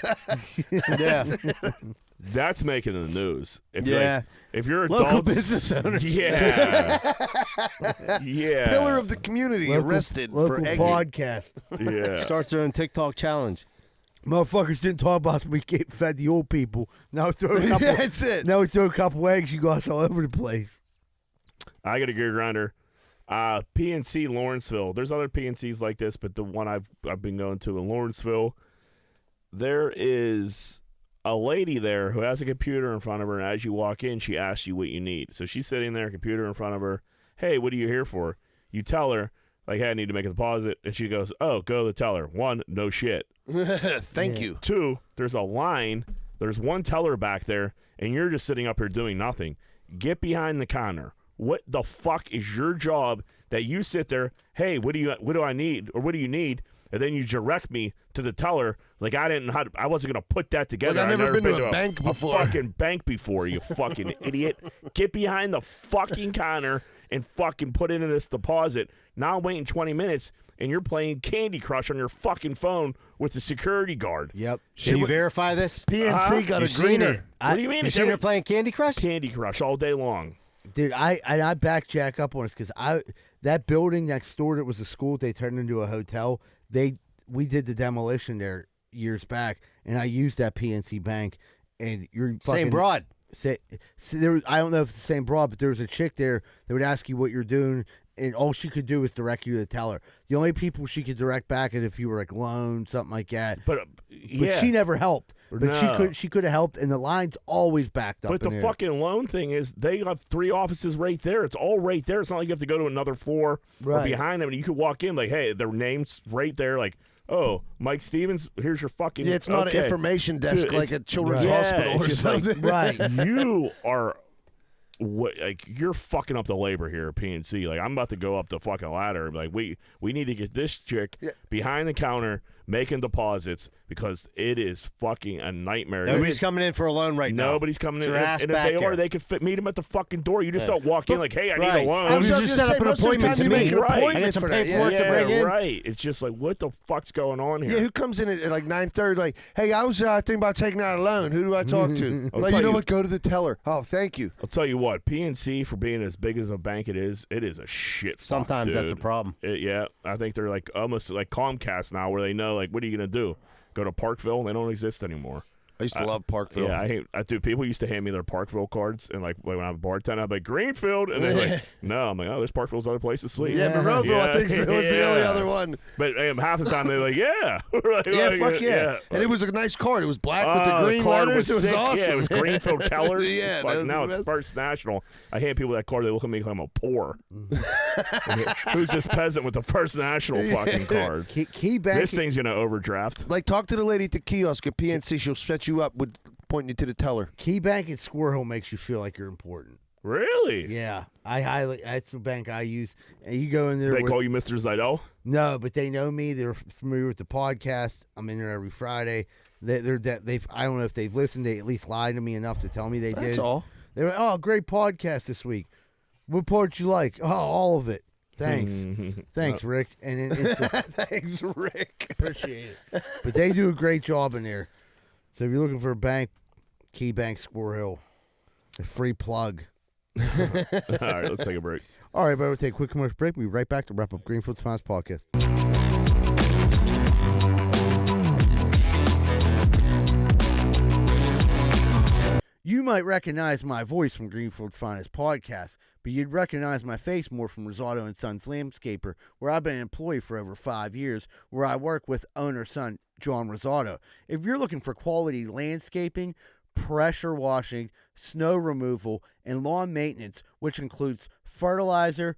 Yeah. That's making the news. If Yeah. if you're Local adults, business owners. Yeah. Yeah. Pillar of the community arrested for local egging. podcast. Yeah. Starts their own TikTok challenge. Motherfuckers didn't talk about we get fed the old people. Now we throw a couple. Yeah, that's it. Now we throw a couple eggs. You guys all over the place. I got a gear grinder. PNC Lawrenceville. There's other PNCs like this, but the one I've been going to in Lawrenceville, there is a lady there who has a computer in front of her, and as you walk in, she asks you what you need. So she's sitting there, computer in front of her. Hey, what are you here for? You tell her, like, hey, I need to make a deposit, and she goes, oh, go to the teller. 1, no shit. Thank you. 2, there's a line. There's one teller back there, and you're just sitting up here doing nothing. Get behind the counter. What the fuck is your job that you sit there, hey, what do I need, or what do you need? And then you direct me to the teller like I wasn't gonna put that together. Like I've never been to a bank before. Fucking bank before, you fucking idiot. Get behind the fucking counter and fucking put in this deposit. Now I'm waiting 20 minutes and you're playing Candy Crush on your fucking phone with the security guard. Yep. Can you verify this? PNC got You've a seen greener. it. What do you mean? You seen her playing Candy Crush? Candy Crush all day long. Dude, I back Jack up on this because that building next door that was a school they turned into a hotel. We did the demolition there years back, and I used that PNC Bank. And you're fucking Same broad. There was, I don't know if it's the same broad, but there was a chick there that would ask you what you're doing, and all she could do was direct you to the teller. The only people she could direct back is if you were like loaned, something like that. But she never helped. But No. she could have helped, and the line's always backed up. But the fucking loan thing is they have 3 offices right there. It's all right there. It's not like you have to go to another floor or Right. behind them. And you could walk in like, hey, their name's right there. Like, oh, Mike Stevens, here's your fucking. Yeah, it's not okay. an information desk Dude, like it's- a children's Yeah, hospital it's or just like, something. Right. You are. Like you're fucking up the labor here at PNC. Like I'm about to go up the fucking ladder. Like we need to get this chick behind the counter making deposits because it is fucking a nightmare. Nobody's coming in for a loan right now. Nobody's coming in. Get your ass And if back they are, here. they could meet them at the fucking door. You just don't walk in like, hey, I need right. a loan. I was You just just gonna set say, up an most of the appointment time to you make meet. an Right. appointment I get some for that. paperwork Yeah. to bring in. Right. It's just like, what the fuck's going on here? Yeah, who comes in at like 9:30? Like, hey, I was thinking about taking out a loan. Who do I talk to? I'll Like, tell you know you- what? Go to the teller. Oh, thank you. I'll tell you what, PNC for being as big as a bank it is a shit fuck, Sometimes that's a dude. problem. Yeah, I think they're like almost like Comcast now, where they know like, what are you gonna do? Go to Parkville? They don't exist anymore. I used to love Parkville. Yeah, I do. People used to hand me their Parkville cards, and like when I'm a bartender, I'd be like Greenfield, and they're like, no, I'm like, oh, there's Parkville's other place to sleep. Yeah, Monroeville, I think, was the only other one. But half the time they're like, yeah, Like, Fuck yeah. And it was a nice card. It was black with the green card letters. It was sick. awesome. Yeah, it was Greenfield Kellers. Yeah, Fuck, that was now the it's best. First National. I hand people that card, they look at me like I'm a poor. Who's this peasant with the First National fucking card? Key Bank. This thing's gonna overdraft. Like, talk to the lady at the kiosk at PNC. She'll set you up with pointing you to the teller. Key Bank at Squirrel Hill makes you feel like you're important. Really? Yeah, that's the bank I use. And you go in there. They with, call you Mr. Zidell? No, but they know me. They're familiar with the podcast. I'm in there every Friday. They've I don't know if they've listened. They at least lied to me enough to tell me they did. That's all. They're like, oh, great podcast this week. What part you like? Oh, all of it. Thanks. Thanks, Rick. And it's Thanks, Rick. appreciate it. But they do a great job in there. So if you're looking for a bank, Key Bank Squirrel Hill. A free plug. All right, let's take a break. All right, but we'll take a quick commercial break. We'll be right back to wrap up Greenfield's Finest Podcast. You might recognize my voice from Greenfield's Finest Podcast, but you'd recognize my face more from Rosado and Sons Landscaper, where I've been an employee for over 5 years, where I work with owner-son John Rosado. If you're looking for quality landscaping, pressure washing, snow removal, and lawn maintenance, which includes fertilizer,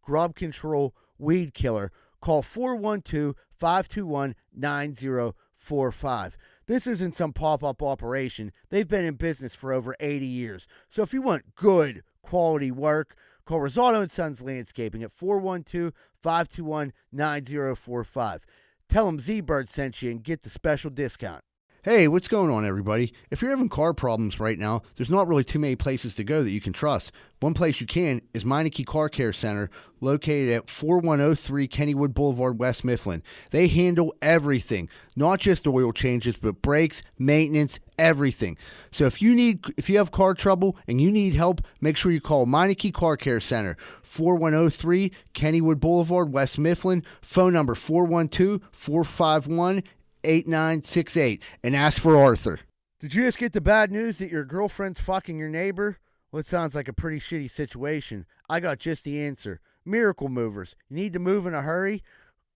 grub control, weed killer, call 412-521-9045. This isn't some pop-up operation. They've been in business for over 80 years. So if you want good quality work, call Rosado & Sons Landscaping at 412-521-9045. Tell them Z-Bird sent you and get the special discount. Hey, what's going on, everybody? If you're having car problems right now, there's not really too many places to go that you can trust. One place you can is Meineke Car Care Center, located at 4103 Kennywood Boulevard, West Mifflin. They handle everything, not just oil changes, but brakes, maintenance, everything. So if you have car trouble and you need help, make sure you call Meineke Car Care Center, 4103 Kennywood Boulevard, West Mifflin. Phone number 412-451-8968, and ask for Arthur. Did you just get the bad news that your girlfriend's fucking your neighbor? Well, it sounds like a pretty shitty situation. I got just the answer. Miracle Movers. You need to move in a hurry?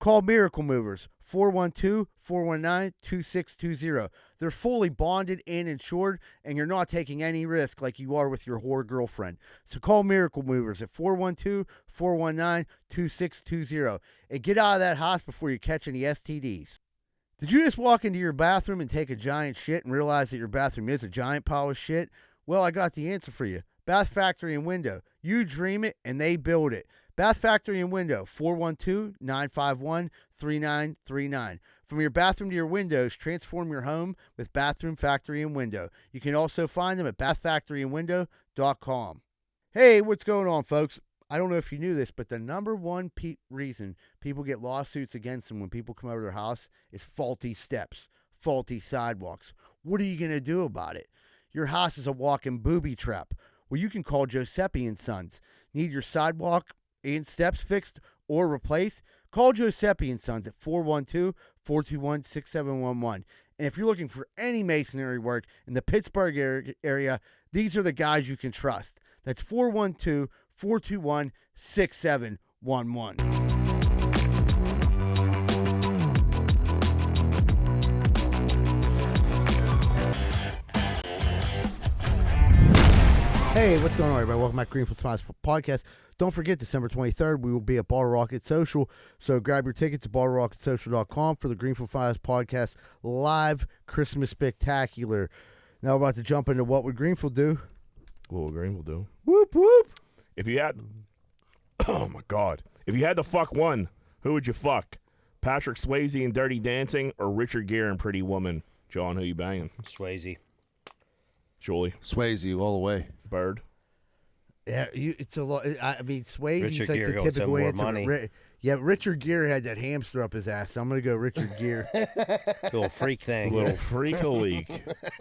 Call Miracle Movers, 412-419-2620. They're fully bonded and insured, and you're not taking any risk like you are with your whore girlfriend. So call Miracle Movers at 412-419-2620 and get out of that house before you catch any STDs. Did you just walk into your bathroom and take a giant shit and realize that your bathroom is a giant pile of shit? Well, I got the answer for you. Bath Factory and Window. You dream it, and they build it. Bath Factory and Window, 412-951-3939. From your bathroom to your windows, transform your home with Bathroom Factory and Window. You can also find them at bathfactoryandwindow.com. Hey, what's going on, folks? I don't know if you knew this, but the number one reason people get lawsuits against them when people come over their house is faulty steps, faulty sidewalks. What are you going to do about it? Your house is a walking booby trap. Well, you can call Giuseppe & Sons. Need your sidewalk and steps fixed or replaced? Call Giuseppe & Sons at 412-421-6711. And if you're looking for any masonry work in the Pittsburgh area, these are the guys you can trust. That's 412-421-6711. Hey, what's going on, everybody? Welcome back to Greenfield's Finest Podcast. Don't forget, December 23rd, we will be at Bottlerocket Social. So grab your tickets at bottlerocketsocial.com for the Greenfield Finest Podcast live Christmas spectacular. Now we're about to jump into What Would Greenfield Do? What would Greenfield do? Whoop, whoop. If you had... Oh, my God. If you had to fuck one, who would you fuck? Patrick Swayze in Dirty Dancing or Richard Gere in Pretty Woman? John, who you banging? Swayze. Julie? Swayze all the way. Bird? Yeah, it's a lot. I mean, Swayze's Richard like Gere the goes typical more answer. money. Yeah, Richard Gere had that hamster up his ass. So I'm going to go Richard Gere. Little freak thing. Little freak-a-leak.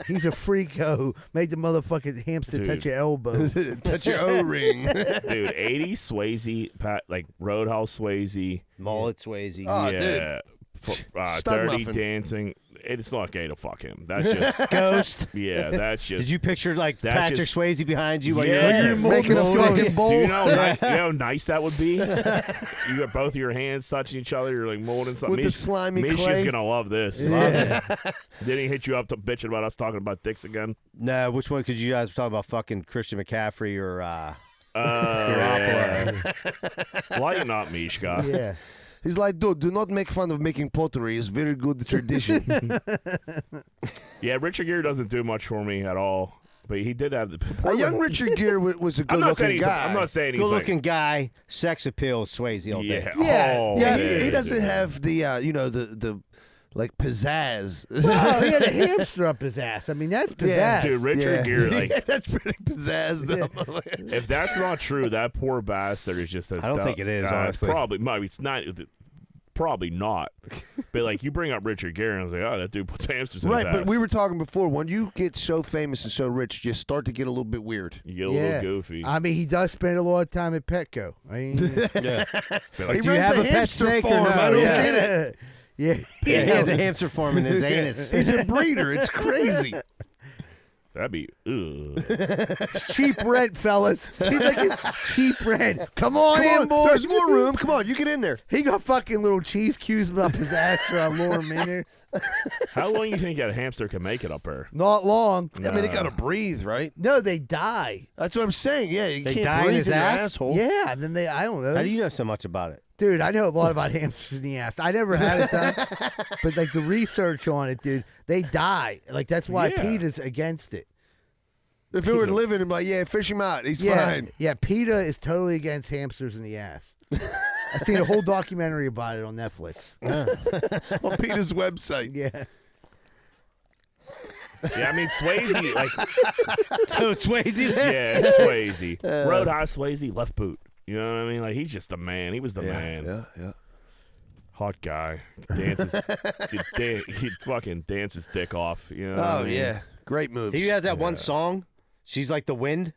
He's a freako. Make the motherfucking hamster touch your elbow. Touch your O-ring. Dude, 80s Swayze, like Roadhouse Swayze. Mullet Swayze. Oh, Yeah. Stud Dirty muffin. Dancing. It's not gay to fuck him. That's just... Ghost. Yeah, that's just... Did you picture like That's Patrick just- Swayze behind you while Yeah. you're Making a fucking bowl. Do you know how nice that would be? You got both of your hands touching each other. You're like molding something. With the slimy Misha's clay. gonna love this. Yeah. Didn't he hit you up to bitching about us talking about dicks again? No, which one could you guys talk about? Fucking Christian McCaffrey or Yeah. Lighten up, Mishka. Yeah. He's like, dude, do not make fun of making pottery. It's very good tradition. Yeah, Richard Gere doesn't do much for me at all. But he did have the... A young Richard Gere was a I'm not saying good-looking guy. I'm not saying he's good-looking guy, sex appeal, Swayze all day. Yeah. Oh, Yeah, yeah, he doesn't dude. have the the like pizzazz. Wow, he had a hamster up his ass. I mean, that's pizzazz. Yeah. Dude, Richard Gere, like... Yeah, that's pretty pizzazz, though. If that's not true, that poor bastard is just a... I don't think it is, honestly. It's not... Probably not. But, like, you bring up Richard Gere, and I was like, oh, that dude puts hamsters in Right, his but ass. we were talking before. When you get so famous and so rich, you start to get a little bit weird. You get a little goofy. I mean, he does spend a lot of time at Petco. I mean, Yeah. But, like, He runs have a a pet hamster snake or farm. no? I don't Yeah. get it. Yeah. Yeah, he has a hamster farm in his anus. He's a breeder. It's crazy. That'd be cheap rent, fellas. He's like, it's cheap rent. Come on in, boys. There's more room. Come on, you get in there. He got fucking little cheese cubes up his ass for I lure him in there. How long you think that hamster can make it up there? Not long. I mean, they gotta breathe, right? No, they die. That's what I'm saying. Yeah, you They can't die in breathe his in your ass? asshole. Yeah, then I don't know. How do you know so much about it? Dude, I know a lot about hamsters in the ass. I never had it done, but like the research on it, dude, they die. Like that's why Yeah. PETA's against it. If it were living, I'm like, yeah, fish him out. He's Yeah, fine. yeah. PETA is totally against hamsters in the ass. I seen a whole documentary about it on Netflix. On Peter's website. Yeah. Yeah, I mean Swayze, like So Swayze there? yeah, it's Swayze. Roadhouse Swayze, left boot. You know what I mean? Like he's just the man. He was the man. Yeah. Hot guy. Dances. He'd fucking dance his dick off. You know what Oh I mean? yeah, great moves. He has that one song. She's like the wind.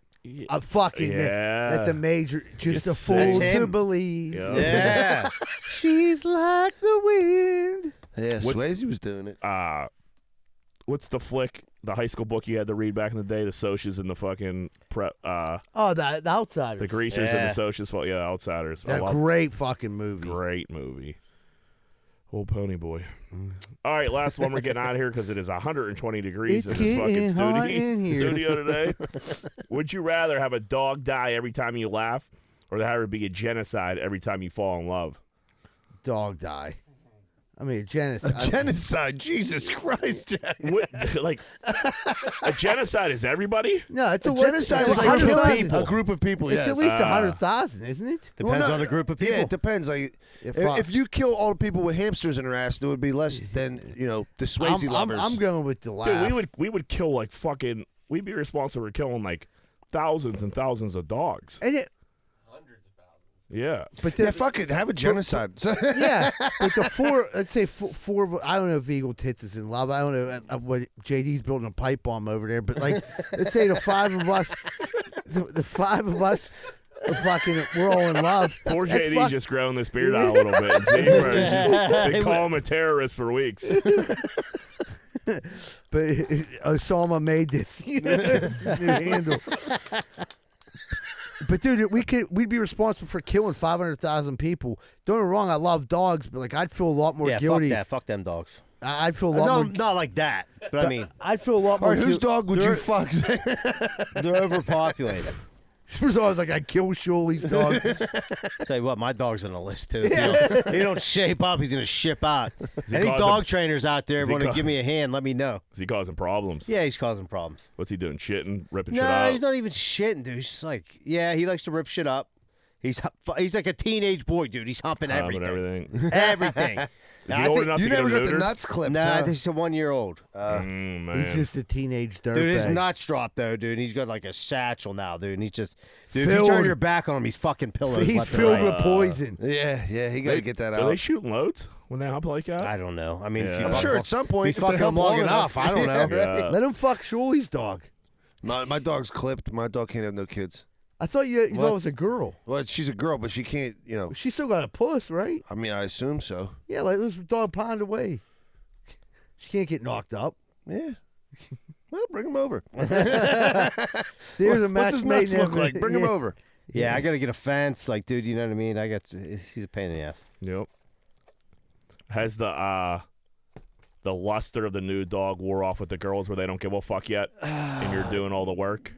Fucking Yeah. that's a major. Just It's a fool That's to him. believe. Yeah. Yeah. She's like the wind. Yeah, What's- Swayze was doing it. What's the flick? The high school book you had to read back in the day? The Socias and the fucking prep. Oh, the Outsiders. The Greasers and Yeah. the Socias. Well, yeah, Outsiders. I That love great fucking movie. Great movie. Old Pony Boy. All right, last one. We're getting out of here because it is 120 degrees It's in this fucking getting hot in here. studio today. Would you rather have a dog die every time you laugh or have it be a genocide every time you fall in love? Dog die. I mean, genocide. Genocide. Jesus Christ, Jack. Like, a genocide is everybody? No, it's a Genocide it's is a like 100,000. killing a group of people. It's Yes. at least 100,000, isn't it? Depends on the group of people. Yeah, it depends. Like, if you kill all the people with hamsters in their ass, there would be less than the Swayze lovers. I'm going with the laugh. Dude, we would kill like fucking. We'd be responsible for killing like thousands and thousands of dogs. And it, Yeah. but yeah, fuck it. Have a genocide. yeah, but the four, let's say four. I don't know if Eagle Tits is in love. I don't know what JD's building a pipe bomb over there. But like, let's say the five of us, the five of us, we're all in love. Poor That's JD's just growing this beard out a little bit. And they call him a terrorist for weeks. But Osama made this new handle. But dude, we'd be responsible for killing 500,000 people. Don't get me wrong, I love dogs, but like I'd feel a lot more guilty. Fuck that. Fuck them dogs. I'd feel a lot more. Not like that. But I mean, I'd feel a lot All more. right, whose dog would you fuck? they're overpopulated. First of all, I was like, I'd kill Shuley's dog. Tell you what, my dog's on the list too. He don't shape up, he's gonna ship out. Any causing- dog trainers out there Is he want to ca- give me a hand? Let me know. Is he causing problems? Yeah, he's causing problems. What's he doing? Shitting? Ripping shit No, out? he's not even shitting, dude. He's just like, yeah, he likes to rip shit up. He's like a teenage boy, dude. He's humping Humping everything. everything. Everything. Is he old enough You to get never got the neutered? nuts clipped. Nah, huh? this is a 1-year-old. Man. He's just a teenage dirtbag. Dude, his nuts dropped though, dude. He's got like a satchel now, dude. And he's just, dude, if you Filled- turn your back on him, he's fucking pillows. He's left and filled right. with poison. Yeah, he got to get that Are they out. shooting loads when they hump like that? I don't know. I mean, Yeah. if you I'm fuck Sure, him- at some point, he's if they fucking help him long long enough. I don't know. Yeah. Let him fuck Shuley's dog. My dog's clipped. My dog can't have no kids. I thought you What? thought it was a girl. Well, she's a girl, but she can't. She still got a puss, right? I mean, I assume so. Yeah, like this dog pound away. She can't get knocked up. Yeah. Well, bring him over. There's a match What's his made nuts in look heaven. like? Bring him Yeah. over. Yeah, I got to get a fence. Like, dude, you know what I mean? He's a pain in the ass. Yep. Has the luster of the new dog wore off with the girls where they don't give a fuck yet, and you're doing all the work?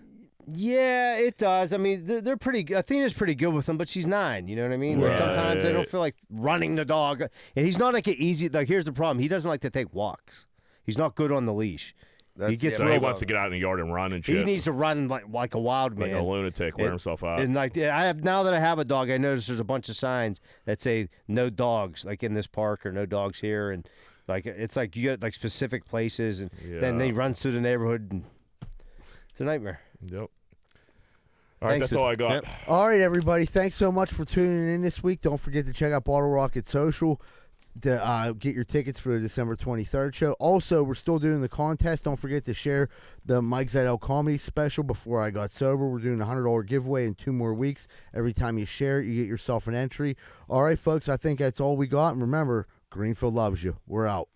Yeah, it does. I mean, they're pretty. Athena's pretty good with them, but she's 9. You know what I mean? Like, sometimes they don't feel like running the dog, and he's not like an easy. Like, here's the problem: he doesn't like to take walks. He's not good on the leash. He gets So real. he wants to get out in the yard and run and shit. He needs to run like a wild man, like a lunatic, wear himself out. And like, now that I have a dog, I notice there's a bunch of signs that say no dogs, like in this park, or no dogs here, and like it's like you get like specific places, and then he runs through the neighborhood, and it's a nightmare. Yep. All right, that's all I got. Yep. All right, everybody. Thanks so much for tuning in this week. Don't forget to check out Bottlerocket Social to get your tickets for the December 23rd show. Also, we're still doing the contest. Don't forget to share the Mike Zidell comedy special, Before I Got Sober. We're doing a $100 giveaway in 2 more weeks. Every time you share it, you get yourself an entry. All right, folks, I think that's all we got. And remember, Greenfield loves you. We're out.